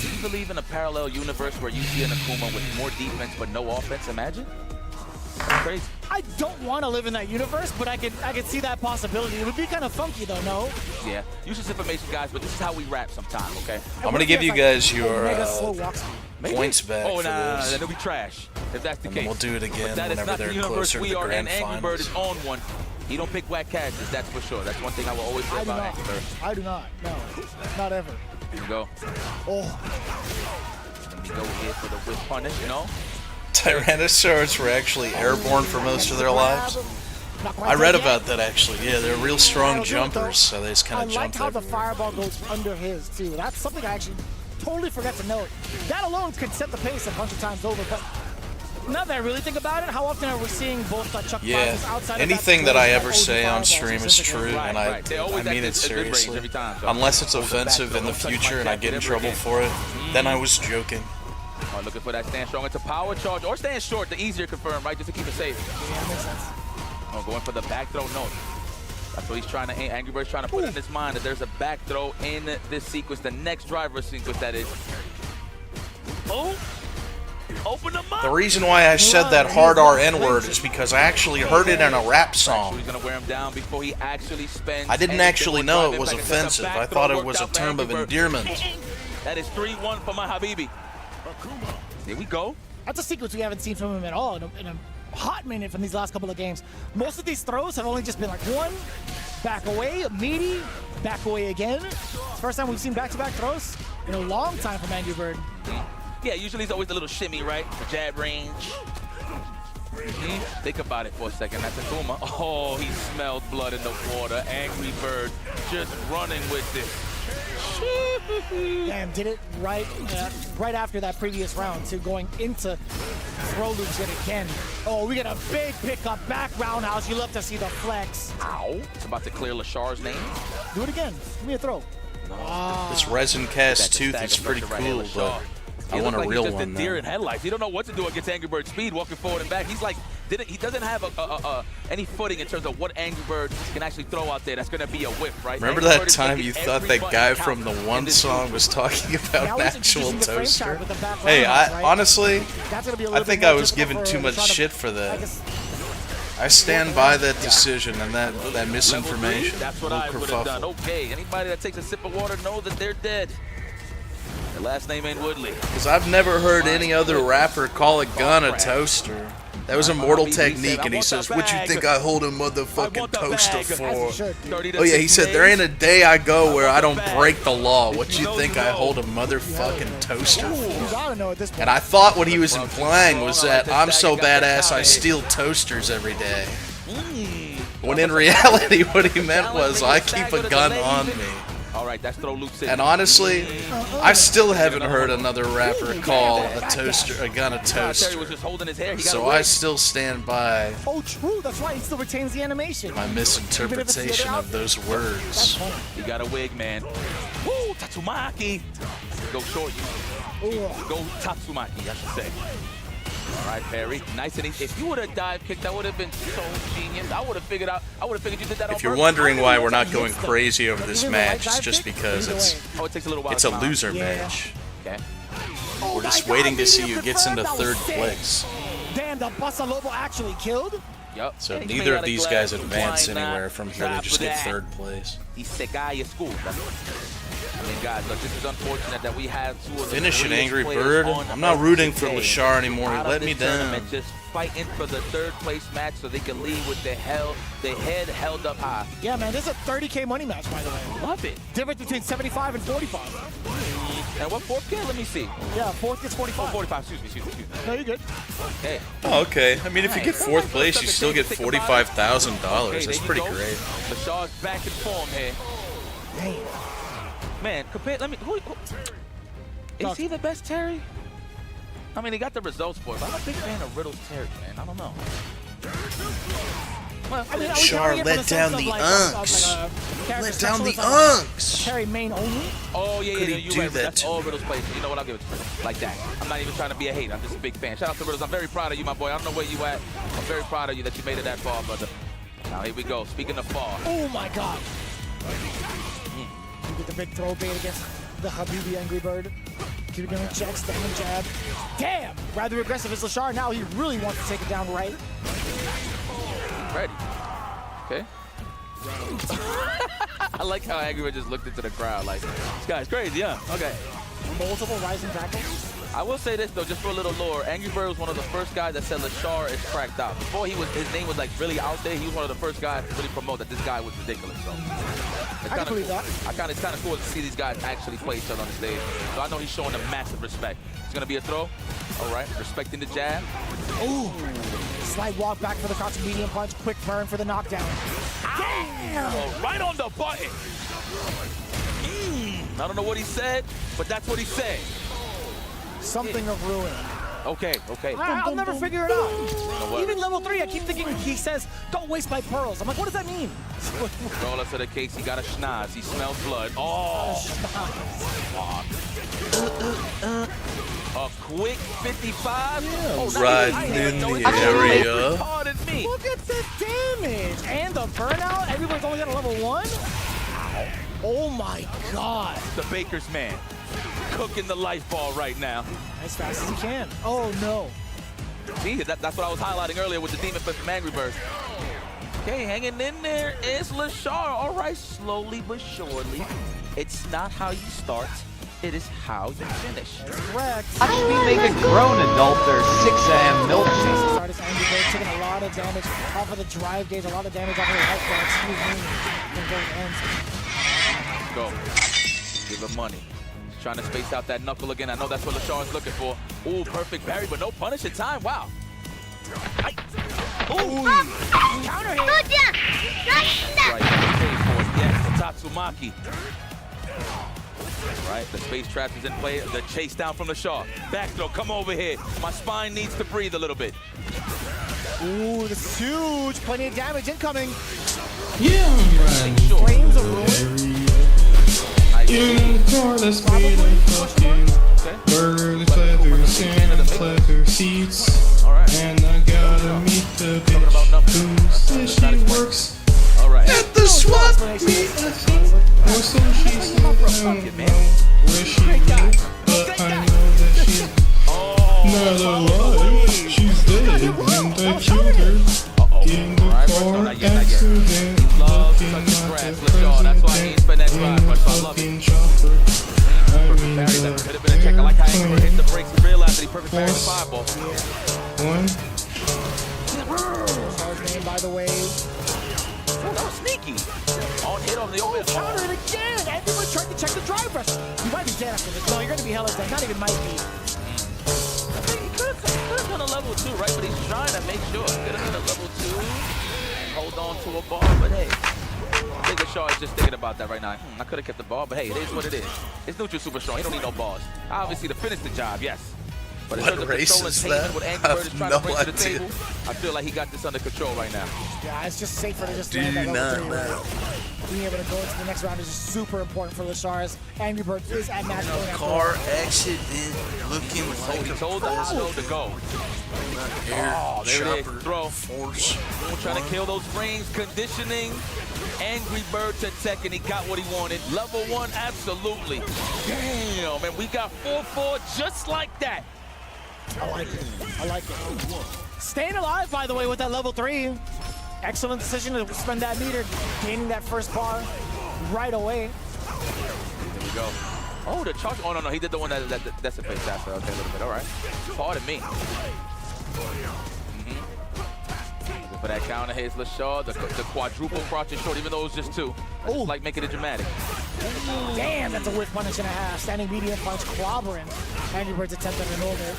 Do you believe in a parallel universe where you see an Akuma with more defense but no offense? Imagine. That's crazy. I don't want to live in that universe, but I could see that possibility. It would be kind of funky though, no? Yeah. Use this information, guys, but this is how we rap sometime, okay? I'm going to give you guys your Mega slow walk speed. points back Oh, for nah, this. that'll be trash. If that's the And case. then we'll do it again But that is whenever not they're the universe closer to we the are, grand and Angry Bird finals. is on one. He don't pick whack catches, that's for sure. That's one thing I will always say about Angry Bird. I do not. No, not ever. Here we go. Oh. Let me go here for the whip punish, you know? Tyrannosaurs were actually airborne for most of their lives. I read about that actually. Yeah, they're real strong jumpers, so they just kind of I like jump how the everywhere. fireball goes under his too. That's something I actually totally forgot to note. That alone could set the pace a bunch of times over, but now that I really think about it, how often are we seeing both Chuck Yeah, Bosses outside anything of that I that ever say on fireballs stream is specifically? true, and I mean it seriously. Unless it's offensive in the future and I get in trouble for it, then I was joking. Oh, looking for that stand strong into power charge or stand short, the easier confirm, right? Just to keep it safe. Yeah, makes sense. Oh, going for the back throw, no. That's what he's trying to, Angry Bird's trying to put in his mind that there's a back throw in this sequence, the next driver sequence that is. Oh, open them up. The reason why I said that hard R N-word is because I actually heard it in a rap song. He's gonna wear him down before he actually spends. I didn't actually know it was offensive. I thought it was a term of endearment. That is 3-1 for my Habibi. Here we go. That's a sequence we haven't seen from him at all in a hot minute from these last couple of games. Most of these throws have only just been like one, back away, meaty, back away again. It's the first time we've seen back-to-back throws in a long time from Angry Bird. Yeah, usually it's always a little shimmy, right? The jab range. Think about it for a second. That's Akuma. Oh, he smelled blood in the water. Angry Bird just running with it. Damn, did it right after that previous round, too, going into throw loops yet again. Oh, we get a big pickup, back roundhouse. You love to see the flex. Ow. It's about to clear Lashar's name. Do it again. Give me a throw. This resin cast tooth is pretty cool, but I want a real one Deer now. in headlights. He don't know what to do against Angry Bird's speed, walking forward and back. He's like, he doesn't have any footing in terms of what Angry Bird can actually throw out there. That's going to be a whip, right? Remember that time you thought that guy from the one song was talking about an actual toaster? Hey, honestly, I think I was given too much shit for that. I stand by that decision and that misinformation. That's what I would have done. Okay, anybody that takes a sip of water know that they're dead. Their last name ain't Woodley. Because I've never heard any other rapper call a gun a toaster. That was Immortal Technique, and he says, "What you think I hold a motherfucking toaster for?" Oh yeah, he said, "There ain't a day I go where I don't break the law. What you think I hold a motherfucking toaster for?" And I thought what he was implying was that I'm so badass I steal toasters every day. When in reality, what he meant was, I keep a gun on me. All right, that's throw loops in. And honestly, I still haven't heard another rapper call a gun a toaster. So I still stand by Oh, true. That's right. He still retains the animation. my misinterpretation of those words. You got a wig, man. Woo, Tatsumaki. Go short you. Go Tatsumaki, I should say. All right, Perry. Nice and easy. If you would have dive kicked, that would have been so genius. I would have figured you did that on If you're purpose. wondering why we're not going crazy over this match, it's just because it takes a little while. it's a loser match. Okay. We're just waiting to see who gets into third place. Damn, the Bossa Lobo actually killed? Yep. So neither of these guys advance anywhere from here. They just get third place. I mean, guys, look, this is unfortunate that we have two of the Finish it, greatest Angry players Bird. on I'm not Earth rooting for today Lashar anymore. He out of let me this down. tournament, just fighting for the third place match so they can leave with their head held up high. Yeah, man, this is a 30K money match, by the way. Love it. Difference between 75 and 45. And what fourth get? Let me see. Yeah, fourth gets 45. Oh, 45. Excuse me. No, you're good. Hey. Oh, okay. I mean, if you get fourth place, you still get $45,000. That's pretty great. Lashar's back in form here. Damn. Man, compare. Let me. Is he the best Terry? I mean, he got the results for it, but I'm a big fan of Riddle's Terry, man. I don't know. Well, I mean, Lashar let down the unks. Let down the unks. Terry main only? Oh, yeah, Could yeah, he you're do right. that That's to all me? Riddle's plays. You know what? I'll give it to Riddle. Like that. I'm not even trying to be a hater. I'm just a big fan. Shout out to Riddles. I'm very proud of you, my boy. I don't know where you at. I'm very proud of you that you made it that far, brother. Now, here we go. Speaking of far. Oh, my God. You get the big throw bait against the Habibi Angry Bird. Keep going check, standing jab. Damn! Rather aggressive as Lashar. Now he really wants to take it down right. Ready. Okay. I like how Angry Bird just looked into the crowd like, this guy's crazy, yeah. Okay. Multiple rising tackles. I will say this though, just for a little lore, Angry Bird was one of the first guys that said Lashar is cracked out. Before his name was like really out there, he was one of the first guys to really promote that this guy was ridiculous. So it's I can believe that. It's kind of cool to see these guys actually play each other on the stage. So I know he's showing them massive respect. It's gonna be a throw. All right, respecting the jab. Ooh. Slight walk back for the crouching medium punch. Quick burn for the knockdown. Damn! Oh, right on the button. I don't know what he said, but that's what he said. Something of ruin. Okay. I'll never figure it out. Even level 3, I keep thinking he says, don't waste my pearls. I'm like, what does that mean? Roller to the case, he got a schnoz. He smells blood. Oh! A quick 55. Yeah, riding in the area. Pardon me. Look at the damage. And the burnout. Everyone's only got a level 1. Oh my God. The Baker's man. Cooking the life ball right now. As fast as he can. Oh no. See, that's what I was highlighting earlier with the Demon Fist from Angry Bird. Okay, hanging in there is Lashar. All right, slowly but surely. It's not how you start, it is how you finish. That's correct. How do we make a grown adult their 6 a.m. milkshake? Started Angry Bird taking a lot of damage off of the drive gauge, a lot of damage off of the life bar. Excuse me. Go. Give him money. He's trying to space out that knuckle again. I know that's what Lashar is looking for. Ooh, perfect parry, but no punish in time. Wow. Ooh. Counter hit. Right, yes, Tatsumaki. Right, the space trap is in play. The chase down from Lashar. Back throw, come over here. My spine needs to breathe a little bit. Ooh, this is huge. Plenty of damage incoming. Yeah, right. Flames of ruin. Unicorn, fucking burgers, feathers, and pleather seats. And I gotta meet the bitch who says she works at the swap meet. Or so she said, I don't know where she lives, but I know that she's not alive. She's dead, and I killed her in the car accident. Looking at the president in a fucking chopper. I mean, I like how Angry hit the brakes and realized that he perfect parried the fireball. One. Large name, by the way. Oh, that was sneaky. On hit on the open. Counter it again. Everyone tried to check the drive rush. You might be dead after this. No, you're going to be hella dead. Not even might be. I think he could have done a level 2, right? But he's trying to make sure. Could have done a level 2. hold on to a ball, but hey. I think Lashar is just thinking about that right now. I could have kept the ball, but hey, it is what it is. It's neutral super strong. He don't need no balls. Obviously, to finish the job, yes. But in terms of control and payment, what Angry Bird is trying to bring to the table, I feel like he got this under control right now. Yeah, it's just safer to just land that level 3, right? Being able to go into the next round is just super important for Lashar, as Angry Bird is at match point. Car action is looking like he told the Fudo to go. Oh, there it is. Throw. Force. Trying to kill those frames. Conditioning. Angry Bird to tech, and he got what he wanted. Level 1, absolutely. Damn, and we got 4-4 just like that. I like it. I like it. Staying alive, by the way, with that level 3. Excellent decision to spend that meter, gaining that first bar right away. There we go. Oh, the charge. Oh, no, he did the one that dissipates after. Okay, a little bit. All right. Pardon me. For that counter hits Lashar, the quadruple crotch is short, even though it was just 2. Oh, like making it dramatic. Damn, that's a whiff punish and a half. Standing medium punch, clobbering. Angry Bird's attempt at a normal.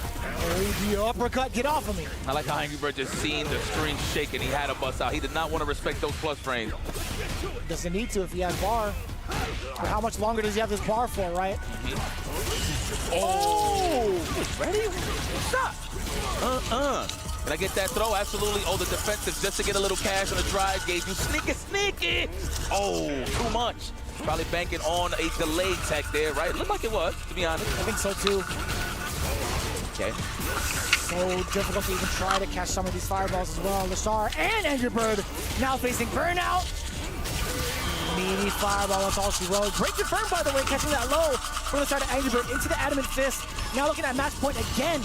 The uppercut, get off of me. I like how Angry Bird just seen the screen shake and he had to bust out. He did not want to respect those plus frames. Doesn't need to if he has bar. But how much longer does he have this bar for, right? Oh! Ready? Stop! Can I get that throw? Absolutely. Oh, the defensive just to get a little cash on the drive gauge. You sneaky! Oh, too much. Probably banking on a delayed tech there, right? Looked like it was, to be honest. I think so, too. Okay. So difficult to even try to catch some of these fireballs as well. Lashar and Angry Bird now facing burnout. Meaty fireball, that's all she wrote. Great confirm, by the way, catching that low from the start of Angry Bird into the adamant fist. Now looking at match point again.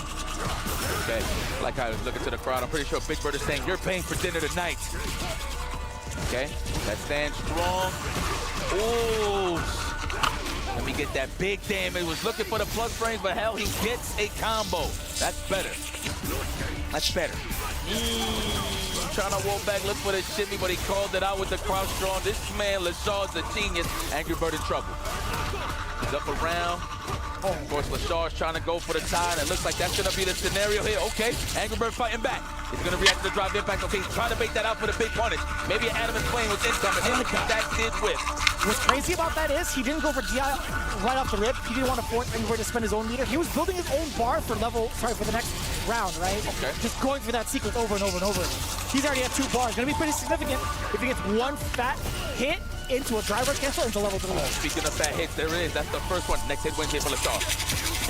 Okay, like how I was looking to the crowd, I'm pretty sure Big Bird is saying, you're paying for dinner tonight. Okay, that stands strong. Ooh. Let me get that big damage. Was looking for the plus frames, but hell, he gets a combo. That's better. That's better. Trying to roll back, look for the shimmy, but he called it out with the crouch strong. This man, Lashar's a genius. Angry Bird in trouble. He's up around. Oh, of course, Lashar's trying to go for the tie, and it looks like that's going to be the scenario here. Okay, Angry Bird fighting back. He's going to react to the drive impact. Okay, he's trying to bait that out for the big punish. Maybe an adamant flame was incoming. That did whip. What's crazy about that is he didn't go for DI right off the rip. He didn't want to force Angry Bird to spend his own meter. He was building his own bar for the next round, right? Okay. Just going for that sequence over and over and over. He's already at 2 bars. Going to be pretty significant if he gets one fat hit into a driver cancel into level 3. Speaking of fat hits, there it is. That's the first one. Next hit wins here for Lashar.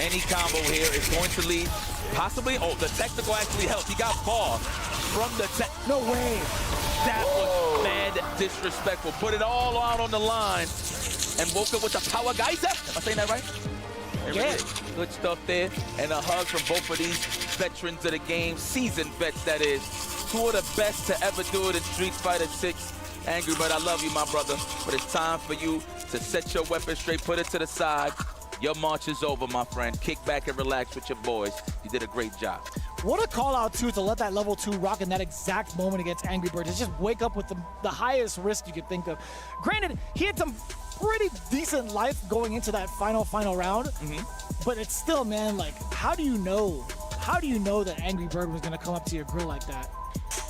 Any combo here is going to lead, possibly, oh, the technical actually helped. He got ball from the tech. No way. That was mad disrespectful. Put it all out on the line and woke up with a power geyser. Am I saying that right? Yeah. Good stuff there. And a hug from both of these veterans of the game, seasoned vets, that is. 2 of the best to ever do it in Street Fighter 6. Angry Bird, I love you, my brother, but it's time for you to set your weapon straight, put it to the side. Your march is over, my friend. Kick back and relax with your boys. You did a great job. What a call out, too, to let that level 2 rock in that exact moment against Angry Bird. To just wake up with the highest risk you could think of. Granted, he had some pretty decent life going into that final round, but it's still, man, like, how do you know that Angry Bird was going to come up to your grill like that?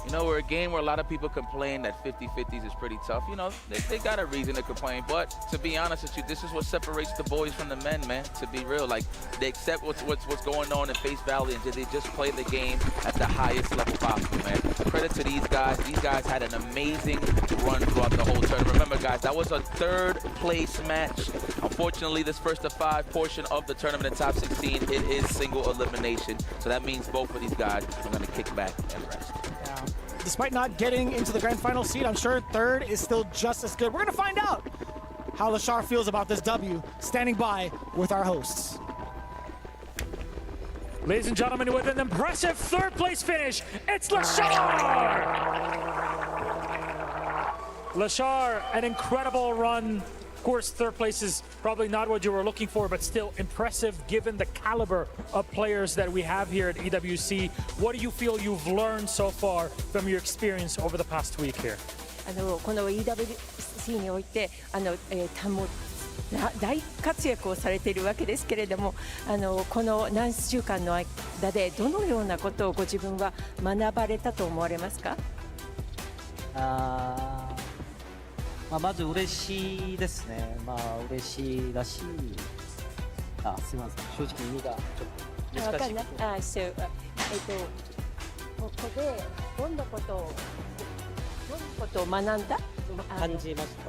You know, we're a game where a lot of people complain that 50-50s is pretty tough. You know, they got a reason to complain. But to be honest with you, this is what separates the boys from the men, man. To be real, like, they accept what's going on in face value, and they just play the game at the highest level possible, man. Credit to these guys. These guys had an amazing run throughout the whole tournament. Remember, guys, that was a 3rd place match. Unfortunately, this first to 5 portion of the tournament in top 16, it is single elimination. So that means both of these guys are going to kick back and rest. Yeah. Despite not getting into the grand final seed, I'm sure 3rd is still just as good. We're going to find out how Lashar feels about this W, standing by with our hosts. Ladies and gentlemen, with an impressive 3rd place finish, it's Lashar! Lashar, an incredible run. Of course, 3rd place is probably not what you were looking for, but still impressive given the caliber of players that we have here at EWC. What do you feel you've learned so far from your experience over the past week here? この EWC において大活躍をされているわけですけれども、この何週間の間でどのようなことをご自分は学ばれたと思われますか？まず嬉しいですね。嬉しいだし、すみません。正直意味がちょっと難しい。ここでどんなことを学んだ？感じました。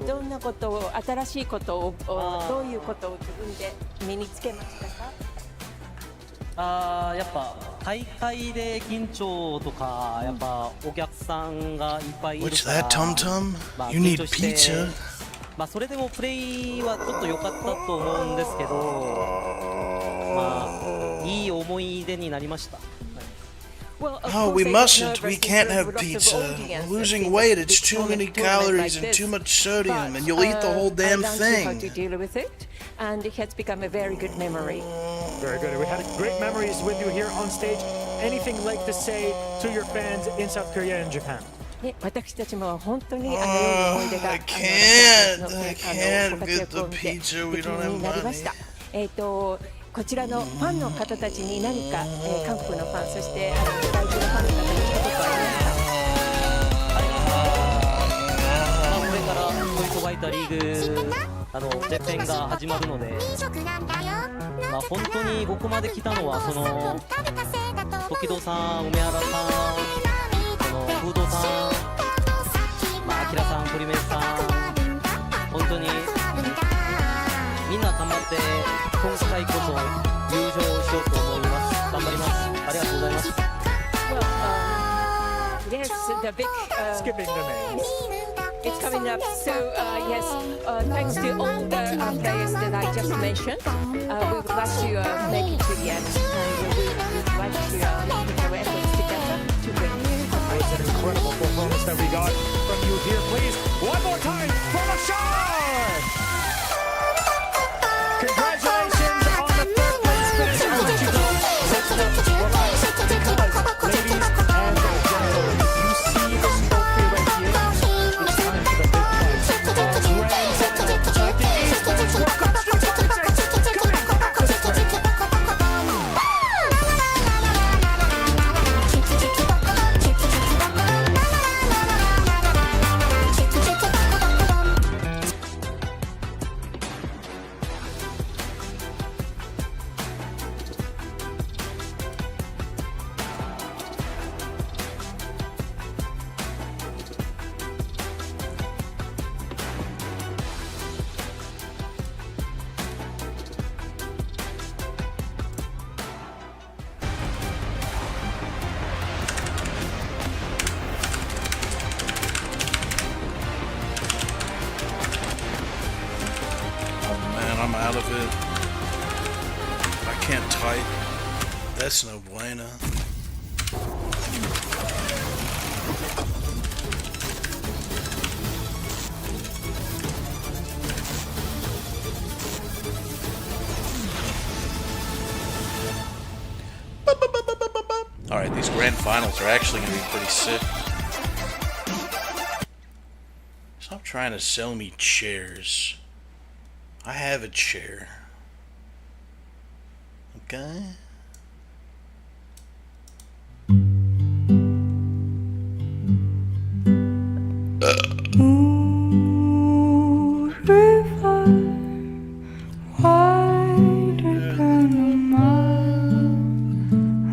どんなことを、新しいことを、どういうことを自分で身につけましたか？やっぱ大会で緊張とか、やっぱお客さんがいっぱいいるから、You need pizza? それでもプレイはちょっと良かったと思うんですけど、いい思い出になりました。Oh, we mustn't. We can't have pizza. We're losing weight. It's too many calories and too much sodium, and you'll eat the whole damn thing. And it has become a very good memory. Very good. We had great memories with you here on stage. Anything you'd like to say to your fans in South Korea and Japan? 私たちも本当に良い思い出が I can't get the pizza. We don't have money. こちらのファンの方たちに何か、韓国のファン、そして世界中のファンの方に一言ありますか？これからポイントバイタリーグジャパンが始まるので、本当にここまで来たのはその時戸さん、梅原さん、フードさん、アキラさん、鳥メさん、本当にみんな頑張って今回こそ優勝しようと思います。頑張ります。ありがとうございます。Yes, the big skipping the names. It's coming up. So yes, thanks to all the players that I just mentioned. We would like to make it to the end, and we would like to put our efforts together to win. It's an incredible performance that we got from you here. Please, one more time for Lashar! Congratulations on the third place finish. I'll let you go. Let's relax because, ladies and gentlemen, you see this trophy right here. It's time for the big fight. Grand final at the Eastern World Cup Championship coming after the break. I'm out of it. I can't type. That's no bueno. Alright, these grand finals are actually going to be pretty sick. Stop trying to sell me chairs. I have a chair. Okay?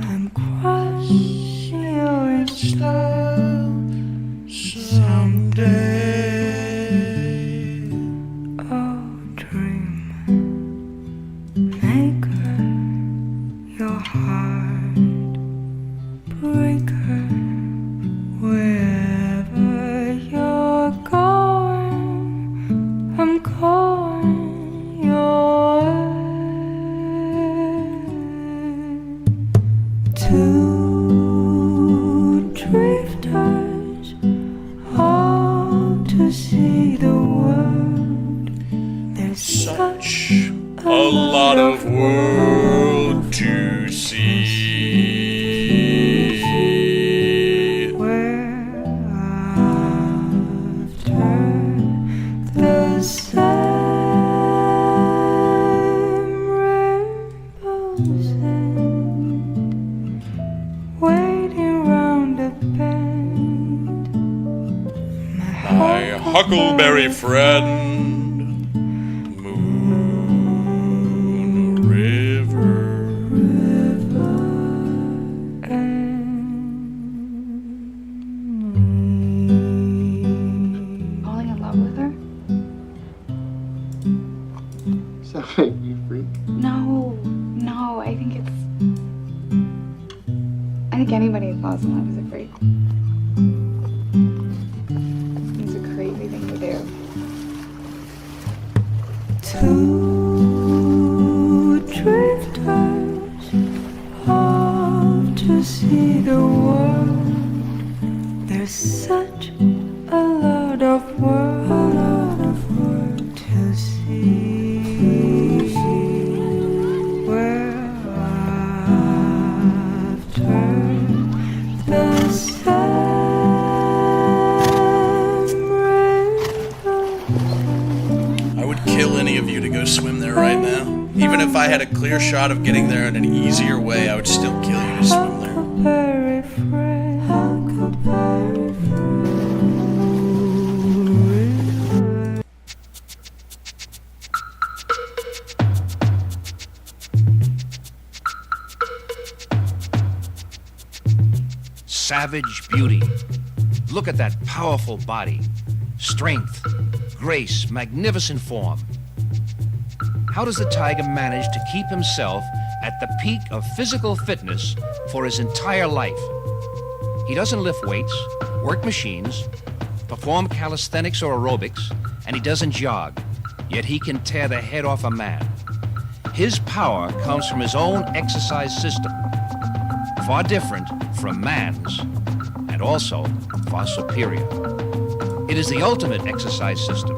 I'm crushing your style someday. Oh, dream maker, your heart breaker. Wherever you're going, I'm going your way. Two drifters all My huckleberry friend, Moon River. Falling in love with her? Does that make me a freak? No, I think anybody who falls in love is a freak. It's a crazy thing to do. Two drifters off to see the world. There's such a lot of world to see. We're after the I would kill any of you to go swim there right now. Even if I had a clear shot of getting there in an easier way, I would still kill you to swim there. Savage beauty. Look at that powerful body. Strength, grace, magnificent form. How does the tiger manage to keep himself at the peak of physical fitness for his entire life? He doesn't lift weights, work machines, perform calisthenics or aerobics, and he doesn't jog, yet he can tear the head off a man. His power comes from his own exercise system, far different from man's, and also far superior. It is the ultimate exercise system,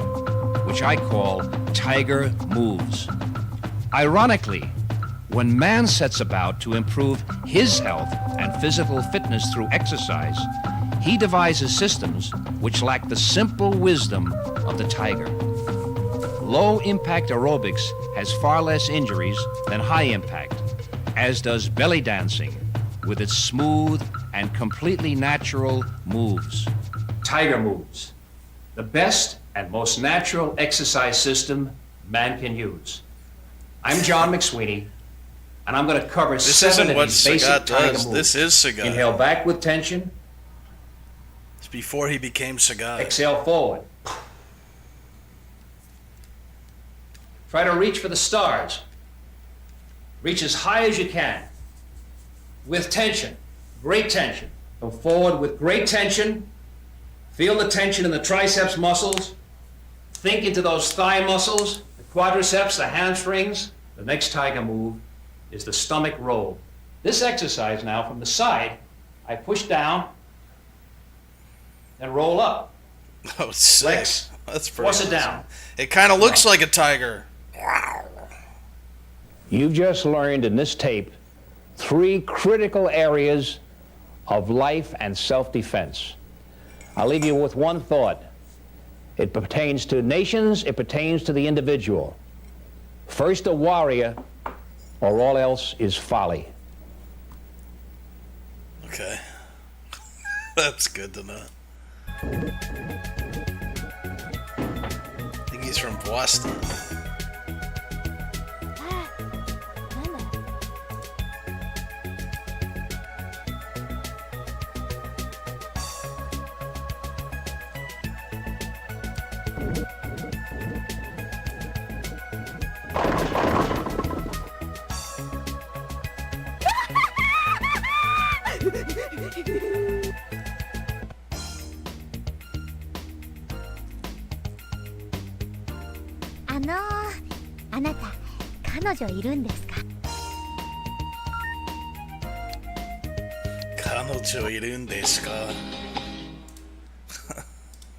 which I call Tiger Moves. Ironically, when man sets about to improve his health and physical fitness through exercise, he devises systems which lack the simple wisdom of the tiger. Low-impact aerobics has far less injuries than high-impact, as does belly dancing, with its smooth and completely natural moves. Tiger Moves, the best and most natural exercise system man can use. I'm John McSweeney, and I'm going to cover This 7 isn't of what these basic Sagat tiger does. moves. This is Sagat. Inhale back with tension. It's before he became Sagat. Exhale forward. Try to reach for the stars. Reach as high as you can. With tension, great tension. Go forward with great tension. Feel the tension in the triceps muscles. Think into those thigh muscles, the quadriceps, the hamstrings. The next tiger move is the stomach roll. This exercise now from the side, I push down and roll up. Oh, sick. Legs, That's pretty force it awesome. down. It kind of looks like a tiger. You've just learned in this tape 3 critical areas of life and self-defense. I'll leave you with one thought. It pertains to nations, it pertains to the individual. First a warrior, or all else is folly. Okay. That's good to know. I think he's from Boston.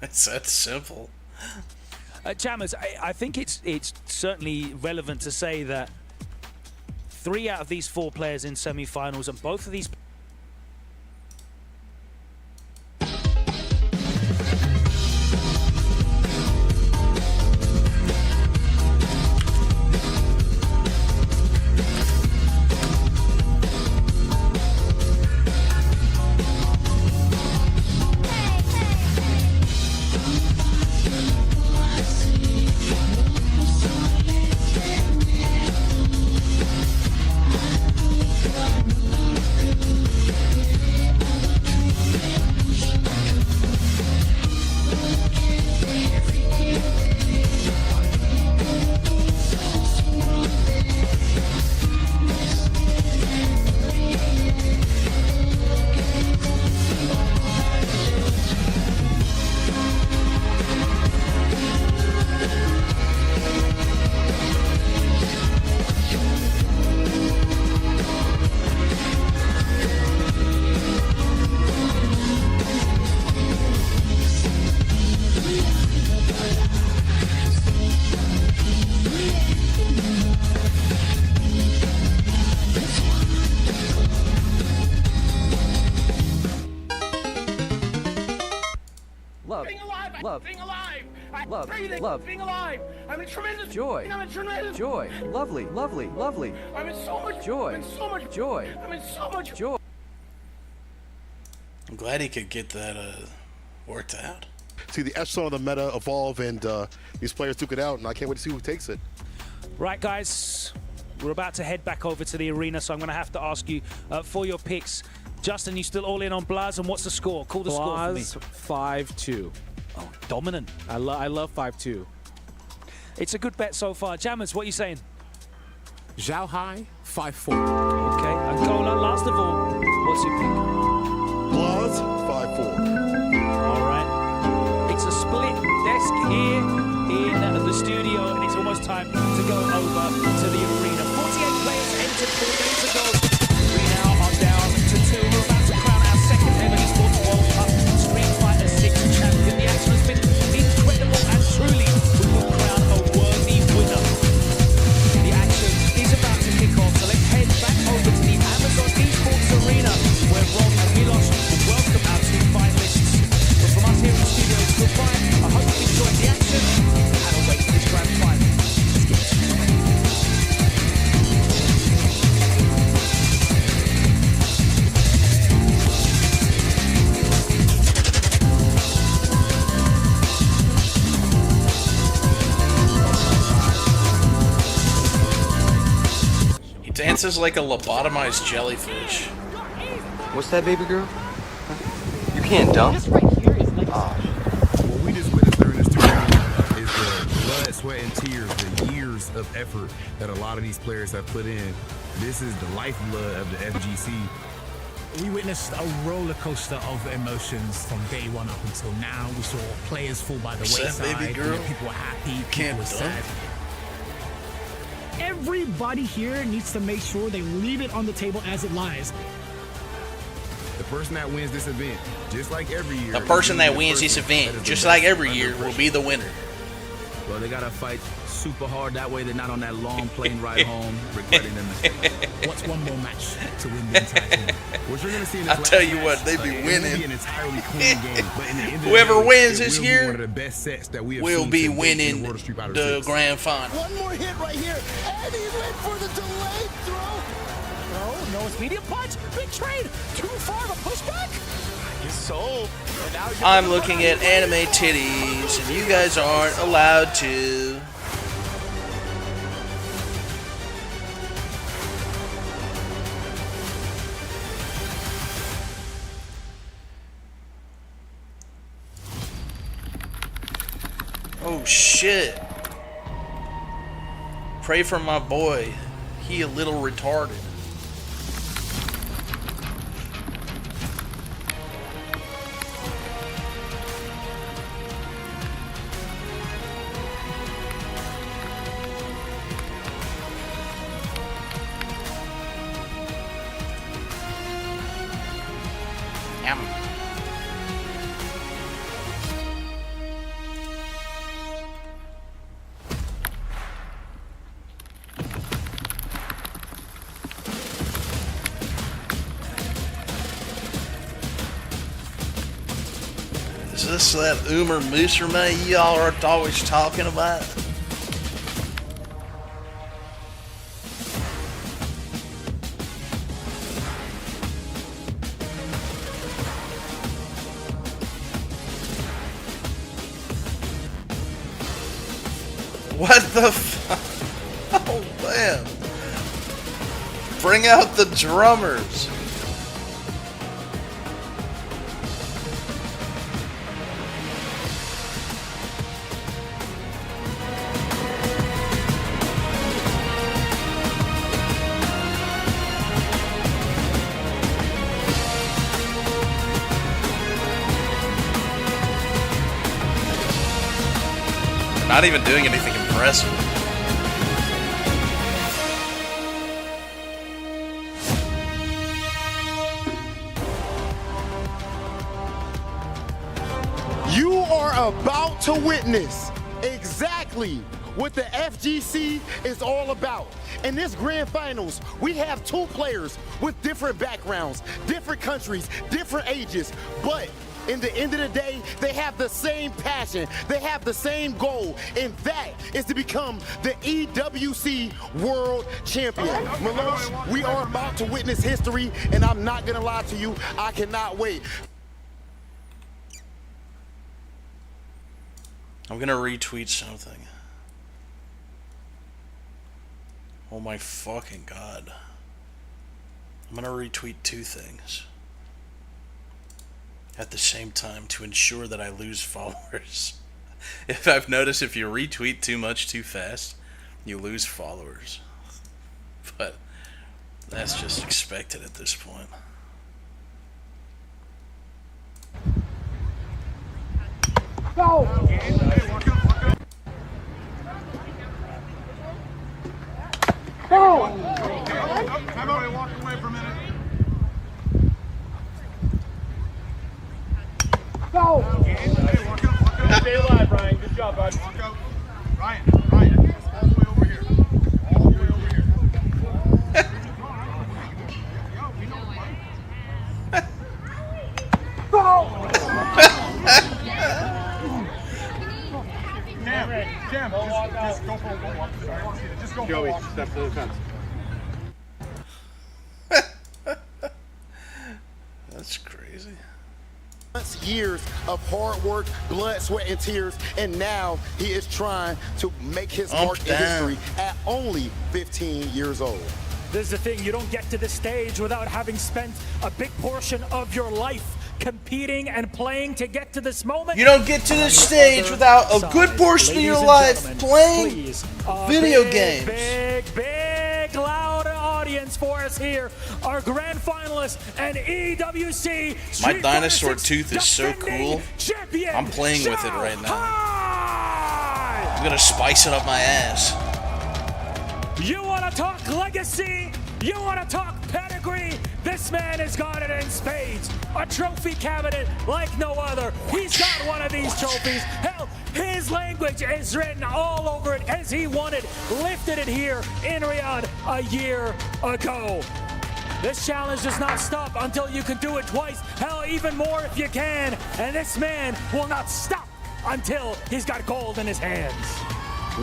It's that simple. Jammers, I think it's certainly relevant to say that 3 out of these 4 players in semi-finals, and both of these love, being alive. love, love, being alive. I'm in tremendous joy, I'm in tremendous joy, lovely, lovely, lovely, I'm in so much joy, I'm in so much joy, I'm in so much joy. I'm glad he could get that worked out. See the echelon of the meta evolve, and these players took it out, and I can't wait to see who takes it. Right, guys, we're about to head back over to the arena, so I'm going to have to ask you for your picks. Justin, you still all in on Blaz, and what's the score? Call the score for me. 5-2. Oh, dominant. I love 5-2. It's a good bet so far. Jammers, what are you saying? Xiaohai, 5-4. Okay, and Gola, last of all, what's your pick? Blaz, 5-4. All right. It's a split desk here in the studio, and it's almost time to go over to the arena. 48 players entered 4 days ago. We now are down to 2. We're about to crown our second ever Esports World Cup Street Fighter 6 champion. The action has been incredible, and truly, we will crown a worthy winner. The action is about to kick off, so let's head back over to the Amazon Esports Arena, where Rob and Milos will welcome our 2 finalists. But from us here in the studio, it's goodbye. I hope you enjoyed the action, and I'll wait for this grand final. Let's get it. He dances like a lobotomized jellyfish. What's that, baby girl? You can't dunk? What we just witnessed during this tournament is the blood, sweat, and tears, the years of effort that a lot of these players have put in. This is the lifeblood of the FGC. We witnessed a roller coaster of emotions from day one up until now. We saw players fall by the wayside. Baby girl? People were happy, people Can't were dunk. sad. Everybody here needs to make sure they leave it on the table as it lies. The person that wins this event, just like every year. The person that wins this event, just like every year, will be the winner. Well, they gotta fight super hard. That way they're not on that long plane ride home regretting their mistake. What's one more match to win the entire thing? What you're gonna see in this I tell last you match, what, they be it won't winning. be an entirely clean game, but in the end of the Whoever day, wins it this will be year one of the best sets that we have will seen be to date in winning World of Street Fighter the 6. grand final. One more hit right here, and he went for the delayed throw. No, it's medium punch. Big trade. Too far of a pushback. So, I'm looking at anime titties, and you guys aren't allowed to. Oh shit. Pray for my boy. He a little retarded. Is this that Umar Muserme y'all are always talking about? What the fuck? Oh man. Bring out the drummers. Not even doing anything impressive. You are about to witness exactly what the FGC is all about. In this grand finals, we have 2 players with different backgrounds, different countries, different ages, but In the end of the day, they have the same passion. They have the same goal, and that is to become the EWC World Champion. Milosh, we are about to witness history, and I'm not gonna lie to you, I cannot wait. I'm gonna retweet something. Oh my fucking god. I'm gonna retweet two things at the same time to ensure that I lose followers. If I've noticed, if you retweet too much too fast, you lose followers. But that's just expected at this point. Go! Go! Everybody walk away for a minute. Go! Stay alive, Ryan. Good job, bud. Ryan, all the way over here. All the way over here. Jam, just go for a walk. Just go for a walk. Step to the fence. That's crazy. Years of hard work, blood, sweat, and tears, and now he is trying to make his mark in history at only 15 years old. This is the thing, you don't get to this stage without having spent a big portion of your life competing and playing to get to this moment. You don't get to this stage without a good portion of your life playing video games. Big, loud audience for us here. Our grand finalists and EWC My dinosaur tooth is so cool. I'm playing with it right now. I'm gonna spice it up my ass. You want to talk legacy? You want to talk pedigree? This man has got it in spades. A trophy cabinet like no other. He's got one of these trophies. Hell, his language is written all over it as he won it, lifted it here in Riyadh a year ago. This challenge does not stop until you can do it twice. Hell, even more if you can. And this man will not stop until he's got gold in his hands.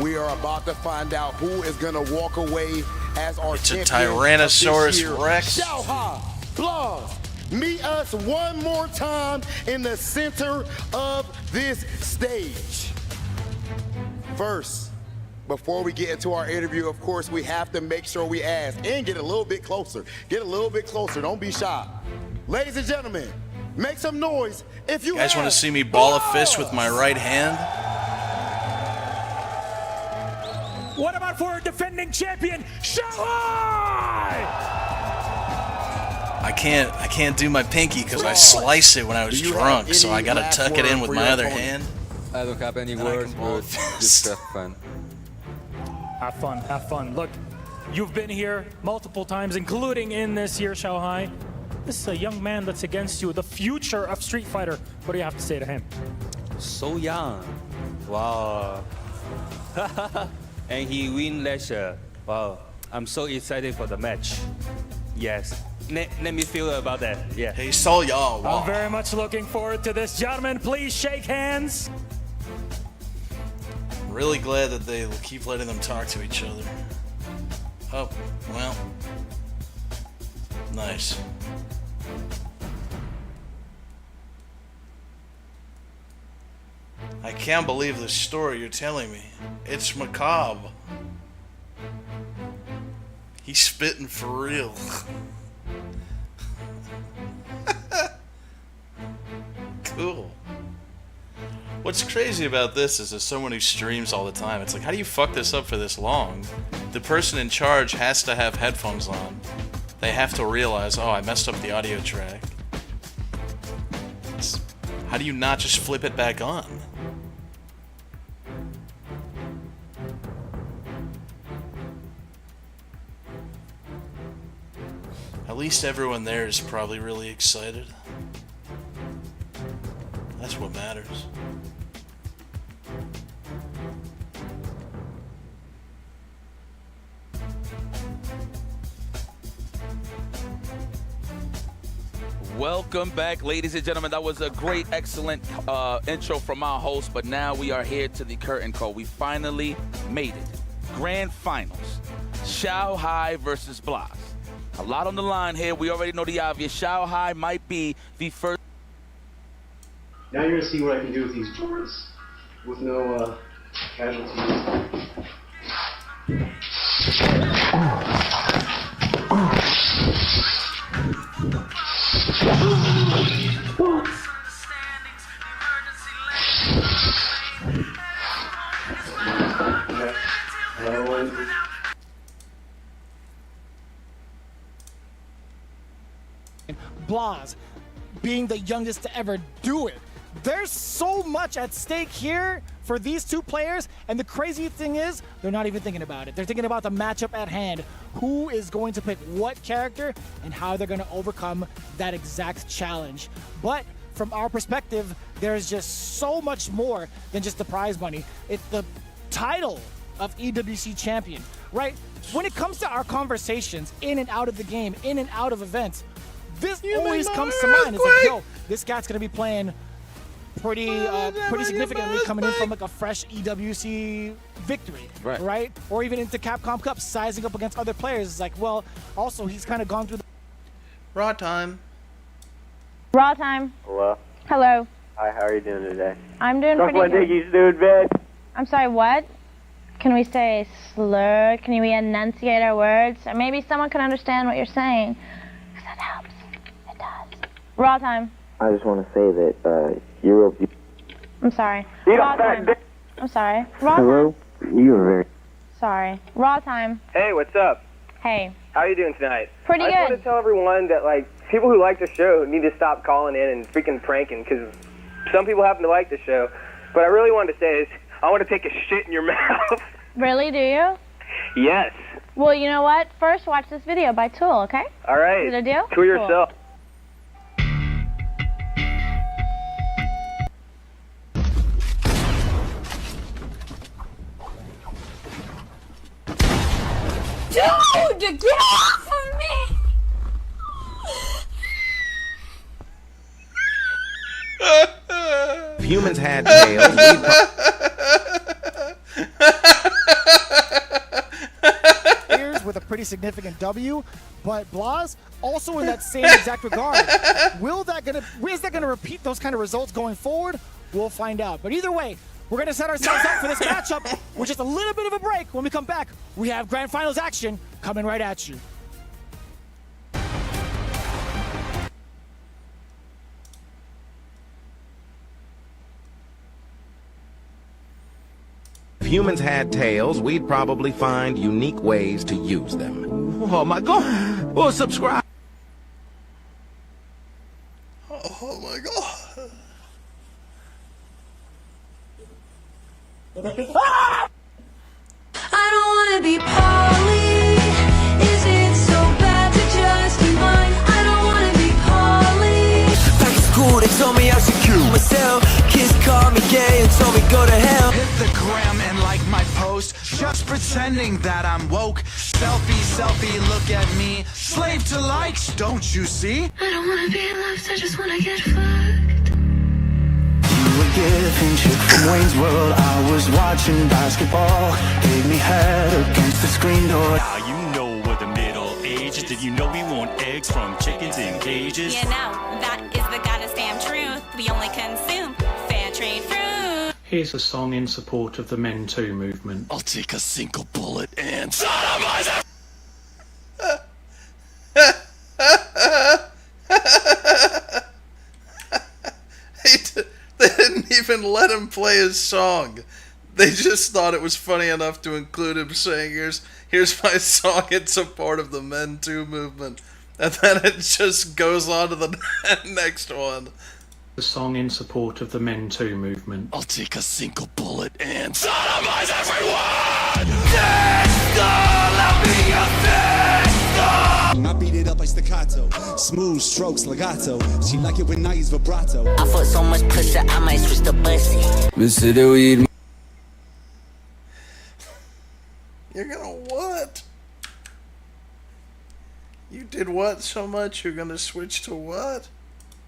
We are about to find out who is going to walk away as our It's a champion Tyrannosaurus of this year. Rex. Xiaohai, Blas, meet us one more time in the center of this stage. First, before we get into our interview, of course, we have to make sure we ask and get a little bit closer. Get a little bit closer. Don't be shy. Ladies and gentlemen, make some noise if you guys want to see me ball a fist with my right hand? What about for our defending champion, Xiaohai? I can't do my pinky because I sliced it when I was drunk, so I gotta tuck it in with my other hand. I don't have any words, but just have fun. Have fun, have fun. Look, you've been here multiple times, including in this year, Xiaohai. This is a young man that's against you, the future of Street Fighter. What do you have to say to him? So young. Wow. And he win Lashar. Wow. I'm so excited for the match. Yes. Let me feel about that. Yeah. Hey, so young. Wow. I'm very much looking forward to this. Gentlemen, please shake hands. I'm really glad that they keep letting them talk to each other. Oh, well. Nice. I can't believe the story you're telling me. It's macabre. He's spitting for real. Cool. What's crazy about this is there's someone who streams all the time. It's like, how do you fuck this up for this long? The person in charge has to have headphones on. They have to realize, oh, I messed up the audio track. How do you not just flip it back on? At least everyone there is probably really excited. That's what matters. Welcome back, ladies and gentlemen. That was a great, excellent intro from our host, but now we are here to the curtain call. We finally made it. Grand Finals. Xiaohai versus Blas. A lot on the line here. We already know the obvious. Xiaohai might be the first. Now you're gonna see what I can do with these Jordans with no casualties. Blas being the youngest to ever do it. There's so much at stake here for these two players, and the crazy thing is they're not even thinking about it. They're thinking about the matchup at hand. Who is going to pick what character and how they're going to overcome that exact challenge. But from our perspective, there's just so much more than just the prize money. It's the title of EWC champion, right? When it comes to our conversations in and out of the game, in and out of events, this always comes to mind. It's like, yo, this guy's gonna be playing pretty significantly coming in from like a fresh EWC victory, right? Or even into Capcom Cup, sizing up against other players. It's like, well, also he's kind of gone through the Raw time. Raw time. Hello. Hello. Hi, how are you doing today? I'm doing Suck pretty my good. dick, you doing bad? I'm sorry, what? Can we say slur? Can we enunciate our words? Or maybe someone can understand what you're saying. Because that helps. It does. Raw time. I just want to say that you're a... I'm sorry. You Raw don't time. I'm sorry. Raw Hello? time. You are very... Sorry. Raw time. Hey, what's up? Hey. How are you doing tonight? Pretty I just good. want to tell everyone that, like, people who like the show need to stop calling in and freaking pranking, because some people happen to like the show. But I really wanted to say is, I want to take a shit in your mouth. Really, do you? Yes. Well, you know what? First, watch this video by Tool, okay? All right. Is it a deal? To Cool. yourself. Dude, get off of me! If humans had tails, we'd Here's with a pretty significant W, but Blas also in that same exact regard. Is that gonna repeat those kind of results going forward? We'll find out. But either way, we're gonna set ourselves up for this matchup with just a little bit of a break. When we come back, we have Grand Finals action coming right at you. If humans had tails, we'd probably find unique ways to use them. Oh my god! Oh, subscribe! Oh my god. I don't wanna be Polly. Is it so bad to just be mine? I don't wanna be Polly. Back in school, they told me I should kill myself. Kids called me gay and told me go to hell. Hit the gram and like my post, just pretending that I'm woke. Selfie, selfie, look at me. Slave to likes, don't you see? I don't wanna be left, I just wanna get fucked. You were giving shit from Wayne's World. I was watching basketball. Gave me head against the screen door. Now you know what the Middle Ages. Did you know we want eggs from chickens in cages? You know, that is the goddess damn truth. We only consume fair trade fruit. Here's a song in support of the Men Too movement. I'll take a single bullet and sodomize it. They didn't even let him play his song. They just thought it was funny enough to include him saying, here's my song in support of the Men Too movement. And then it just goes on to the next one. The song in support of the Men Too movement. I'll take a single bullet and sodomize everyone! Sister, let me a sister! I beat it up like staccato. Smooth strokes, legato. She like it with nice vibrato. I fuck so much pussy, I might switch the bussy. Mr. the weed. You're gonna what? You did what so much you're gonna switch to what?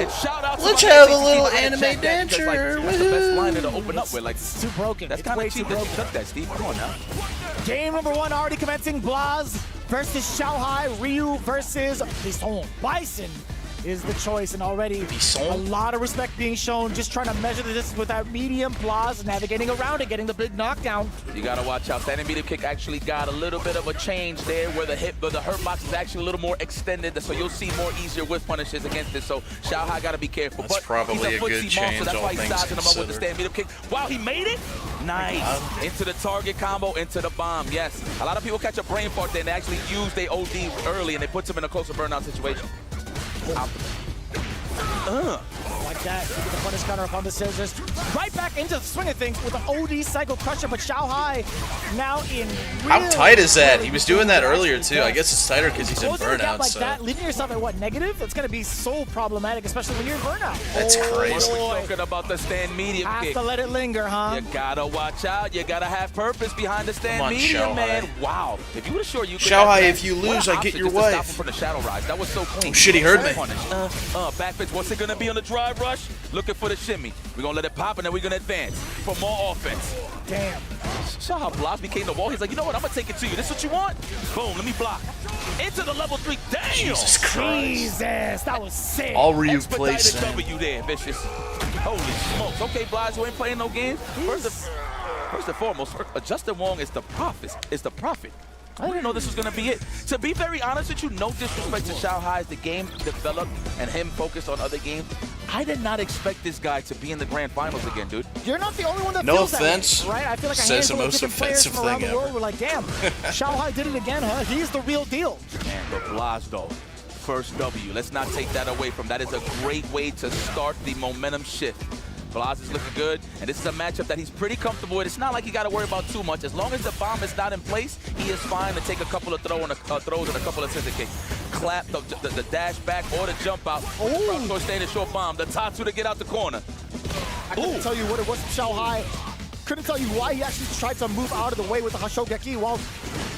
And shout out to Let's my have a man, little Steve, anime check that, because, like, dancer. that's the best liner to open up with. Like, It's too broken. that's It's kind way of cheap too that you broken. took that, Steve. Come on now. Game number 1 already commencing. Blaz versus Xiaohai. Ryu versus Bison is the choice, and already a lot of respect being shown. Just trying to measure the distance with that medium. Blaz navigating around it, getting the big knockdown. You gotta watch out. Standing medium kick actually got a little bit of a change there, where the hurt box is actually a little more extended, so you'll see more easier whiff punishes against it. So Xiaohai gotta be careful. That's but probably he's a good footsie monster, change, that's all why he's things sizing him up with the considered. stand medium kick. Wow, he made it. Nice. Into the target combo, into the bomb. Yes. A lot of people catch a brain fart there, and they actually use their OD early, and it puts them in a closer burnout situation. Like that, get the punish counter up on the scissors. Right back into the swing of things with an OD Psycho Crusher, but Xiaohai now in How tight is that? He was doing that earlier too. I guess it's tighter because he's in closing the gap burnout. like So that, leaving yourself at what, negative? It's going to be so problematic, especially when you're in burnout. that's crazy. What are we talking about the stand medium Have kick? to let it linger, huh? You gotta watch out. You gotta have purpose behind the stand Come on, medium, Xiaohai. man. Wow. If you would have sure you could Xiaohai, have if you what lose, an I get option your just to stop wife. him from the shadow rise. That was so clean. Oh, shit, he heard me. Punish. Back fist. What's it gonna be on the drive rush? Looking for the shimmy. We're gonna let it pop, and then we're gonna advance for more offense. Damn. Saw how Blaz became the wall. He's like, you know what? I'm gonna take it to you. This what you want? Boom. Let me block. Into the level 3. Damn. Jesus Christ. Jesus, that was sick. All Ryu Expedited plays. W there, Vicious. Holy smokes. Okay, Blaz, you ain't playing no games. First and foremost, Justin Wong is the prophet. I didn't know this was going to be it. To be very honest with you, no disrespect to Xiaohai as the game developed and him focused on other games. I did not expect this guy to be in the grand finals again, dude. You're not the only one that No feels offense. that way, right? I feel like a Says the handful of most different players offensive from around thing the world ever. were like, damn, Xiaohai did it again, huh? He's the real deal. Man, but Blaz, though, first W. Let's not take that away from. That is a great way to start the momentum shift. Blaz is looking good, and this is a matchup that he's pretty comfortable with. It's not like you got to worry about too much. As long as the bomb is not in place, he is fine to take a couple of throws and a couple of scissor kicks. Clap the dash back or the jump out. Or stand and short bomb. The Tatsu to get out the corner. I couldn't tell you what it was from Xiaohai. Couldn't tell you why he actually tried to move out of the way with the Hashogeki while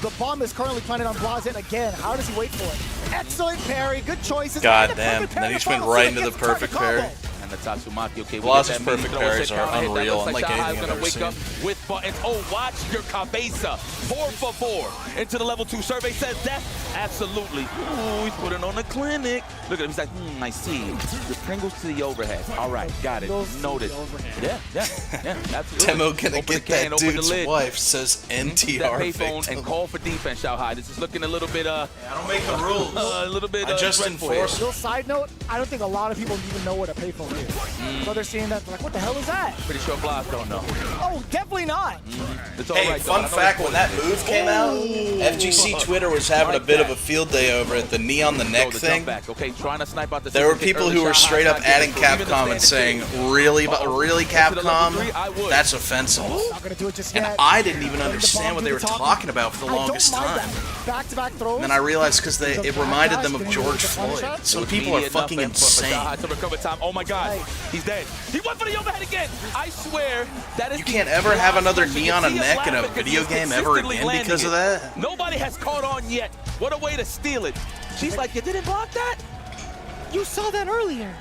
the bomb is currently planted on Blaz yet again. How does he wait for it? Excellent parry, good choices. God and a damn. perfect And then parry he just to went follow, right so into he the gets target perfect parry. combo. And the Tatsumaki, okay, Blaz's we get that perfect mini throw, parries sit are down, hit that. unreal, Looks unlike Xiaohai's anything I've gonna ever wake seen. up with buttons. Oh, watch your cabeza. 4 for 4 into the level 2. Survey says death. Absolutely. Ooh, he's putting on the clinic. Look at him. He's like, I see. The Pringles to the overhead. All right, got it. Noted. Yeah, absolutely. Demo gonna Open get the can, that open the dude's lid. wife, says That NTR payphone victim. and call for defense, Xiaohai. This is looking a little bit, I don't make the rules. a little bit, I just dreadful enforce here. Little side note, I don't think a lot of people even know what a payphone is. So they're seeing that, they're like, what the hell is that? Pretty sure Blaz don't know. Oh, definitely not. It's all Hey, right, though. fun I know fact, it's when that move came out, FGC Twitter was having a bit of a field day over it. The knee on the neck the thing. jump back. Okay, trying to snipe out the There were scissor kick people early. who were Xiaohai's straight up not getting adding it. Even the Capcom and saying, standing really Uh-oh. really Into the level Capcom? 3, I would. That's offensive. Not gonna do it just yet. And I didn't even Letting the understand bomb what do they the were talking. talking about for the I don't longest mind time. that. Back-to-back throws. And then I realized because The it reminded them of backdash George getting the punish Floyd. up. Some It was people are immediate fucking enough for insane. Xiaohai to recover time. Oh my God, he's dead. He went for the overhead again. I swear that is. You can't ever have another knee on a neck in a video game ever again because of that. Nobody has caught on yet. What a way to steal it. She's like, you didn't block that? You saw that earlier.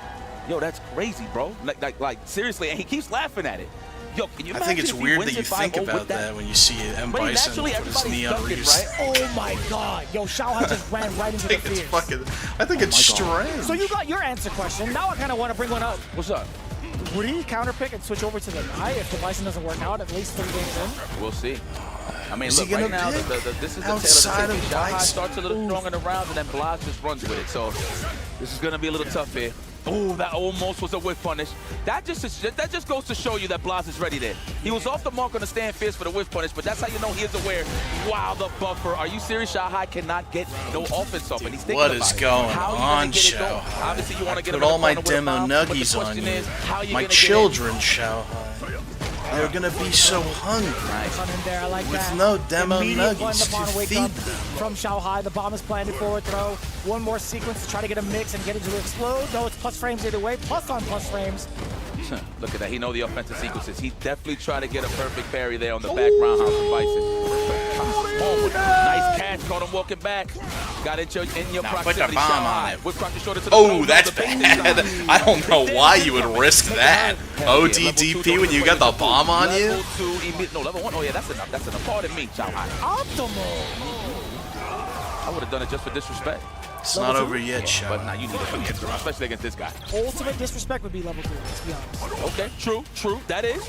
Yo, that's crazy, bro. Like seriously, and he keeps laughing at it. Yo, can you I think imagine it's if he weird wins that you in think 5-0 with about that when you see M. But Bison naturally, put his knee everybody's on dunking, Ryu's. right? Oh my God. Yo, Xiaohai just ran right into the It's fears. fucking, I think it's strange. So you got your answer question. Now I kind of want to bring one up. What's up? Would he counterpick and switch over to the Nai if the Bison doesn't work out at least 3 games in? We'll see. I mean, Is he look, right gonna now, pick this is the outside tail of of the tape. Xiaohai Bison? starts a little strong in the rounds, and then Blaz just runs with it. So this is going to be a little tough here. Ooh, that almost was a whiff punish. That just goes to show you that Blaz is ready there. He was off the mark on the stand fierce for the whiff punish, but that's how you know he is aware. Wow, the buffer. Are you serious? Xiaohai cannot get no offense off, and he's thinking What about is it. going How you on, gonna get it going? Xiaohai? Obviously, you want to get Put him in all the my corner with a demo bomb, but the nuggies on question you. is, how you My gonna get in? children, Xiaohai. They're gonna be so hungry. On him there, I like With that. no demo Immediate nuggies blend upon to wake feed up them. from Xiaohai. The bomb is planted, forward throw. One more sequence to try to get a mix and get it to explode. No, it's plus frames either way. Plus on plus frames. Look at that. He know the offensive sequences. He definitely tried to get a perfect parry there on the back roundhouse from Bison. Oh, nice catch. Caught him walking back. Got it in your now proximity. put the bomb on it. Whip crunch shoulder to the Oh, throat, that's the base bad. down. I don't know why you would risk that. ODDP when you got the bomb on you? Level 2, no, level 1. Oh, yeah, that's enough. That's enough. Pardon me, Xiaohai. Optimal. I would have done it just for disrespect. It's not over yet, Xiao. But now you need it, especially against this guy. Ultimate disrespect would be level 3, let's be honest. Okay, true. That is.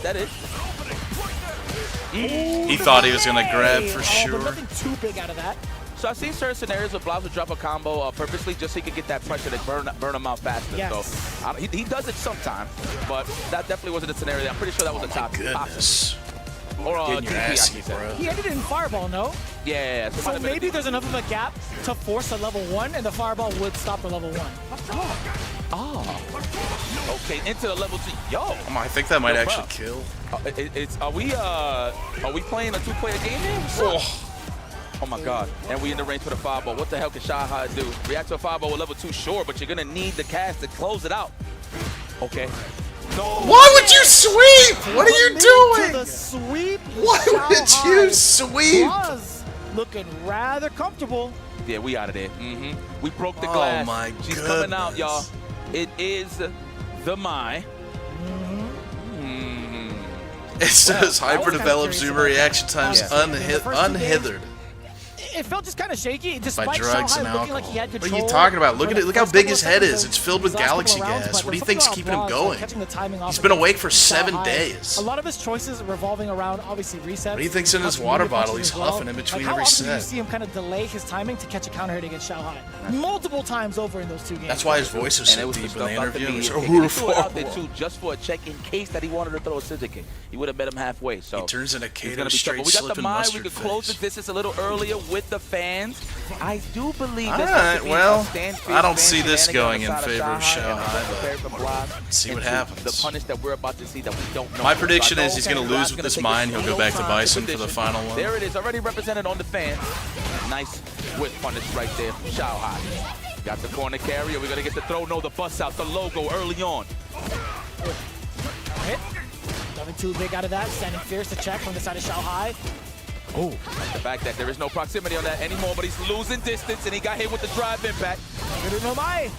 He thought he was going to grab for sure. But nothing too big out of that. So I've seen certain scenarios where Blas would drop a combo purposely just so he could get that pressure to burn him out faster. Yes. So he does it sometimes, but that definitely wasn't a scenario. I'm pretty sure that was a top Goodness. Or Getting your ass eaten, bro. He ended it in Fireball, no? Yeah. So maybe there's enough of a gap to force a level 1, and the Fireball would stop the level 1. Oh. Okay, into the level 2. Yo. I think that might actually kill. Are we playing a 2-player game here? Oh my God. And we in the range for the Fireball. What the hell can Xiaohai do? React to a Fireball with level 2, sure, but you're going to need the cast to close it out. Okay. No. Why would you sweep? What are you doing? The sweep. Why would you sweep? Was looking rather comfortable. Yeah, we out of there. We broke the glass. Oh my She's goodness. coming out, y'all. It is the Mai. It says hyper-developed zoomer reaction times unhithered. It felt just kind of shaky, despite By drugs and Xiaohai looking alcohol. like he had What control. are you talking about? Look at it. Look how big his head is. Of It's filled with these last galaxy couple of rounds, gas. but What do you there's think's something keeping him about going? Blas, catching the timing off He's been awake against for 7 Xiaohai. days. A lot of his choices revolving around obviously resets. What do you think's in his water bottle? He's huffing in between every How often do you set. see him kind of delay his timing to catch a counter hit against Xiaohai? Multiple times over in those 2 games. That's why his voice is so deep in the interview. He threw it out there too, just for a check in case that he wanted to throw a scissor kick. He would have met him halfway. So He turns into he's Kato gonna be tough. straight But we got the slipping Mai. We mustard could close the face. distance a little earlier with the fans. I do believe All that's right, going to be well, a stand I don't fierce see fan this shenanigan going in on the favor of side of Xiaohai, prepared for Blas see what into happens. The punish that we're about to see that we don't know. My prediction So I is know he's going to Blas lose gonna with this take mine. his He'll go back to time Bison for the condition. final one. There it is, already represented on the fan. Nice whip punish right there from Xiaohai. Got the corner carry. Are we going to get the throw? No, the bust out, the logo early on. Hit. Nothing too big out of that. Standing fierce to check from the side of Xiaohai. Oh, the fact that there is no proximity on that anymore, but he's losing distance, and he got hit with the drive impact. No Mai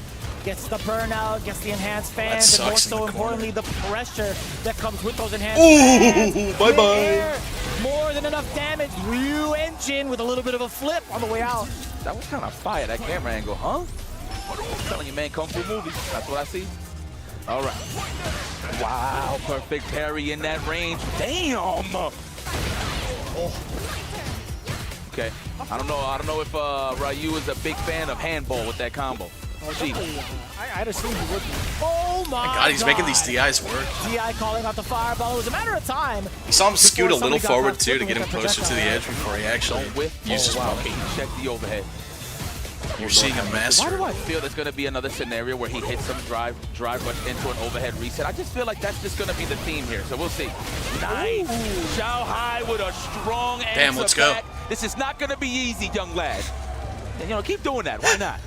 gets the burnout, gets the enhanced fans, and more so importantly, the pressure that comes with those enhanced fans. Bye-bye. More than enough damage. Ryu engine with a little bit of a flip on the way out. That was kind of fire, that camera angle, huh? I'm telling you, man, Kung Fu movies. That's what I see. All right. Wow, perfect parry in that range. Damn. Okay. I don't know if Ryu is a big fan of handball with that combo. I'd assume he would be. Oh my God, he's making these DIs work. DI calling out the Fireball. It was a matter of time. You saw him scoot a little forward too to get him closer to the edge before he actually uses his wow. money. Check the overhead. You're seeing him master. Why do I feel there's going to be another scenario where he hits some drive but into an overhead reset? I just feel like that's just going to be the theme here, so we'll see. Nice. Xiaohai with a strong answer. Damn, let's go. Back. This is not going to be easy, young lad. And, you know, keep doing that. Why not?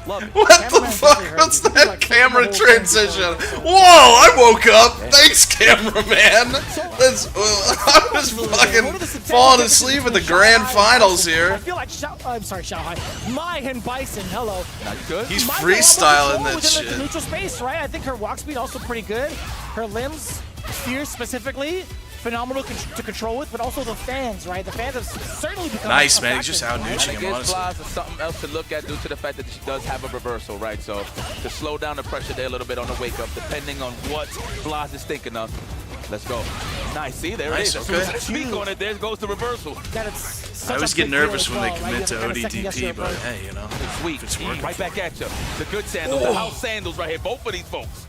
Love it. What the fuck? What's that camera transition? Whoa, I woke up. Thanks, cameraman. I was fucking falling asleep at the grand finals here. I feel like I'm sorry, Xiaohai. Mai and Bison, hello. Not good. He's freestyling that within shit. the neutral space, right? I think her walk speed also pretty good. Her limbs, fierce specifically, phenomenal to control with, but also the fans, right? The fans have certainly become nice, man. He's just out nooching him, honestly. honestly. Is something else to look at due to the fact that she does have a reversal, right? So to slow down the pressure there a little bit on the wake up, depending on what Blas is thinking of. Let's go. Nice. See, there it is. As soon as I speak on it, there goes the reversal. I always get nervous when they commit to ODDP, but hey, you know, sweet. it's working. Right back at you. The good sandals, the house sandals right here. Both of these folks.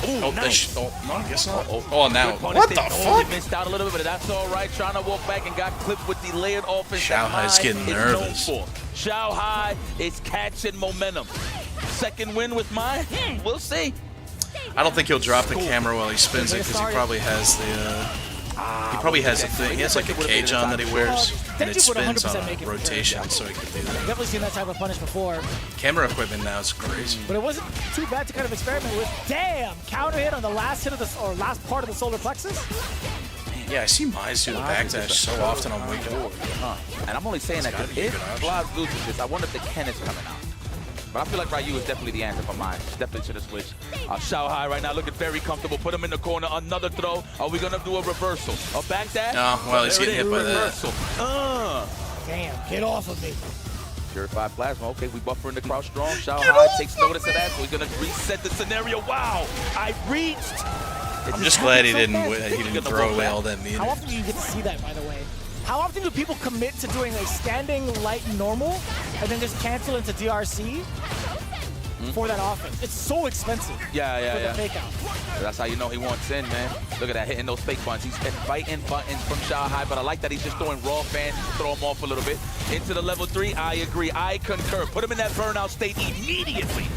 Oh, nice. No, I guess not. Oh, now. What the fuck? fuck? Missed out a little bit, but that's all right. Trying to walk back and got clipped with the layered offense. Xiaohai's getting nervous. Xiaohai is catching momentum. Second win with Mai? We'll see. I don't think he'll drop the camera while he spins it because he probably has the. He probably has a thing. He has like a cage on that he wears, and it spins on a rotation, so he can do that. Definitely seen that type of punish before. Camera equipment now is crazy. But it wasn't too bad to kind of experiment with. Damn! Counter hit on the last hit of the last part of the solar plexus. Yeah, I see Mize do the backdash so often on Wake Up. And I'm only saying that because if Blas loses this, I wonder if the Ken is coming out. But I feel like Ryu is definitely the answer for mine. Definitely should have switched. Xiaohai right now looking very comfortable. Put him in the corner. Another throw. Are we going to do a reversal? A backdash? No, well, he's getting hit by that. Damn, get off of me. Purified Plasma. Okay, we buffering the crouch strong. Xiaohai takes notice of that, so he's going to reset the scenario. Wow, I reached. I'm just glad he didn't throw away all that meter. How often do you get to see that, by the way? How often do people commit to doing a standing light normal and then just cancel into DRC for that offense? It's so expensive. Yeah. The fake out. That's how you know he wants in, man. Look at that, hitting those fake buttons. He's inviting buttons from Xiaohai, but I like that he's just throwing raw fans to throw him off a little bit. Into the level 3, I agree, I concur. Put him in that burnout state immediately.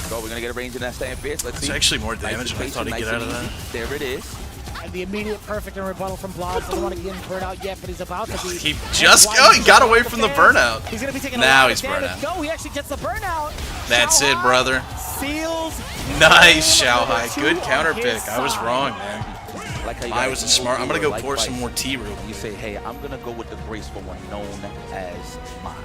So we're gonna get a range in that stand fierce. Let's see. It's actually more damage than I thought he'd get out of that. There it is. And the immediate perfect and rebuttal from Blas. Doesn't want to get in burnout yet, but he's about to be. He got away from the burnout. He's gonna be taking now a lot he's of damage. burnout. No, he actually gets the burnout. That's it, brother. Seals. Nice, Xiaohai. Good counter pick. I was wrong, man. Like I was smart. I'm gonna go pour some more tea real quick. You say, hey, I'm gonna go with the graceful one known as mine.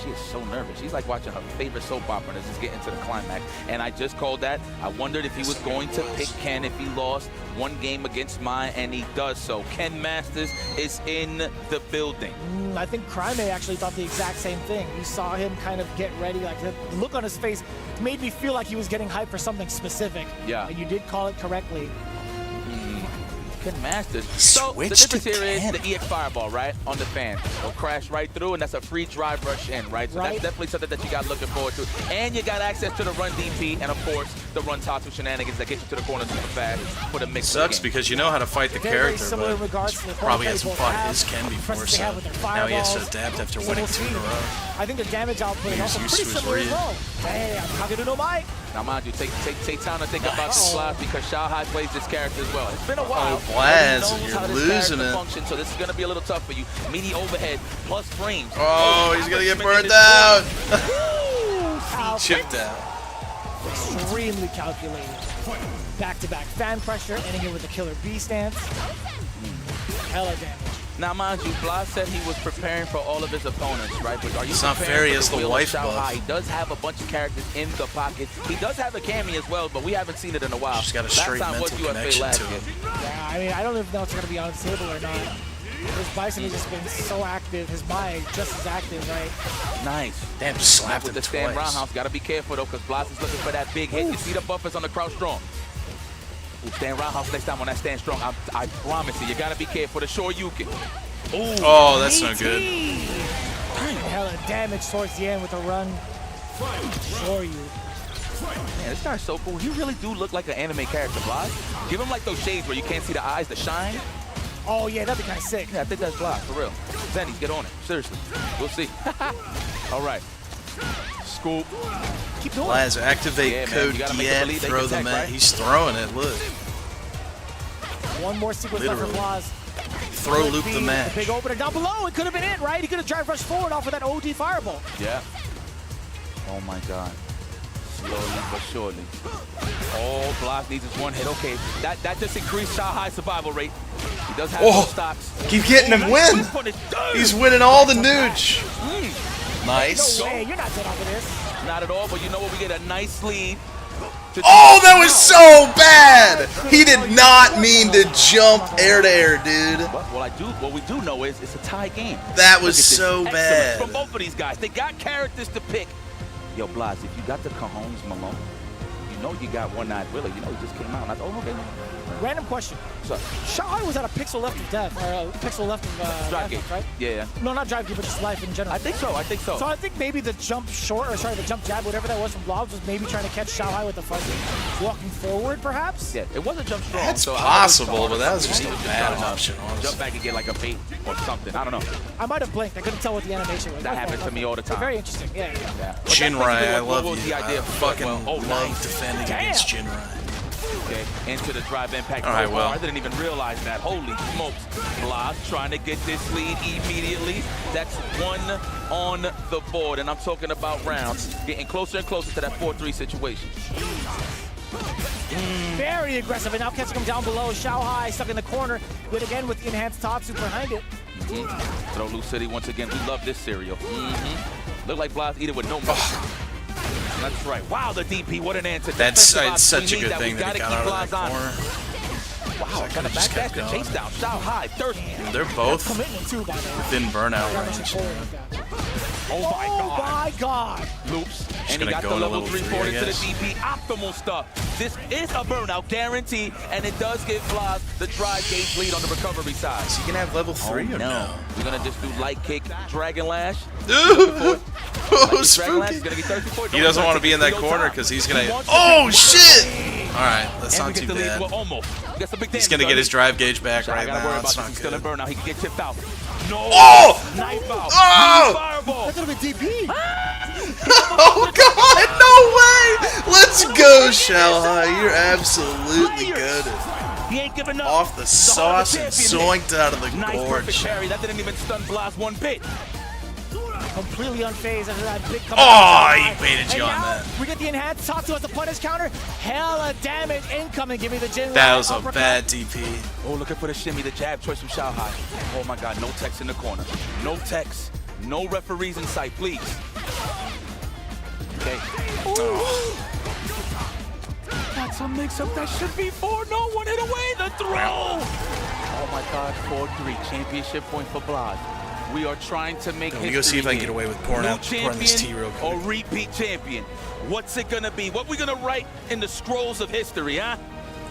She is so nervous. She's like watching her favorite soap opera and is just getting to the climax. And I just called that. I wondered if he was going to pick Ken if he lost one game against mine, and he does so. Ken Masters is in the building. I think Crime actually thought the exact same thing. You saw him kind of get ready. Like the look on his face made me feel like he was getting hyped for something specific. Yeah. And you did call it correctly. Ken Masters. So the difference here is the EX Fireball, right, on the fan. It'll crash right through, and that's a free drive rush in, right? So that's definitely something that you got looking forward to. And you got access to the run DP, and of course, the run Tatsu shenanigans that get you to the corner super fast for the mix. Sucks because you know how to fight the character, but he probably hasn't fought his Ken before, so now he has to adapt after winning 2 in a row. I think the damage output is also pretty similar as well. Damn, Kageru no Mai. Now, mind you, take time to think about the Blas because Xiaohai plays this character as well. It's been a while. Blas, you're losing it. Function, so this is going to be a little tough for you. Meaty overhead plus frames. Oh, he's going to get burned out. Chipped out. Extremely calculated. Back-to-back fan pressure, ending it with a killer B stance. Hella damage. Now, mind you, Blas said he was preparing for all of his opponents, right? But are you it's not fair, he has the wife buff. He does have a bunch of characters in the pocket. He does have a Cammy as well, but we haven't seen it in a while. She's got a straight mental connection to him. Yeah, I mean, I don't even know if it's going to be unstable or not. His Bison has just been so active. His Mai just as active, right? Nice. Damn, slapped with him the stand twice. roundhouse. Got to be careful, though, because Blas is looking for that big hit. You see the buffers on the crouch strong. Ooh, stand roundhouse next time on that stand strong. I promise you got to be careful. The short Yukin. Ooh, oh, that's no good. Hella damage towards the end with a run. Sure you. Man, this guy's so cool. He really do look like an anime character, Blas. Give him like those shades where you can't see the eyes, the shine. Oh yeah, that'd be kind of sick. Yeah, I think that's Blas, for real. Zenny, get on it. Seriously. We'll see. All right. Scoop. Keep doing Blas, activate code DN, throw the mat. Right? He's throwing it, look. One more sequence left for Blas. Throw loop the match. The big opener down below. It could have been it, right? He could have drive rushed forward off of that OD fireball. Yeah. Oh my God. Slowly but surely. All Blas needs is one hit. Okay, that just increased Xiaohai's survival rate. He does have those stocks. Keep getting him win. He's winning all the nooch. Nice. No way, you're not dead off of this. Not at all, but you know what? We get a nice lead. Oh, that was so bad! He did not mean to jump air to air, dude. What we do know is it's a tie game. That was so bad. From both of these guys. They got characters to pick. Yo, Blas, if you got the cojones, Malone, you know you got one-eyed Willie. You know he just came out. And I thought, oh, okay. Random question. Xiaohai was at a pixel left of death, or a pixel left of drive game, right? Yeah. No, not drive game, but just life in general. I think so. So I think maybe the jump the jump jab, whatever that was from Blas, was maybe trying to catch Xiaohai with the fuzzy, walking forward, perhaps. Yeah, it wasn't jump strong. That's possible, but that was just a bad option. Jump back and get like a bait or something. I don't know. I might have blinked. I couldn't tell what the animation was. That happens to me all the time. Very interesting. Yeah. Jinrai, I love you. I fucking love defending against Jinrai. Okay, into the drive impact. All right, well. I didn't even realize that. Holy smokes. Blas trying to get this lead immediately. That's one on the board, and I'm talking about rounds. Getting closer and closer to that 4-3 situation. Very aggressive, and now catching him down below. Xiaohai stuck in the corner, yet again with the enhanced Tatsu behind it. Throw loose city once again. We love this cereal. Look like Blas eat it with no milk. That's right. Wow, the DP, what an answer. That's such a good thing that he got out of that corner. Wow, got a back dash and chase down. Xiaohai, thirsty. They're both within burnout range. Oh my god. Loops. And he got the level 3 forward into the DP. Optimal stuff. This is a burnout guarantee, and it does give Blas the drive gauge lead on the recovery side. Is he gonna have level 3 or no? We're gonna just do light kick, dragon lash. Oh, spooky. He doesn't want to be in that corner because he's gonna. Oh shit! All right, that's not too bad. He's gonna get his drive gauge back right now. That's not good. Burnout. He can get chipped out. No! Oh! Knife out. Oh! Fireball. That's gonna be DP. Oh god, no way! Let's go, Xiaohai. You're absolutely good. He ain't giving up. Off the sauce and zoinked out of the nice gorge. Perfect parry. That didn't even stun Blas one bit. Completely unfazed after that big comeback. Oh, he baited you on that. We get the enhanced Tatsu as the punish counter. Hella damage incoming. Give me the Jin. That was a bad DP. Oh, looking for the shimmy, the jab choice from Xiaohai. Oh my god, no text in the corner. No text. No referees in sight, please. Okay. Oh. That's a mix-up that should be 4. No one hit away the throw. Oh my god, 4-3. Championship point for Blas. We are trying to make history. Let me go see if I can get away with pouring this tea real quick. Or repeat champion. What's it gonna be? What we gonna write in the scrolls of history, huh?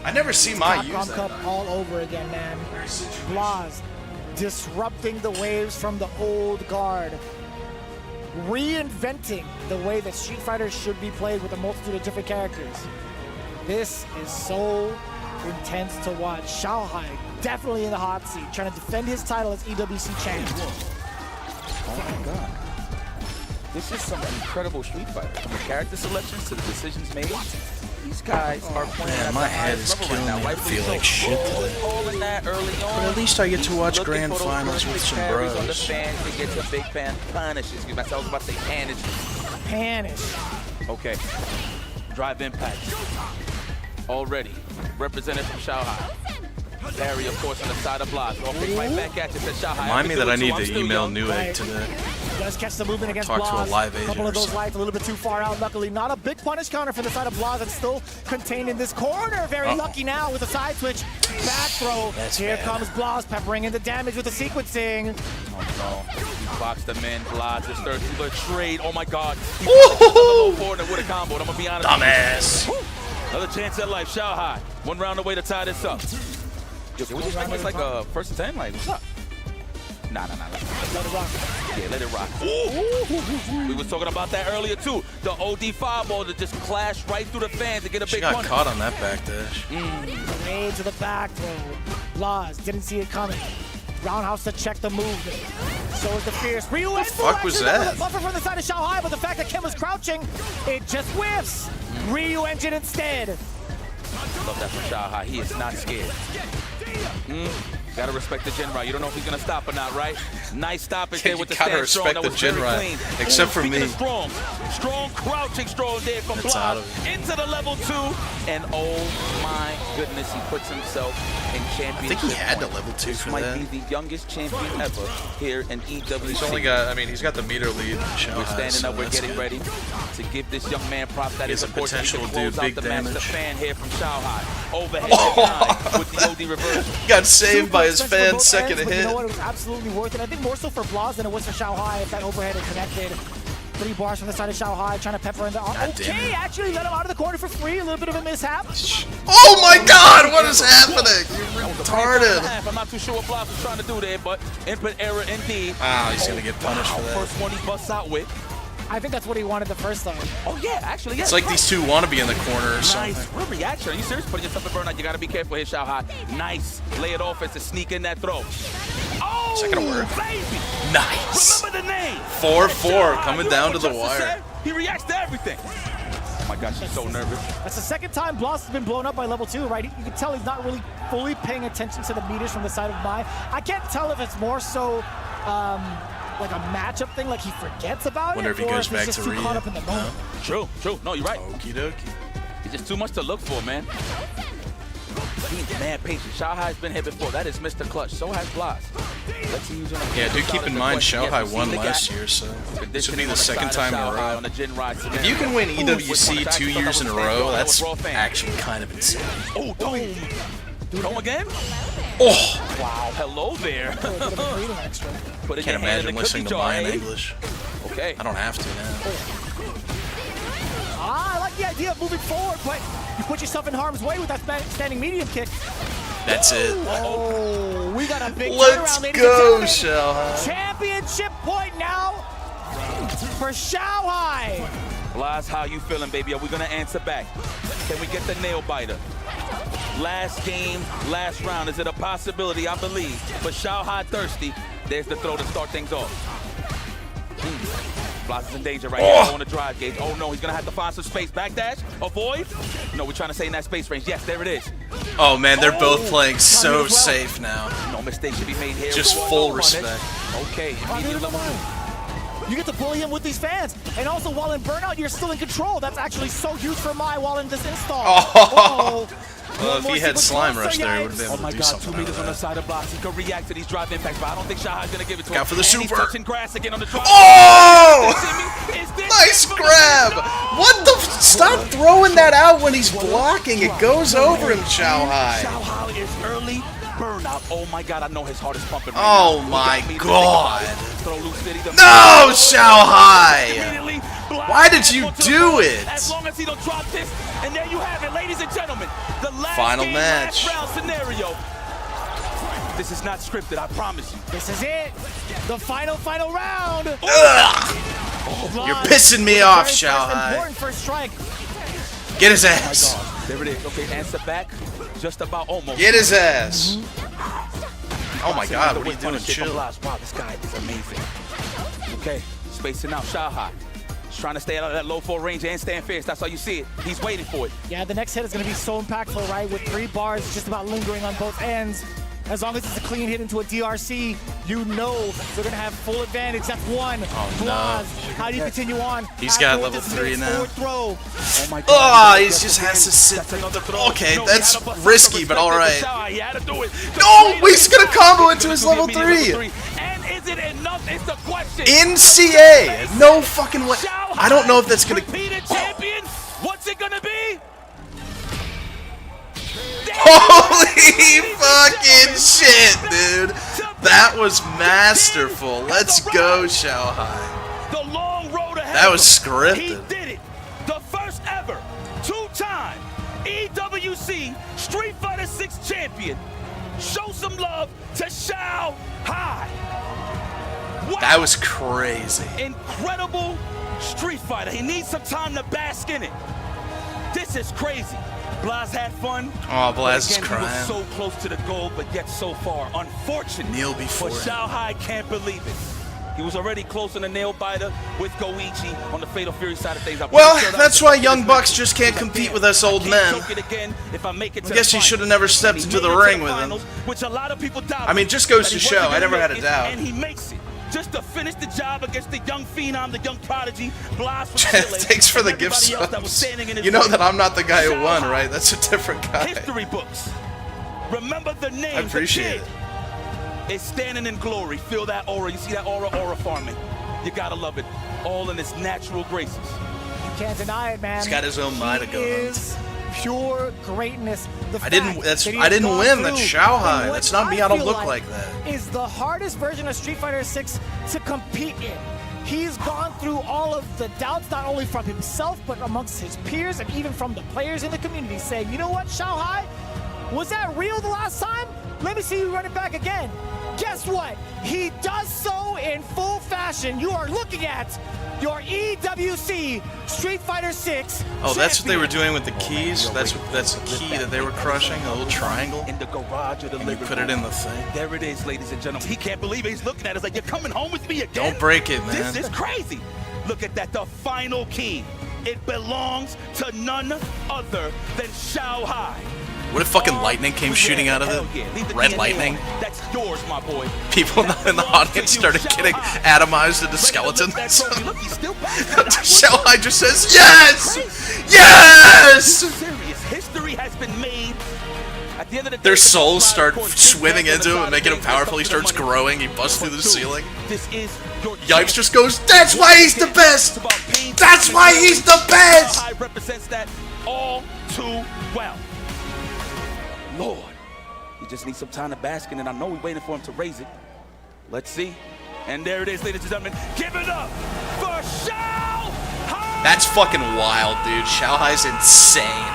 I never see my use that. Cup all over again, man. Blas disrupting the waves from the old guard. Reinventing the way that Street Fighter should be played with a multitude of different characters. This is so intense to watch. Xiaohai definitely in the hot seat, trying to defend his title as EWC champion. Oh my god. This is some incredible Street Fighter. From the character selections to the decisions made. These guys are playing at my the head is killing me. I feel like shit today. But at least I get to watch grand finals with some bros. On the fans, he gets a big fan punishes. I was about to say panish. Panish. Okay. Drive impact. Already. Represented from Xiaohai. Barry, of course, on the side of Blas. Right back at you, said Xiaohai. Remind me that I need to email Newegg today. Does catch the movement against Talk Blas. to a live agent. A couple of those lights a little bit too far out. Luckily, not a big punish counter from the side of Blas. It's still contained in this corner. Very lucky now with a side switch. Back throw. Here comes Blas peppering in the damage with the sequencing. Oh no. He blocks the man. Blas is thirsty for a trade. Oh my god. He low forward and with a combo. I'm gonna be honest. Dumbass. Another chance at life. Xiaohai. 1 round away to tie this up. Yo, can we just make this like a 1st and 10? Like, what's up? Nah. Let it rock. Yeah, let it rock. Ooh. We was talking about that earlier too. The OD fireball to just clash right through the fans to get a big got punch. caught on that back dash. Grenade to the back throw. Blas didn't see it coming. Roundhouse to check the movement. So is the fierce. Ryu the fuck was that? Buffer from the side of Xiaohai, but the fact that Kim was crouching, it just whiffs. Ryu engine instead. Love that from Xiaohai. He is not scared. Gotta respect the Jinrai. You don't know if he's gonna stop or not, right? Nice stoppage there with the stand strong. That was very clean. Except for me. Strong crouching strong there from Blas into the level 2. And oh my goodness, he puts himself in championship. I think he had the level 2 for that. Might be the youngest champion ever here in EWC. He's only got, he's got the meter lead. We're standing up, we're getting ready to give this young man props. That is, of course, potential to do big damage. The fan here from Xiaohai. Overhead with the OD reverse. Got saved by his fan second hit. You know what? It was absolutely worth it. I think more so for Blas than it was for Xiaohai if that overhead had connected. 3 bars from the side of Xiaohai, trying to pepper in the arm. Okay, actually let him out of the corner for free. A little bit of a mishap. Oh my god, what is happening? You're retarded. I'm not too sure what Blas was trying to do there, but input error indeed. Ah, he's going to get punished for that. First one he busts out with. I think that's what he wanted the first time. Oh yeah, actually, yeah. It's like these two want to be in the corner or something. Nice reaction. Are you serious? Putting yourself in burnout. You got to be careful here, Xiaohai. Nice. Lay it off as to sneak in that throw. Oh, is that going to work? Baby. Nice. Remember the name. 4-4 coming down to the wire. He reacts to everything. Oh my gosh, he's so nervous. That's the second time Blas has been blown up by level 2, right? You can tell he's not really fully paying attention to the meters from the side of Mai. I can't tell if it's more so like a matchup thing, like he forgets about Wonder it, if he or goes if back he's just to too caught up in the moment. True. No, you're right. Okie dokie. It's just too much to look for, man. He's mad patient. Xiaohai's been here before. That is Mr. Clutch. So has Blas. Yeah, do keep in mind Xiaohai won last year, so this would be the second time in a row. If you can win EWC 2 years in a row, that's actually kind of insane. Oh, boom. Come again? Oh! Wow, hello there. Can't imagine listening to mine in English. Okay. I don't have to now. I like the idea of moving forward, but you put yourself in harm's way with that standing medium kick. That's it. Oh, we got a big Let's turnaround, ladies go, and gentlemen. Xiaohai. Championship point now for Xiaohai. Blas, how you feeling, baby? Are we gonna answer back? Can we get the nail biter? Last game, last round. Is it a possibility? I believe. But Xiaohai thirsty. There's the throw to start things off. Blas is in danger right here on the drive gauge. Oh no, he's gonna have to find some space. Backdash, avoid. No, we're trying to stay in that space range. Yes, there it is. Oh man, they're both playing so safe now. No mistake should be made here. Just full respect. Okay, immediate level. You get to bully him with these fans. And also, while in burnout, you're still in control. That's actually so huge for Mai while in this install. Oh. Well, if he had Slime Rush there, he would have been able Oh my to do God, something 2 meters out on the of that. side of Blas. He could react to these drive impacts, but I don't think Xiaohai's gonna give it to him. Out for the And super. He's touching grass again on the drive. Oh! Nice grab! What the? Stop throwing that out when he's blocking. It goes over him, Xiaohai. Xiaohai is early burnout. Oh my God, I know his heart is pumping right Oh now. my God. No, Xiaohai! Why did you do it? As long as he don't drop this, and there you have it, ladies and gentlemen. The last Final game, match. last round scenario. This is not scripted, I promise you. This is it. The final round. You're pissing me off, Xiaohai. Important first strike. Get his ass. There it is. Okay, answer back. Just about almost. Get his ass. Oh my God, what are you doing? Chill. Wow, this guy is amazing. Okay, spacing out. Xiaohai. Trying to stay out of that low full range and stand fierce. That's how you see it. He's waiting for it. Yeah, the next hit is going to be so impactful, right? With 3 bars just about lingering on both ends. As long as it's a clean hit into a DRC, you know they're going to have full advantage. That's one. Oh, no. How do you continue on? He's got level 3 now. Throw. Oh, my God. Oh, he just has to sit. Okay, that's risky, but all right. No, he's going to combo into his level 3. And is it enough? It's the question. In CA. No fucking way. I don't know if that's going to... Repeated champion. What's it going to be? Holy fucking shit, dude. That was masterful. Let's go, Xiaohai. The long road ahead. That was He scripted. did it. The first ever 2-time EWC Street Fighter 6 champion. Show some love to Xiaohai. Wow. That was crazy. Incredible Street Fighter. He needs some time to bask in it. This is crazy. Blas had fun. Oh, Blas is He was crying. so close to the goal, but yet so far. Unfortunate. Kneel before But him. Xiaohai can't believe it. He was already close on the nail biter with Goichi on the Fatal Fury side of things. Well, that's why young bucks just can't compete with us old men. I guess he should have never stepped into the ring with him. Which a lot of people doubt. I mean, just goes to show. I never had a doubt. And he makes it. Just to finish the job against the young phenom, the young prodigy, Blas from Thanks for the gift subs. You know that I'm not the guy who won, right? That's a different guy. History books. Remember the name. I appreciate it. It's standing in glory. Feel that aura. You see that aura farming. You gotta love it. All in its natural graces. You can't deny it, man. He's got his own mind to go is pure greatness. I didn't win. That's Xiaohai. That's not me. I don't look like that. Is the hardest version of Street Fighter 6 to compete in. He's gone through all of the doubts, not only from himself, but amongst his peers and even from the players in the community saying, you know what, Xiaohai? Was that real the last time? Let me see you run it back again. Guess what? He does so in full fashion. You are looking at your EWC Street Fighter 6 Oh, that's what they were doing with the keys? That's the key that they were crushing, a little triangle? In the garage of the And you put it in the thing. There it is, ladies and gentlemen. He can't believe it. He's looking at it. It's like, you're coming home with me again? Don't break it, man. This is crazy. Look at that, the final key. It belongs to none other than Xiaohai. What if fucking lightning came shooting out of it? Red lightning? That's yours, my boy. People in the audience started getting atomized into skeletons. Xiaohai just says, yes! Yes! been made. At the end of the day, Their souls start swimming into him and making him powerful. He starts growing. He busts through the ceiling. This is your Yipes just goes, "That's why he's the best! That's why he's the best!" Xiaohai represents that all too well. Lord, he just needs some time to bask in, and I know we're waiting for him to raise it. Let's see. And there it is, ladies and gentlemen. Give it up for Xiaohai! That's fucking wild, dude. Xiaohai's insane.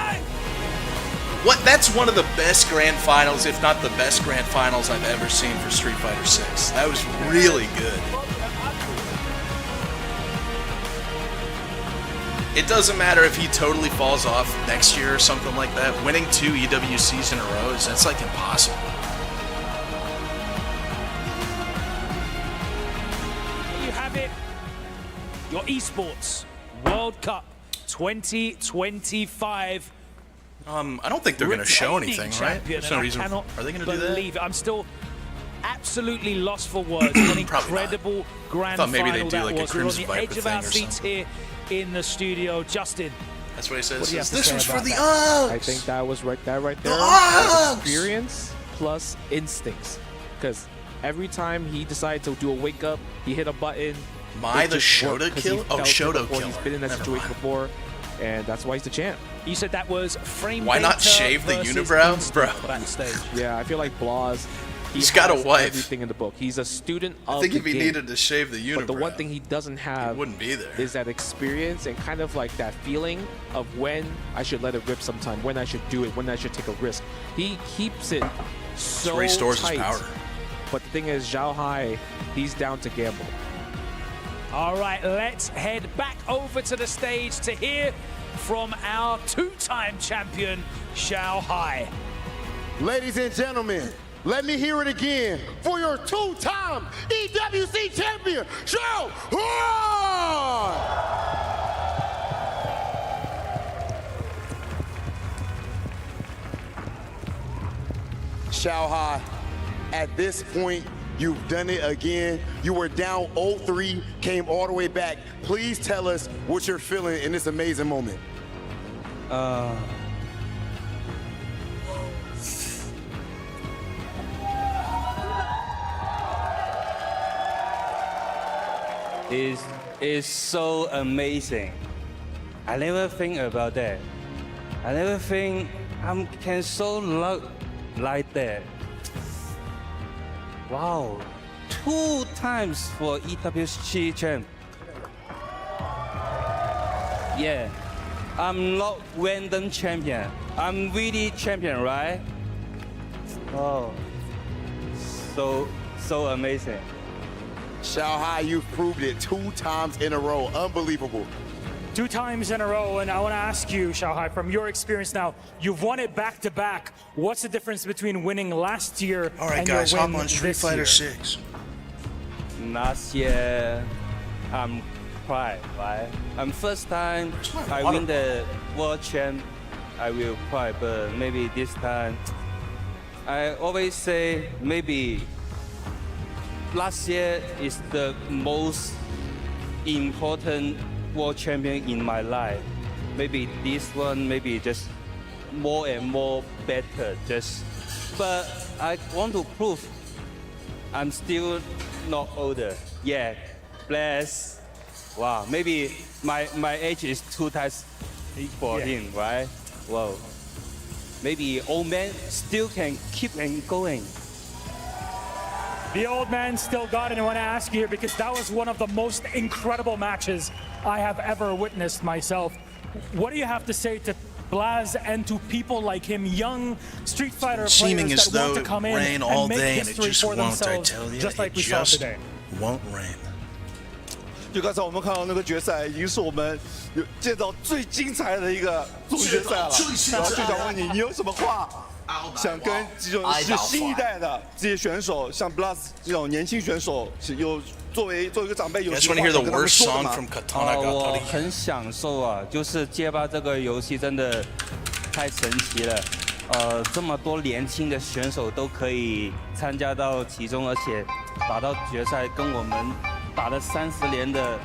What? That's one of the best grand finals, if not the best grand finals I've ever seen for Street Fighter 6. That was really good. It doesn't matter if he totally falls off next year or something like that. Winning 2 EWCs in a row, that's like impossible. You have it. Your esports World Cup 2025. I don't think they're going to show anything, right? There's no reason. Are they going to do that? Believe it. I'm still absolutely lost for words. What an incredible grand I thought maybe final they'd do that like a was. We're on Crimson the edge Viper of our thing or seats here in the studio. Justin, That's what he says. do you have to This say was for about the that? I think that was right there. Uggs! Experience plus instincts. Because every time he decided to do a wake up, he hit a button. The Shoto kill? Oh, Shoto kill. He's been in that situation before, and that's why he's the champ. You said that was frame. Why not shave the unibrow, bro? Backstage. Yeah, I feel like Blas. He's got a wife. Everything in the book. He's a student of I think the if he game. needed to shave the unibrow, But the one thing he doesn't have wouldn't be there. is that experience and kind of like that feeling of when I should let it rip sometime, when I should do it, when I should take a risk. He keeps it so That's where he stores tight. his power. But the thing is, Xiaohai, he's down to gamble. All right, let's head back over to the stage to hear from our two-time champion, Xiaohai. Ladies and gentlemen, let me hear it again for your two-time EWC champion, Xiaohai! Xiaohai, at this point, you've done it again. You were down 0-3, came all the way back. Please tell us what you're feeling in this amazing moment. It's so amazing. I never think about that. I never think I can so love like that. Wow, 2 times for EWC champ. Yeah, I'm not random champion. I'm really champion, right? Oh, so amazing. Xiaohai, you've proved it 2 times in a row. Unbelievable. 2 times in a row, and I want to ask you, Xiaohai, from your experience now, you've won it back-to-back. What's the difference between winning last year and your win on Street Fighter year? 6. Last year, I'm cry, right? First time I win the world champ, I will cry, but maybe this time, I always say maybe last year is the most important world champion in my life. Maybe this one, maybe just more and more better. But I want to prove I'm still not older. Yeah, bless. Wow, maybe my age is 2 times for him, right? Wow. Maybe old man still can keep and going. The old man still got it. I want to ask you here because that was one of the most incredible matches I have ever witnessed myself. What do you have to say to Blas and to people like him, young Street Fighter Seeming players as that want though to come in rain and all make day and it history just for won't, I themselves, tell you, just like it we saw just today? won't rain. 就刚才我们看到那个决赛，已经是我们有见到最精彩的一个总决赛了。然后就想问你，你有什么话想跟这种是新一代的这些选手，像 Blas 这种年轻选手，有作为一个长辈，有什么话想跟他们说的吗？我很享受啊，就是街霸这个游戏真的太神奇了。这么多年轻的选手都可以参加到其中，而且打到决赛，跟我们打了30年的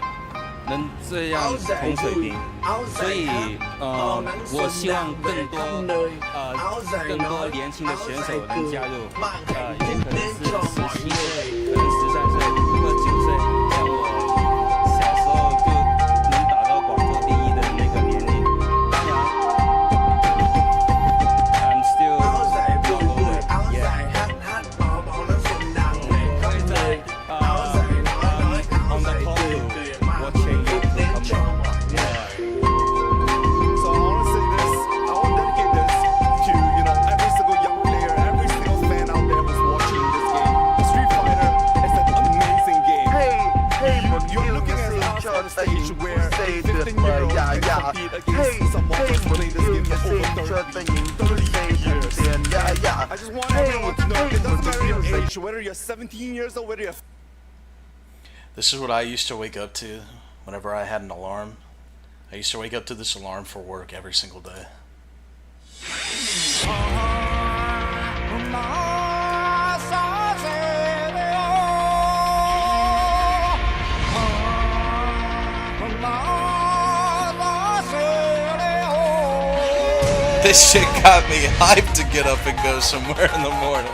能这样同水平，所以我希望更多年轻的选手能加入，也可能是17岁，可能13岁或9岁，像我小时候就能打到广州第一的那个年龄。I'm still young boy, yeah. On the podium, watching you come back. Yeah. So I want to say this. I want to dedicate this to every single young player, every single fan out there who's watching this game. Street Fighter is an amazing game. You're looking at us on the stage where 15-year-olds can compete against someone who's played this game for over 30 years. I just want everyone to know it doesn't matter your age, whether you're 17 years old, whether you're... This is what I used to wake up to whenever I had an alarm. I used to wake up to this alarm for work every single day. This shit got me hyped to get up and go somewhere in the morning.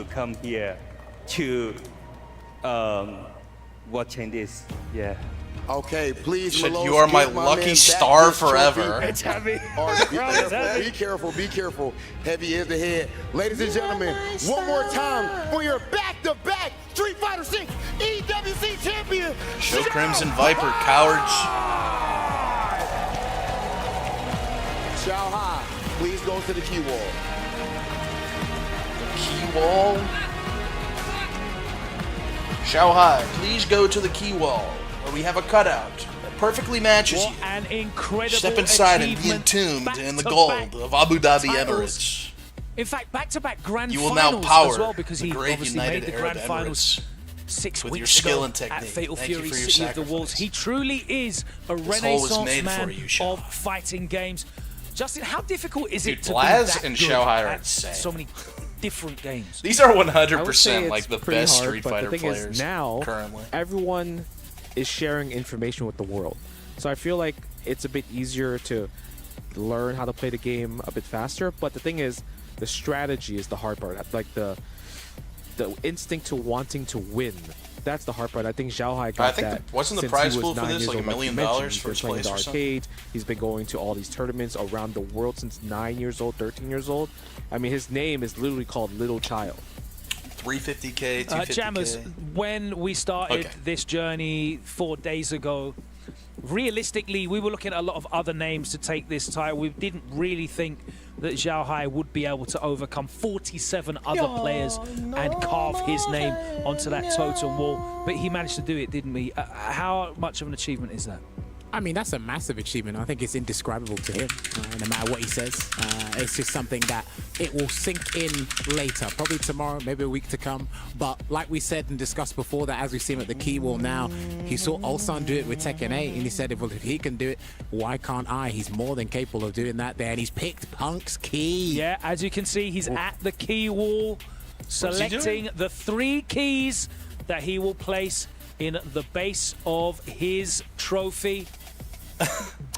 Come here to watching this. Yeah. Okay, please. Shid, you are my lucky star forever. It's heavy. Be careful, be careful. Heavy is the head. Ladies and gentlemen, one more time for your back-to-back Street Fighter 6 EWC champion. Show Crimson Viper, cowards. Xiaohai, please go to the key wall. Key wall. Xiaohai, please go to the key wall, where we have a cutout that perfectly matches you. An incredible Step inside and be entombed in the gold of Abu Dhabi Emirates. In fact, back-to-back grand You will finals now power as well, because the he great obviously United made the Arab grand finals Emirates 6 with your weeks skill ago and technique. at Fatal Thank you Fury, for your City of the sacrifice. Wolves. He truly is a This hole was renaissance made man for you, of fighting games. Justin, how difficult is Dude, it to Blaz be that and good Xiaohai are at insane. so many different games? These are I would say 100% like it's the pretty best hard, Street but Fighter the thing players is, now currently. everyone is sharing information with the world. So I feel like it's a bit easier to learn how to play the game a bit faster. But the thing is, the strategy is the hard part. Like the instinct to wanting to win. That's the hard part. I think Xiaohai got that. Wasn't the since prize he was pool for 9 this years like old, $1 million you mentioned. first He's been playing place the or something? arcade. He's been going to all these tournaments around the world since 9 years old, 13 years old. I mean, his name is literally called Little Child. 350K, 250K. Jammers, when we started this journey 4 days ago, realistically, we were looking at a lot of other names to take this title. We didn't really think that Xiaohai would be able to overcome 47 other players and carve his name onto that totem wall. But he managed to do it, didn't we? How much of an achievement is that? I mean, that's a massive achievement. I think it's indescribable to him, no matter what he says. It's just something that it will sink in later, probably tomorrow, maybe a week to come. But like we said and discussed before, that as we see him at the key wall now, he saw Ulsan do it with Tekken 8, and he said, well, if he can do it, why can't I? He's more than capable of doing that there, and he's picked Punk's key. Yeah, as you can see, he's at the key wall, selecting the 3 keys that he will place in the base of his trophy.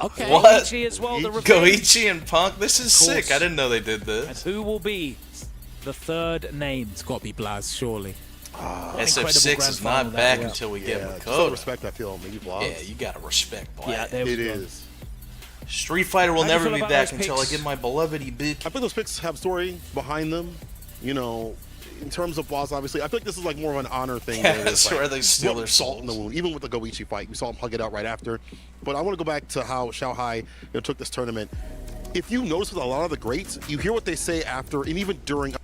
Okay. What? Goichi as well, the Goichi and Punk? This is sick. I didn't know they did this. And who will be the 3rd name? It's got to be Blaz, surely. SF6 is not back until we get Makoto. Still respect, I feel, maybe Blaz. Yeah, you gotta respect Blaz. Yeah, there we go. is. Street Fighter will How do you never feel be about back those until I picks? get my beloved bitch. I think those picks have story behind them. You know, in terms of boss, obviously, I feel like this is like more of an honor thing. Yeah, than it's that's like where they steal rub their salt in the souls. wound. Even with the Goichi fight, we saw him hug it out right after. But I want to go back to how Xiaohai took this tournament. If you notice with a lot of the greats, you hear what they say after and even during.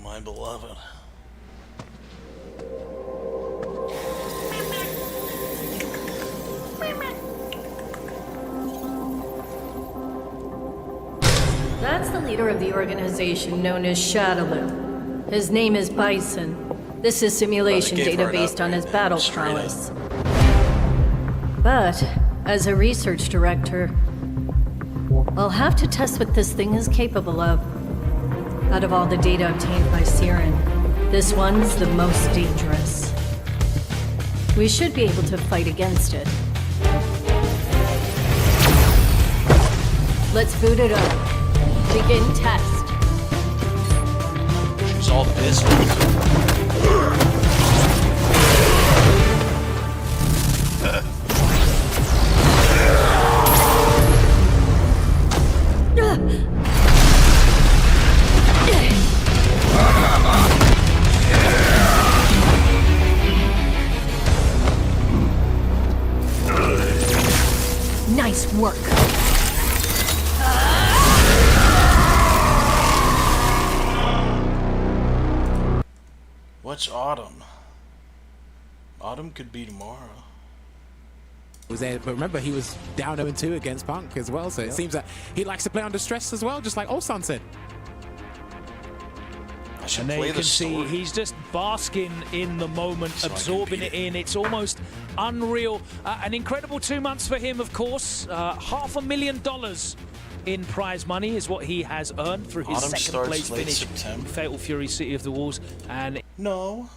My beloved. That's the leader of the organization known as Shadaloo. His name is Bison. This is simulation gave her data an based on his battle Straight up. prowess. But, as a research director, I'll have to test what this thing is capable of. Out of all the data obtained by Siren, this one's the most dangerous. We should be able to fight against it. Let's boot it up. Begin test. She's all business. Nice work. What's Autumn? Autumn could be tomorrow. Was there, but remember, he was down 0-2 against Punk as well, so it seems that he likes to play under stress as well, just like Ulsan said. And there you can see he's just basking in the moment, absorbing it in. It's almost unreal. An incredible 2 months for him, of course. $500,000 in prize money is what he has earned through his second place finish in Fatal Fury City of the Wolves. And no,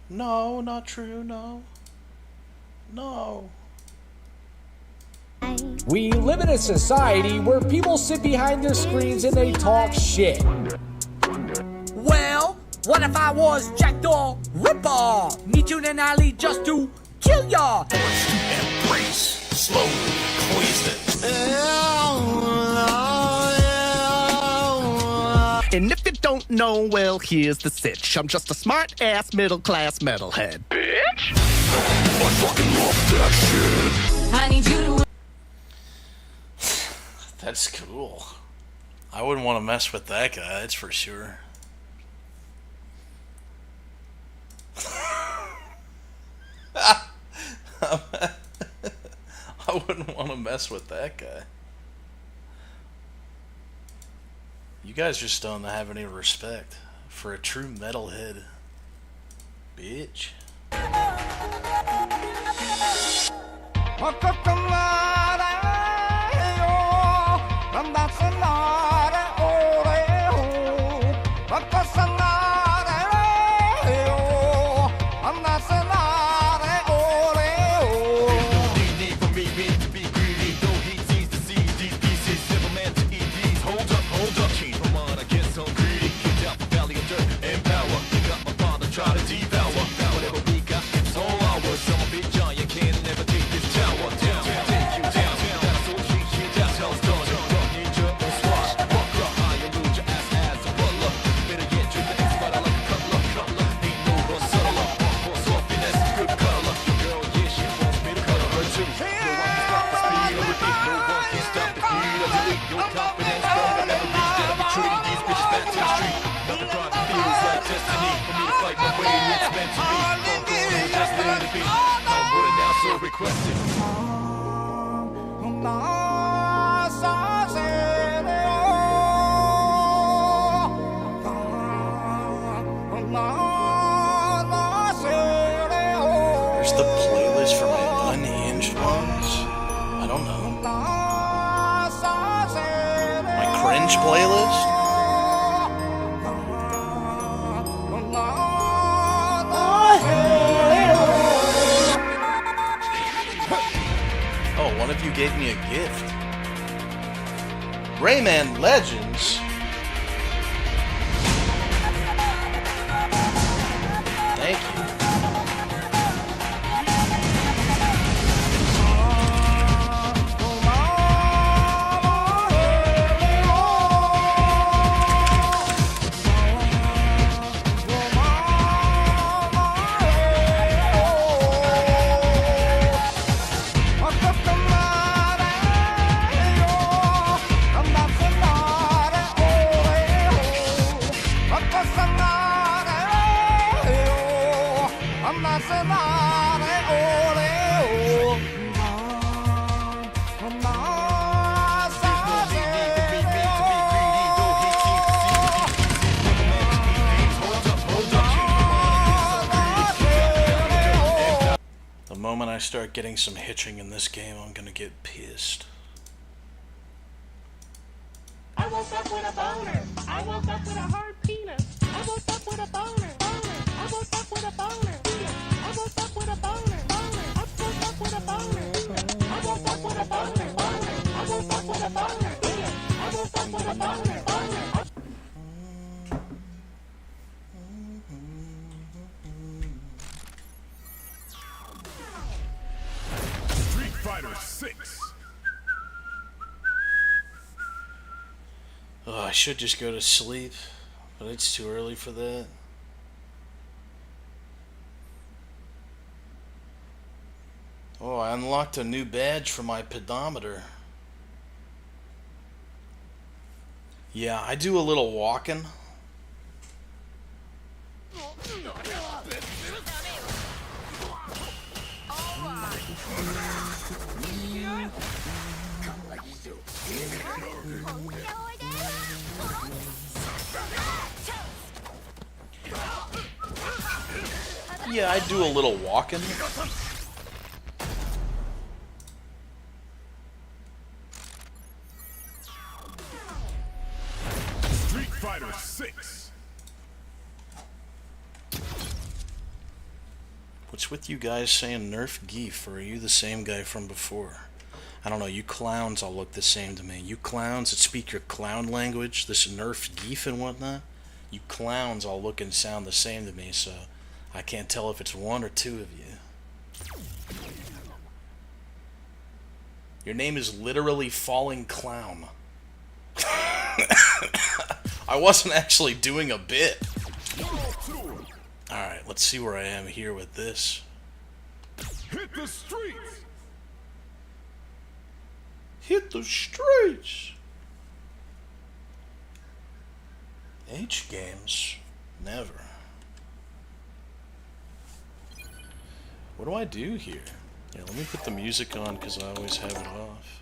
not true. No. We live in a society where people sit behind their screens and they talk shit. Well, what if I was Jackdaw Ripper? Meet you in an alley just to kill ya. Embrace, slowly poison. And if you don't know, well, here's the sitch. I'm just a smart-ass middle-class metalhead. Bitch! I fucking love that shit. I need you to... That's cool. I wouldn't want to mess with that guy, that's for sure. I wouldn't want to mess with that guy. You guys just don't have any respect for a true metalhead. Bitch. Try to devour whatever we got. It's all ours. I'm a big giant, can't never take this tower down. Take you down. Got a soul cheat, that's how it's done. Dark ninja or swat, walk up high and lose your ass as a butler. Better get you the X, but I like a cutler. Ain't no one subtler. For softness, good color. Your girl, yeah, she wants me to color her too. No one can stop the speed of it. No one can stop the greed of it. Your confidence stronger than a beast that I'm treating these bitches back to the street. Nothing crime feels like destiny for me to fight my way. It's meant to be. It's destined to be. I'm putting down so requested. There's the playlist for my unhinged ones. I don't know. My cringe playlist? Oh, one of you gave me a gift. Rayman Legends? Thank you. I start getting some hitching in this game, I'm gonna get pissed. I woke up with a boner. I woke up with a hard penis. I woke up with a boner. I woke up with a boner. I woke up with a boner. I woke up with a boner. I woke up with a boner. I woke up with a boner. I woke up with a boner. Street Fighter 6. Oh, I should just go to sleep, but it's too early for that. Oh, I unlocked a new badge for my pedometer. Yeah, I do a little walking. Yeah, I do a little walking. Street Fighter 6. What's with you guys saying Nerf Geef, or are you the same guy from before? I don't know, you clowns all look the same to me. You clowns that speak your clown language, this Nerf Geef and whatnot, you clowns all look and sound the same to me, so I can't tell if it's one or two of you. Your name is literally Falling Clown. I wasn't actually doing a bit. Alright, let's see where I am here with this. Hit the streets. Hit the streets. H games? Never. What do I do here? Yeah, let me put the music on because I always have it off.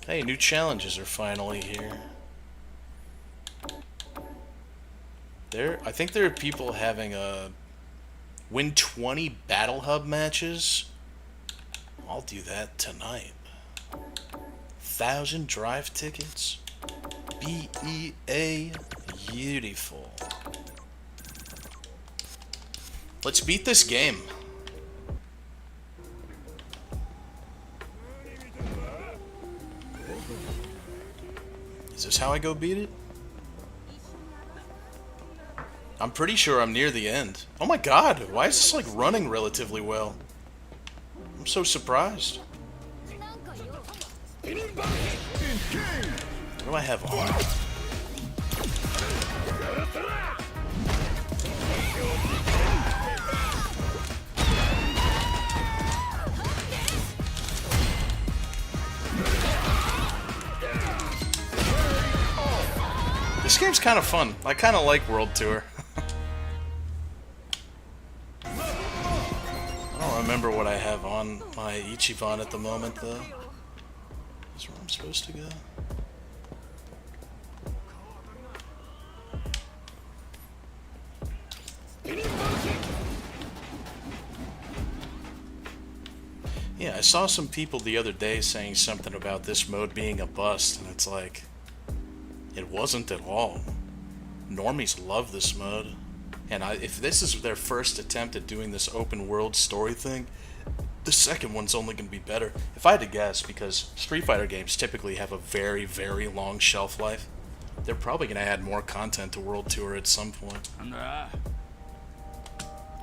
Hey, new challenges are finally here. I think there are people having win 20 Battle Hub matches. I'll do that tonight. 1,000 drive tickets. BEA. Beautiful. Let's beat this game. Is this how I go beat it? I'm pretty sure I'm near the end. Oh my god, why is this like running relatively well? I'm so surprised. What do I have on? This game's kind of fun. I kind of like World Tour. I don't remember what I have on my Ichiban at the moment, though. Is where I'm supposed to go? Yeah, I saw some people the other day saying something about this mode being a bust, and it's like, it wasn't at all. Normies love this mode. And if this is their first attempt at doing this open world story thing, the second one's only going to be better. If I had to guess, because Street Fighter games typically have a very, very long shelf life, they're probably going to add more content to World Tour at some point.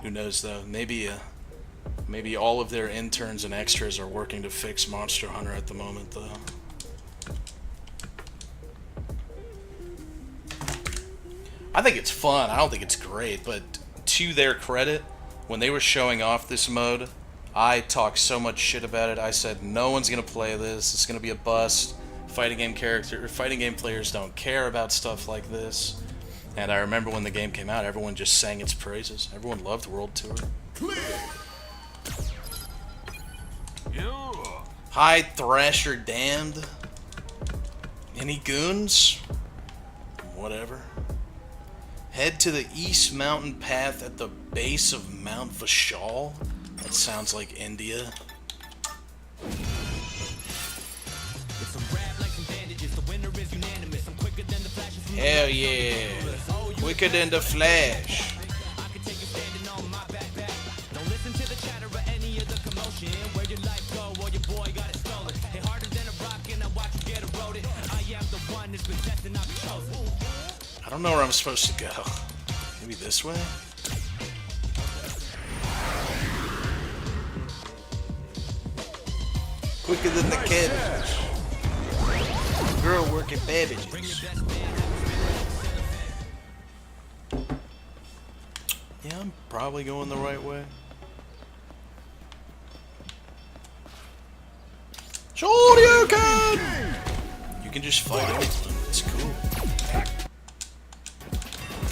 Who knows, though? Maybe all of their interns and extras are working to fix Monster Hunter at the moment, though. I think it's fun. I don't think it's great, but to their credit, when they were showing off this mode, I talked so much shit about it. I said, no one's going to play this. It's going to be a bust. Fighting game players don't care about stuff like this. And I remember when the game came out, everyone just sang its praises. Everyone loved World Tour. Hi, Thrasher Damned. Any goons? Whatever. Head to the East Mountain Path at the base of Mount Vishal. That sounds like India. Hell yeah. Quicker than the Flash. I don't know where I'm supposed to go. Maybe this way? Quicker than the cabbage. Girl working cabbages. Yeah, I'm probably going the right way. Shoryuken! You can just fight anything. It's cool.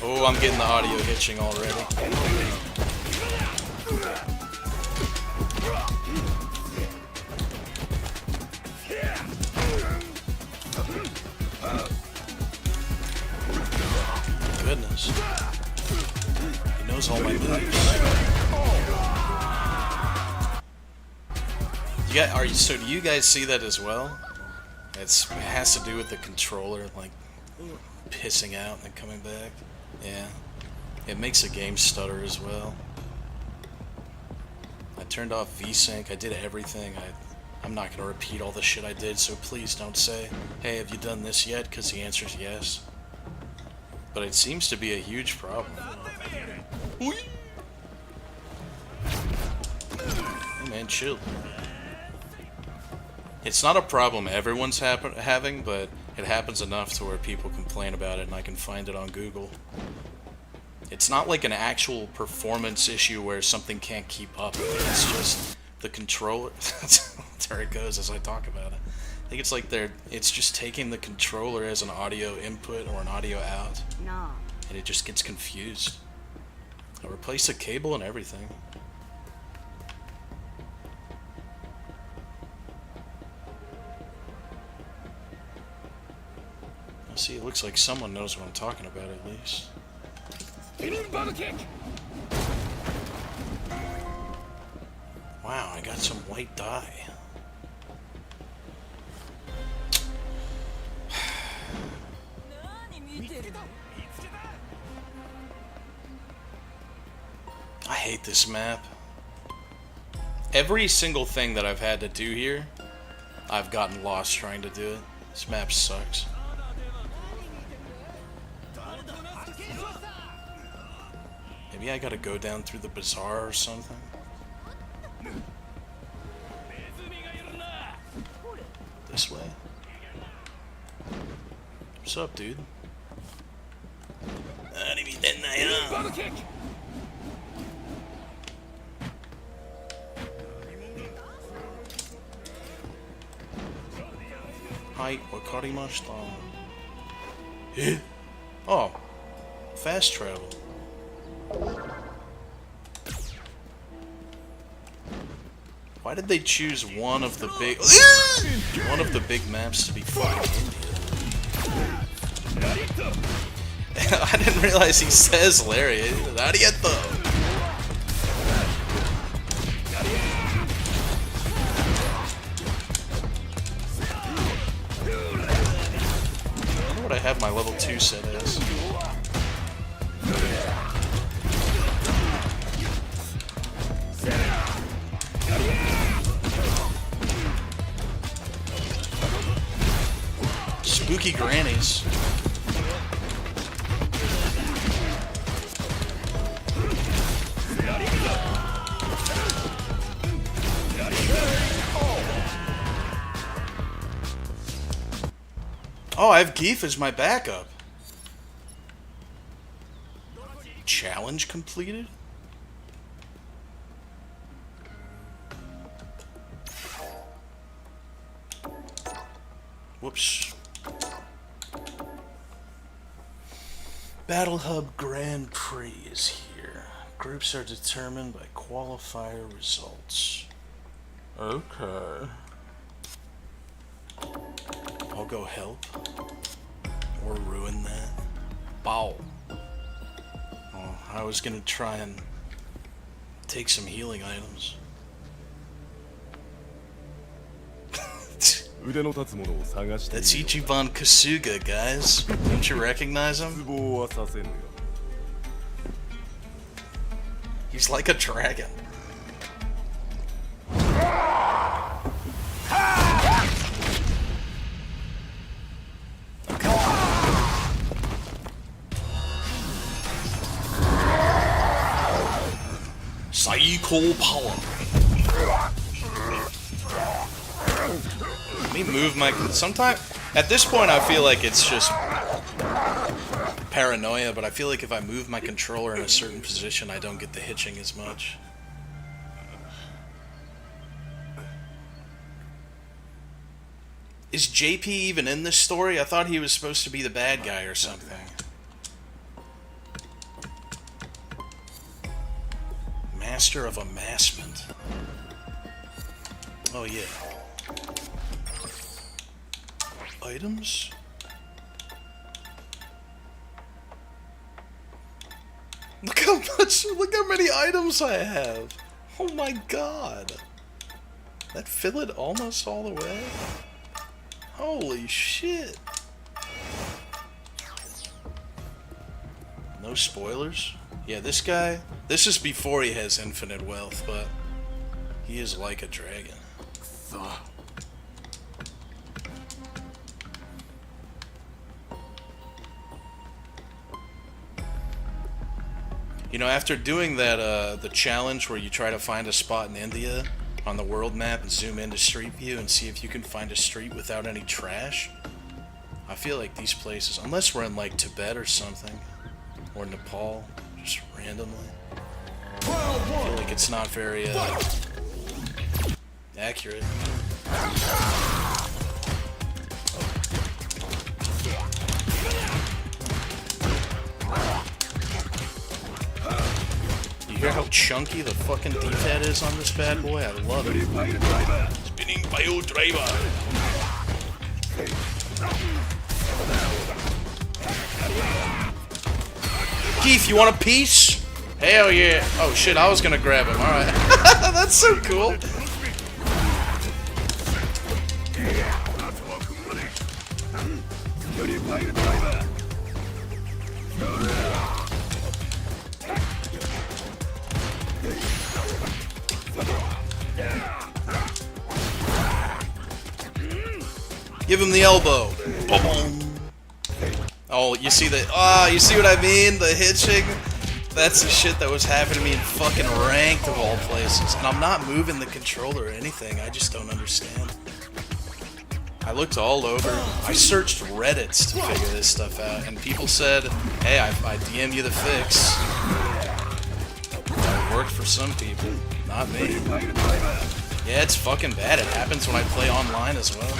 Oh, I'm getting the audio hitching already. Goodness. He knows all my moves. So do you guys see that as well? It has to do with the controller, like pissing out and then coming back. Yeah, it makes the game stutter as well. I turned off VSync, I did everything. I'm not going to repeat all the shit I did, so please don't say, hey, have you done this yet? Because the answer is yes. But it seems to be a huge problem. Hey man, chill. It's not a problem everyone's having, but it happens enough to where people complain about it, and I can find it on Google. It's not like an actual performance issue where something can't keep up. It's just the controller. There it goes as I talk about it. I think it's like it's just taking the controller as an audio input or an audio out. No. And it just gets confused. I replaced the cable and everything. See, it looks like someone knows what I'm talking about at least. Wow, I got some white dye. I hate this map. Every single thing that I've had to do here, I've gotten lost trying to do it. This map sucks. Maybe I gotta go down through the bazaar or something. This way? What's up, dude? Hi, wakarimashita. Eh? Oh, fast travel. Why did they choose one of the big maps to be fucking India? I didn't realize he says Lariat. Arigato. I wonder what I have my level 2 set as. Spooky grannies. Oh, I have Geef as my backup. Challenge completed? Whoops. Battle Hub Grand Prix is here. Groups are determined by qualifier results. Okay. I'll go help. Or ruin that. Bow. I was gonna try and take some healing items. That's Ichiban Kasuga, guys. Don't you recognize him? He's like a dragon. Psycho power. Let me move my... Sometimes... At this point, I feel like it's just paranoia, but I feel like if I move my controller in a certain position, I don't get the hitching as much. Is JP even in this story? I thought he was supposed to be the bad guy or something. Master of Amassment. Oh yeah. Items? Look how many items I have! Oh my god! That fill it almost all the way? Holy shit! No spoilers? Yeah, this guy, this is before he has infinite wealth, but he is like a dragon. You know, after doing that, the challenge where you try to find a spot in India on the world map and zoom into Street View and see if you can find a street without any trash, I feel like these places, unless we're in like Tibet or something, or Nepal, just randomly, I feel like it's not very accurate. You hear how chunky the fucking D-pad is on this bad boy? I love it. Spinning bio driver. Keith, you want a piece? Hell yeah. Oh shit, I was gonna grab him. Alright. That's so cool. Give him the elbow. Oh, you see the... you see what I mean? The hitching? That's the shit that was happening to me in fucking ranked of all places. And I'm not moving the controller or anything. I just don't understand. I looked all over. I searched Reddits to figure this stuff out. And people said, hey, I DM you the fix. It worked for some people. Not me. Yeah, it's fucking bad. It happens when I play online as well.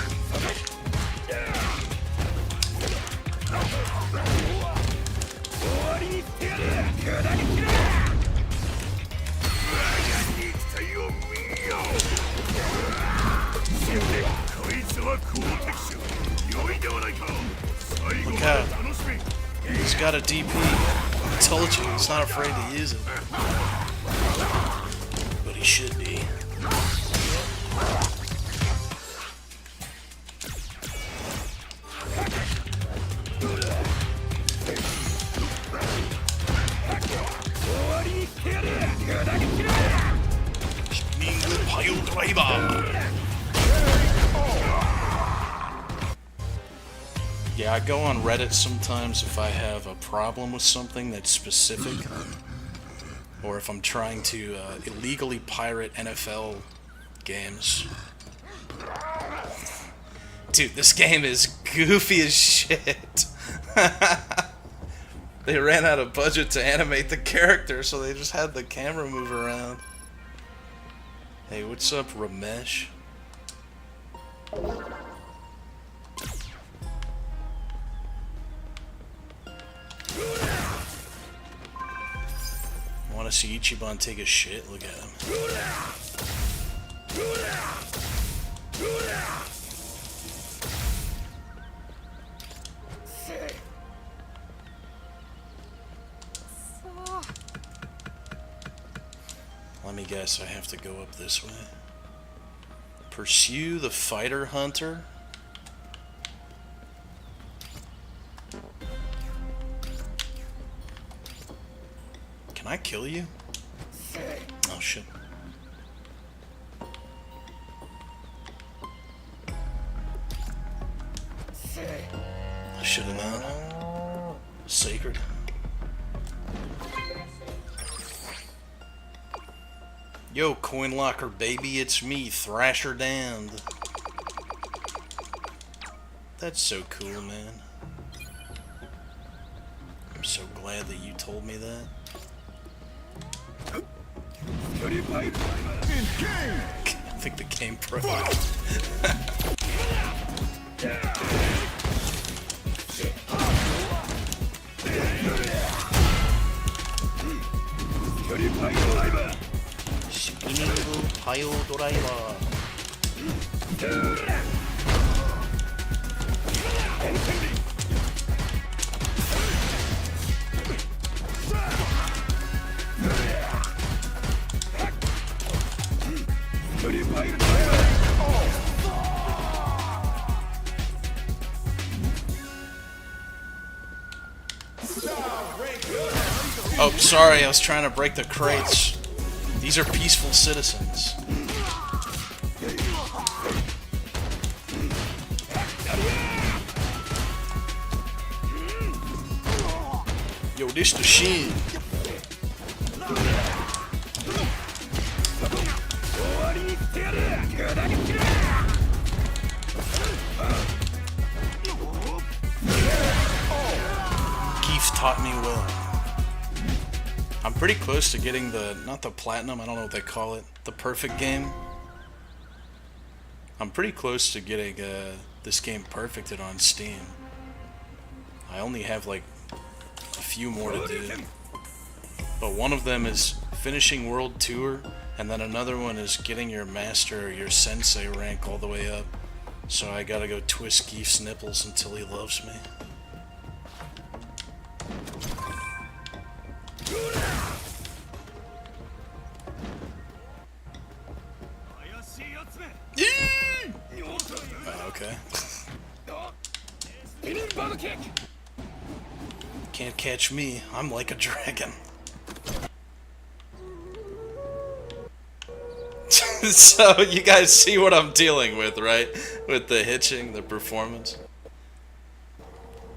Look out. He's got a DP. I told you, he's not afraid to use it. But he should be. Yeah, I go on Reddit sometimes if I have a problem with something that's specific, or if I'm trying to illegally pirate NFL games. Dude, this game is goofy as shit. They ran out of budget to animate the character, so they just had the camera move around. Hey, what's up, Ramesh? Want to see Ichiban take a shit? Look at him. Let me guess, I have to go up this way. Pursue the fighter hunter? Can I kill you? Oh shit. I should have known. Sacred. Yo, Coin Locker baby, it's me, Thrasher Damned. That's so cool, man. I'm so glad that you told me that. I think the game pro. Pile driver. Oh, sorry, I was trying to break the crates. These are peaceful citizens. Yo, this the shit. Keith taught me well. I'm pretty close to getting the, not the platinum, I don't know what they call it, the perfect game. I'm pretty close to getting this game perfected on Steam. I only have like a few more to do. But one of them is finishing World Tour, and then another one is getting your master or your sensei rank all the way up. So I gotta go twist Geef's nipples until he loves me. Okay. Can't catch me. I'm like a dragon. So you guys see what I'm dealing with, right? With the hitching, the performance.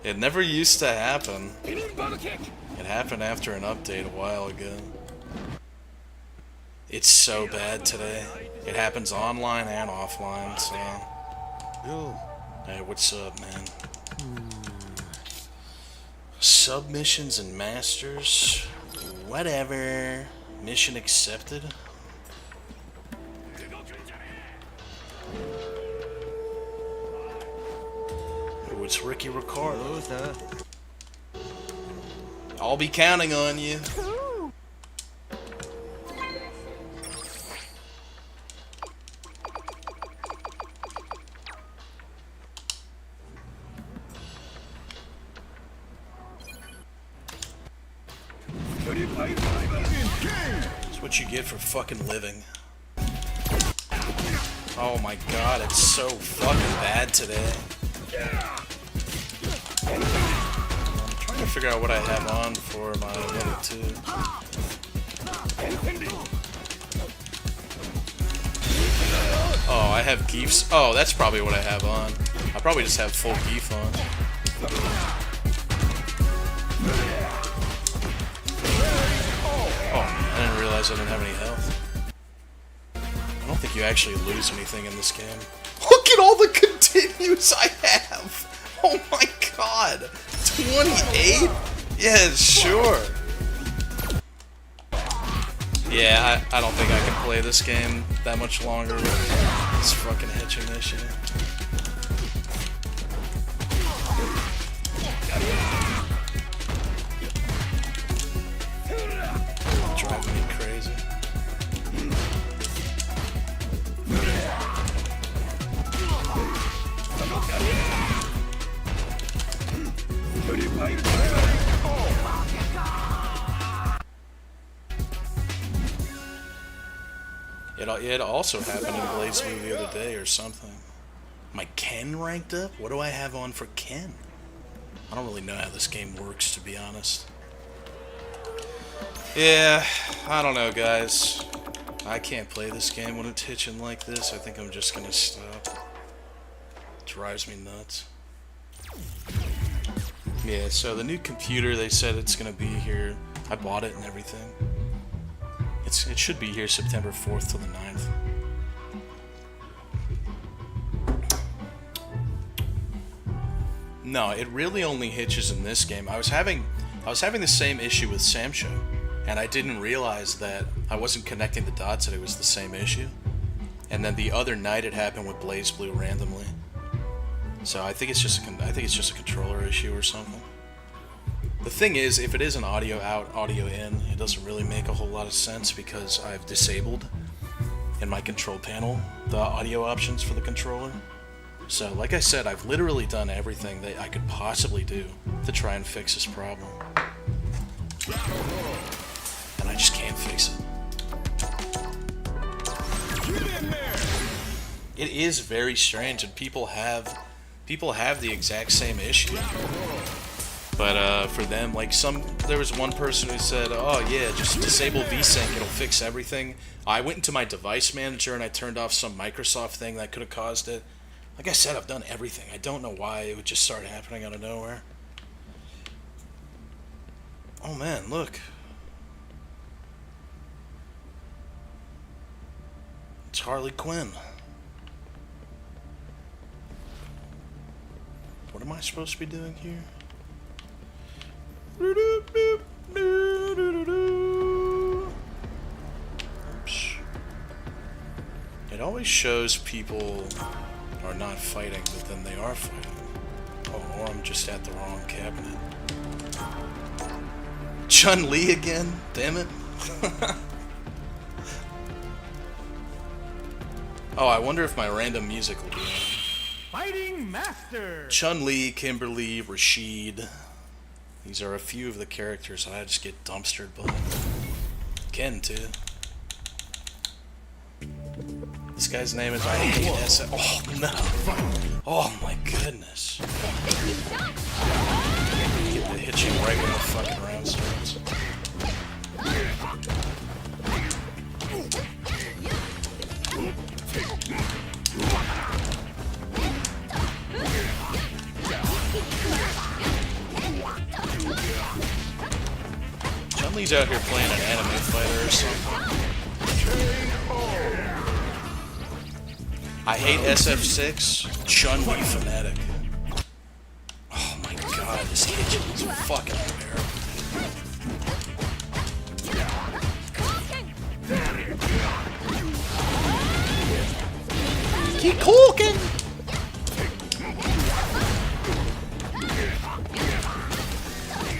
It never used to happen. It happened after an update a while ago. It's so bad today. It happens online and offline, so... Hey, what's up, man? Submissions and masters? Whatever. Mission accepted? Oh, it's Ricky Ricardo. I'll be counting on you. That's what you get for fucking living. Oh my god, it's so fucking bad today. I'm trying to figure out what I have on for my level 2. Oh, I have Geefs. Oh, that's probably what I have on. I probably just have full Geef on. Oh, I didn't realize I didn't have any health. I don't think you actually lose anything in this game. Look at all the continues I have! Oh my god! 28? Yeah, sure. Yeah, I don't think I can play this game that much longer with this fucking hitching issue. Driving me crazy. It also happened in Blaze Blue the other day or something. My Ken ranked up? What do I have on for Ken? I don't really know how this game works, to be honest. Yeah, I don't know, guys. I can't play this game when it's hitching like this. I think I'm just gonna stop. It drives me nuts. Yeah, so the new computer, they said it's gonna be here. I bought it and everything. It should be here September 4th to the 9th. No, it really only hitches in this game. I was having the same issue with Samsho, and I didn't realize that I wasn't connecting the dots that it was the same issue. And then the other night it happened with Blaze Blue randomly. So I think it's just a controller issue or something. The thing is, if it is an audio out, audio in, it doesn't really make a whole lot of sense because I've disabled in my control panel the audio options for the controller. So, like I said, I've literally done everything that I could possibly do to try and fix this problem. And I just can't fix it. It is very strange, and people have the exact same issue. But for them, like there was one person who said, "Oh yeah, just disable VSync, it'll fix everything." I went into my device manager and I turned off some Microsoft thing that could have caused it. Like I said, I've done everything. I don't know why it would just start happening out of nowhere. Oh man, look. It's Harley Quinn. What am I supposed to be doing here? Oops. It always shows people are not fighting, but then they are fighting. Oh, or I'm just at the wrong cabinet. Chun-Li again? Damn it. Oh, I wonder if my random music will be on. Fighting Master! Chun-Li, Kimberly, Rashid. These are a few of the characters I just get dumpstered by. Ken, too. This guy's name is SF. Oh, no. Oh, my goodness. Get the hitching right when the fucking round starts. Chun-Li's out here playing an anime fighter or something. I hate SF6, Chun-Li fanatic. Oh my god, this kitchen is fucking unbearable. Keep cooking!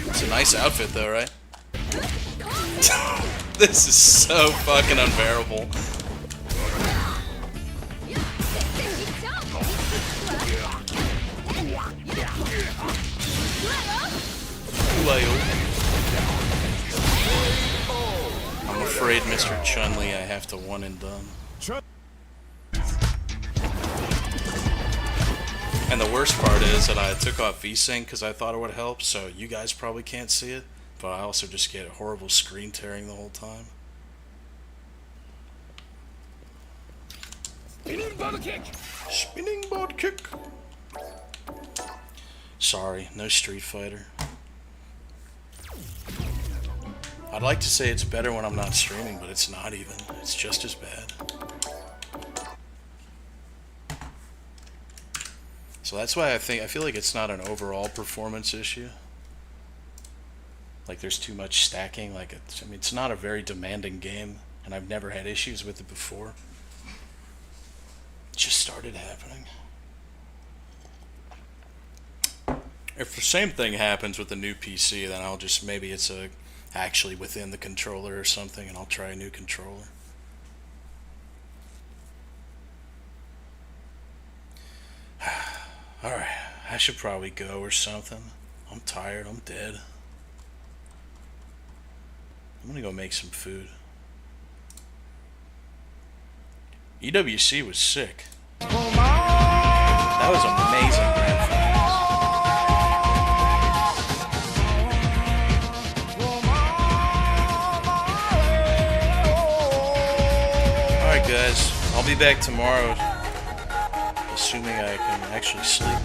It's a nice outfit though, right? This is so fucking unbearable. I'm afraid, Mr. Chun-Li, I have to one and done. And the worst part is that I took off VSync because I thought it would help, so you guys probably can't see it, but I also just get horrible screen tearing the whole time. Spinning body kick! Spinning body kick! Sorry, no Street Fighter. I'd like to say it's better when I'm not streaming, but it's not even. It's just as bad. So that's why I feel like it's not an overall performance issue. Like there's too much stacking. Like it's not a very demanding game, and I've never had issues with it before. It just started happening. If the same thing happens with the new PC, then I'll just maybe it's actually within the controller or something, and I'll try a new controller. Alright, I should probably go or something. I'm tired, I'm dead. I'm gonna go make some food. EWC was sick. That was amazing grand finals. Alright guys, I'll be back tomorrow, assuming I can actually sleep.